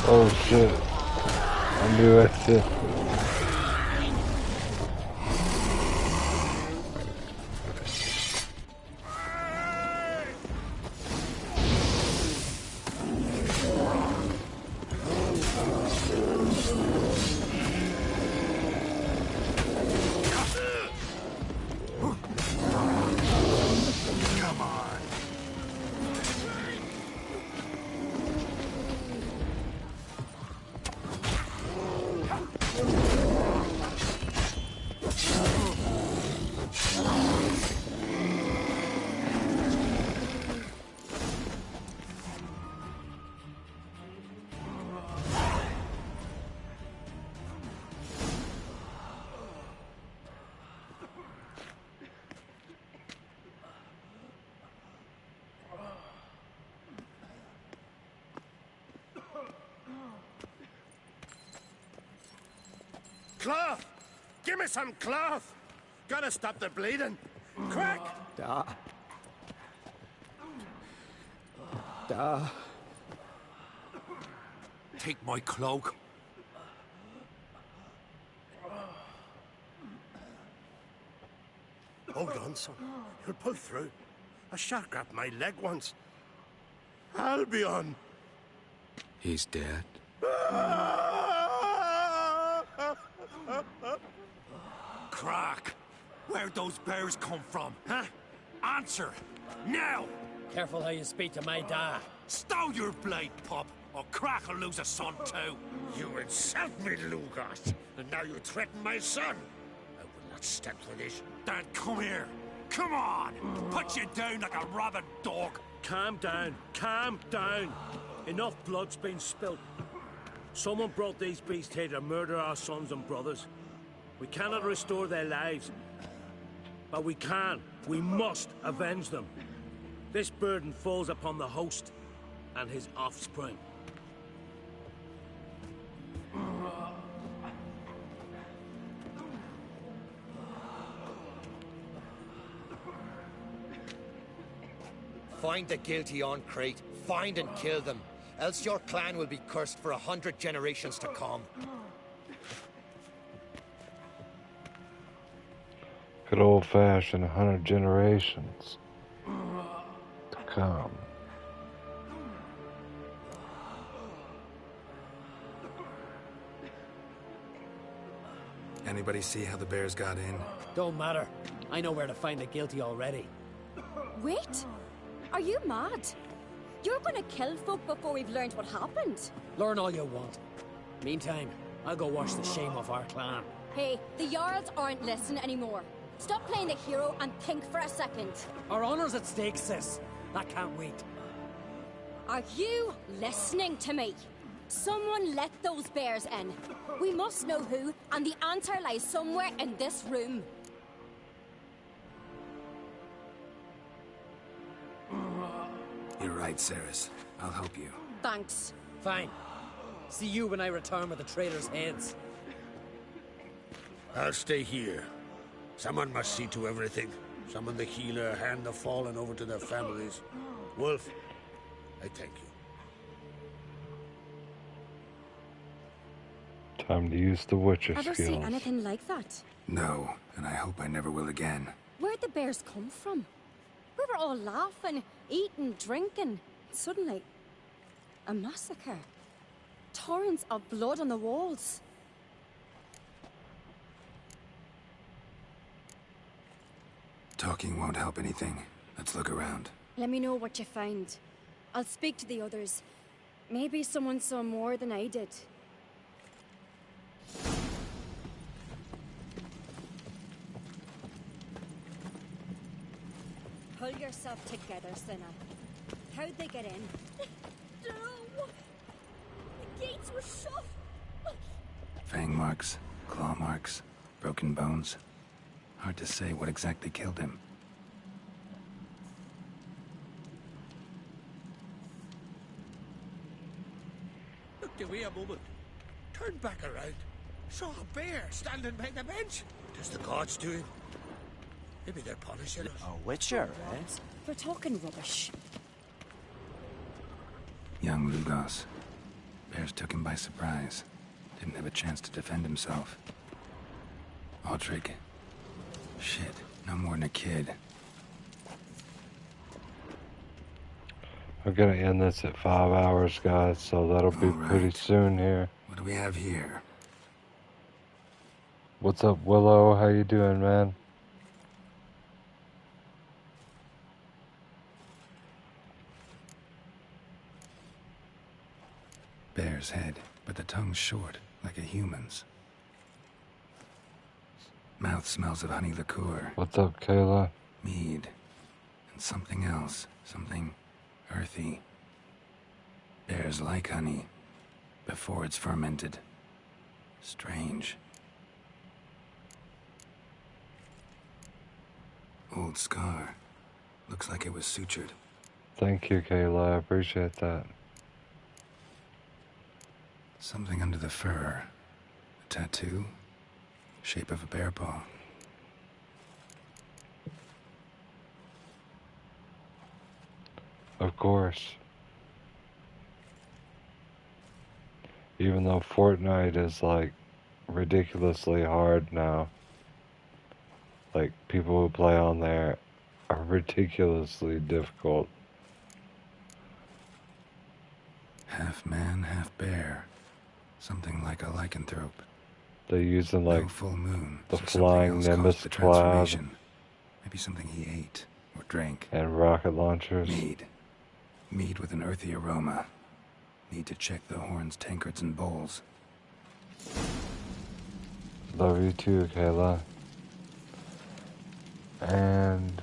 Oh shit. I knew that's it. Cloth! Give me some cloth! Gotta stop the bleeding. Quick! Da. Take my cloak. Hold on, son. You'll pull through. A shark grabbed my leg once. Albion! He's dead. Crack! Where'd those bears come from, huh? Answer! Now! Careful how you speak to my dad. Stow your blade, pup, or Crack will lose a son too. You insult me, Lugos, and now you threaten my son. I will not stand for this. Dad, come here. Come on! Put you down like a rabid dog. Calm down. Calm down. Enough blood's been spilt. Someone brought these beasts here to murder our sons and brothers. We cannot restore their lives. But we can. We must avenge them. This burden falls upon the host and his offspring. Find the guilty on Crate. Find and kill them. Else your clan will be cursed for 100 generations to come. Good old-fashioned 100 generations to come. Anybody see how the bears got in? Don't matter. I know where to find the guilty already. Wait! Are you mad? You're gonna kill folk before we've learned what happened. Learn all you want. Meantime, I'll go wash the shame off our clan. Hey, the Jarls aren't listening anymore. Stop playing the hero and think for a second. Our honor's at stake, sis. That can't wait. Are you listening to me? Someone let those bears in. We must know who, and the answer lies somewhere in this room. You're right, Ceres. I'll help you. Thanks. Fine. See you when I return with the traitors' heads. I'll stay here. Someone must see to everything. Summon the healer, hand the fallen over to their families. Wolf, I thank you. Time to use the Witcher Ever skills. see anything like that? No, and I hope I never will again. Where'd the bears come from? We were all laughing, eating, drinking. Suddenly, a massacre. Torrents of blood on the walls. Talking won't help anything. Let's look around. Let me know what you find. I'll speak to the others. Maybe someone saw more than I did. Pull yourself together, Sinna. How'd they get in? No! The gates were shut! Fang marks, claw marks, broken bones. Hard to say what exactly killed him. Looked away a moment. Turned back around. Saw a bear standing by the bench. Does the gods do it? Maybe they're punishing us. A witcher, eh? We're talking rubbish. Young Lugos. Bears took him by surprise. Didn't have a chance to defend himself. Aldrich. Shit, no more than a kid. I'm gonna end this at 5 hours, guys, so that'll be pretty soon here. What do we have here? What's up, Willow? How you doing, man? Bear's head, but the tongue's short, like a human's. Mouth smells of honey liqueur. What's up, Kayla? Mead. And something else. Something earthy. Bears like honey. Before it's fermented. Strange. Old scar. Looks like it was sutured. Thank you, Kayla. I appreciate that. Something under the fur. A tattoo. Shape of a bear paw. Of course. Even though Fortnite is like ridiculously hard now. Like people who play on there are ridiculously difficult. Half man, half bear. Something like a lycanthrope. They use them like no full moon, the so flying Nimbus the cloud. transformation. Maybe something he ate or drank. And rocket launchers. Mead. Mead with an earthy aroma. Need to check the horns, tankards, and bowls. Love you too, Kayla. And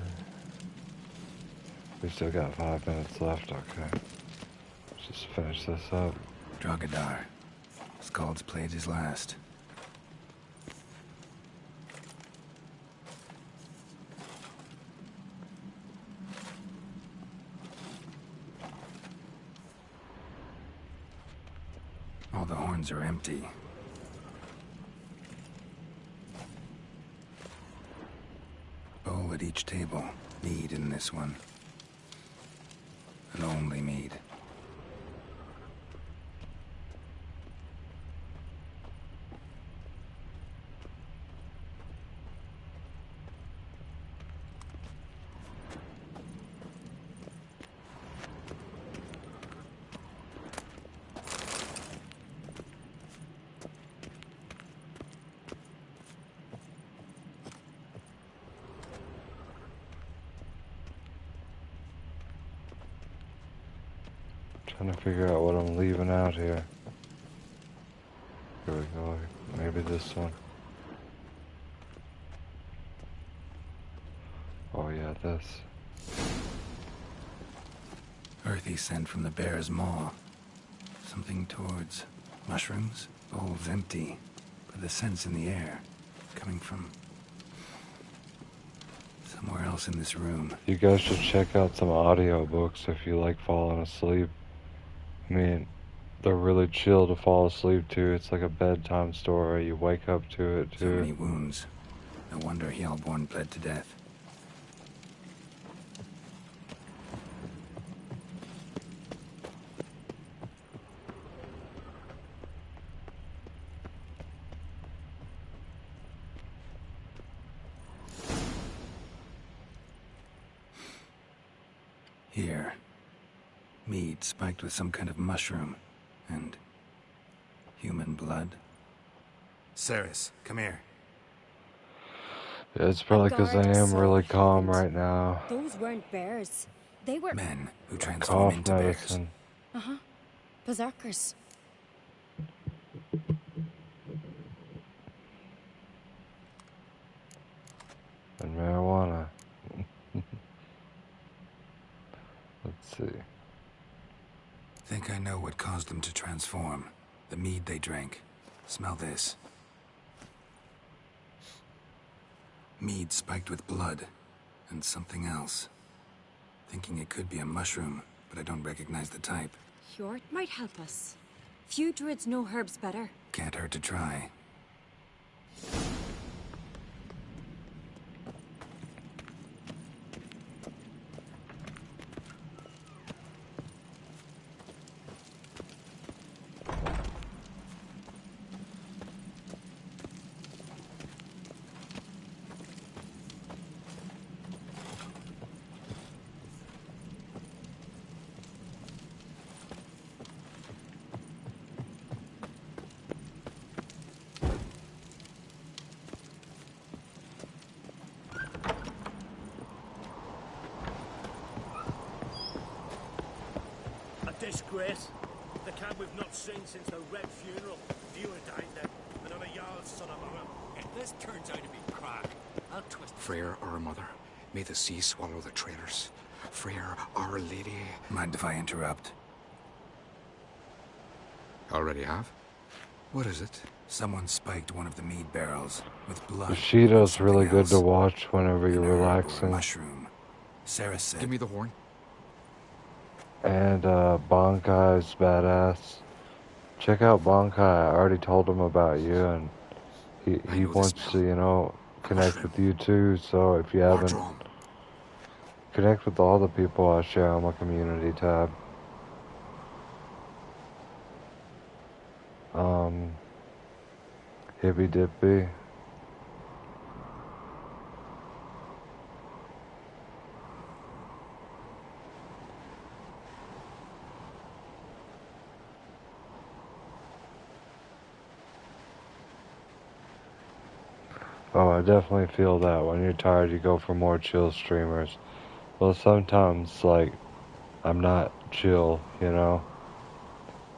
we still got 5 minutes left, okay. Let's just finish this up. Drogadar. Skald's played his last. All the horns are empty. Bowl at each table. Mead in this one. And only mead. Trying to figure out what I'm leaving out here. Here we go. Maybe this one. Oh yeah, this. Earthy scent from the bear's maw. Something towards mushrooms. Bowl's empty, but the scent's in the air. Coming from somewhere else in this room. You guys should check out some audiobooks if you like falling asleep. I mean, they're really chill to fall asleep to. It's like a bedtime story. You wake up to it, too. So many wounds. No wonder Hellborn bled to death. Here. Mead spiked with some kind of mushroom. And human blood. Ceres, come here. Yeah, it's probably because I am really calm right now. Those weren't bears. They were men who transform into medicine. bears. Berserkers. And marijuana. Let's see. Think I know what caused them to transform. The mead they drank. Smell this. Mead spiked with blood. And something else. Thinking it could be a mushroom, but I don't recognize the type. Hjort might help us. Few druids know herbs better. Can't hurt to try. Disgrace. The camp we've not seen since the Red funeral. You were died then. Another Jarl's son of a... If this turns out to be crack, I'll twist... Freyr, our mother, may the sea swallow the traitors. Freyr, our lady... Mind if I interrupt? Already have? What is it? Someone spiked one of the mead barrels with blood. The Shido's really good to watch whenever you're relaxing. Mushroom. Sarah said... Give me the horn. And Bonkai's badass. Check out Bonkai. I already told him about you, and he wants to, you know, connect with you too. So if you haven't, connect with all the people I share on my community tab. Hippy Dippy. Oh, I definitely feel that. When you're tired, you go for more chill streamers. Well, sometimes, like, I'm not chill, you know?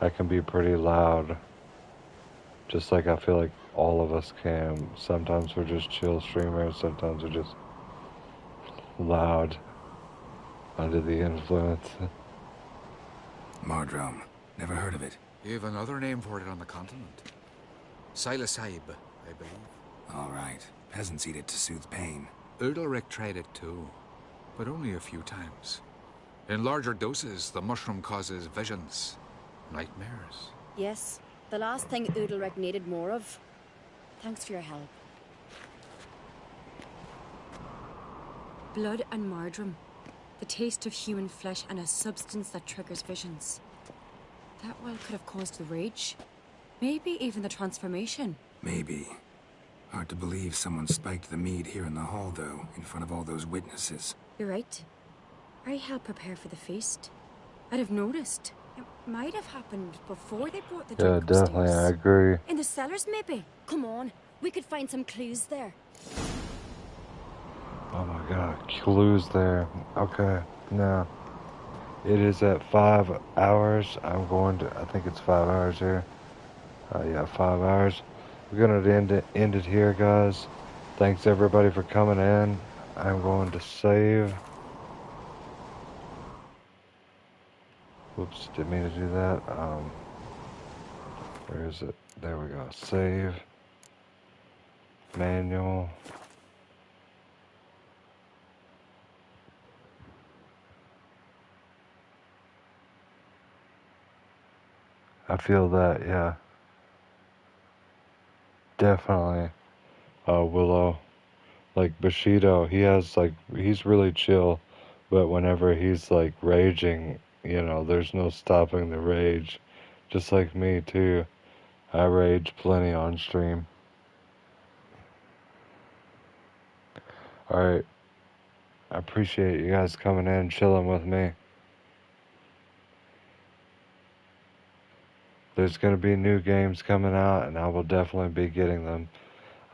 I can be pretty loud. Just like I feel like all of us can. Sometimes we're just chill streamers, sometimes we're just loud. Under the influence. Mardrome. Never heard of it. You have another name for it on the continent. Silasib, I believe. All right. Peasants eat it to soothe pain. Udalric tried it too, but only a few times. In larger doses, the mushroom causes visions, nightmares. Yes, the last thing Udalric needed more of. Thanks for your help. Blood and Mardrome. The taste of human flesh and a substance that triggers visions. That well could have caused the rage. Maybe even the transformation. Maybe. Hard to believe someone spiked the mead here in the hall, though, in front of all those witnesses. You're right. I helped prepare for the feast. I'd have noticed. It might have happened before they brought the drink upstairs. Definitely, I agree. In the cellars, maybe? Come on, we could find some clues there. Oh my god, clues there. Okay, now. It is at 5 hours. I'm going to, I think it's 5 hours here. Yeah, 5 hours. We're going to end it here, guys. Thanks everybody for coming in. I'm going to save. Whoops, didn't mean to do that. Where is it? There we go. Save. Manual. I feel that, yeah. Definitely. Willow. Like Bushido, he's really chill, but whenever he's like raging, there's no stopping the rage. Just like me too. I rage plenty on stream. Alright. I appreciate you guys coming in, chilling with me. There's going to be new games coming out, and I will definitely be getting them.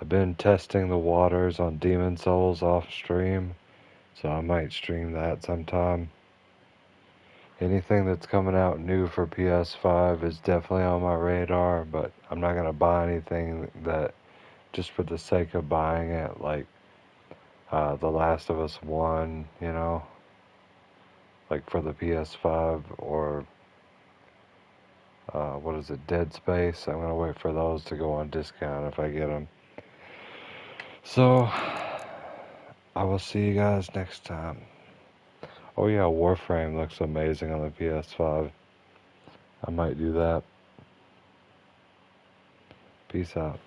I've been testing the waters on Demon Souls off stream, so I might stream that sometime. Anything that's coming out new for PS5 is definitely on my radar, but I'm not going to buy anything that just for the sake of buying it, like The Last of Us 1, like for the PS5, or what is it, Dead Space. I'm going to wait for those to go on discount if I get them. So, I will see you guys next time. Oh yeah, Warframe looks amazing on the PS5. I might do that. Peace out.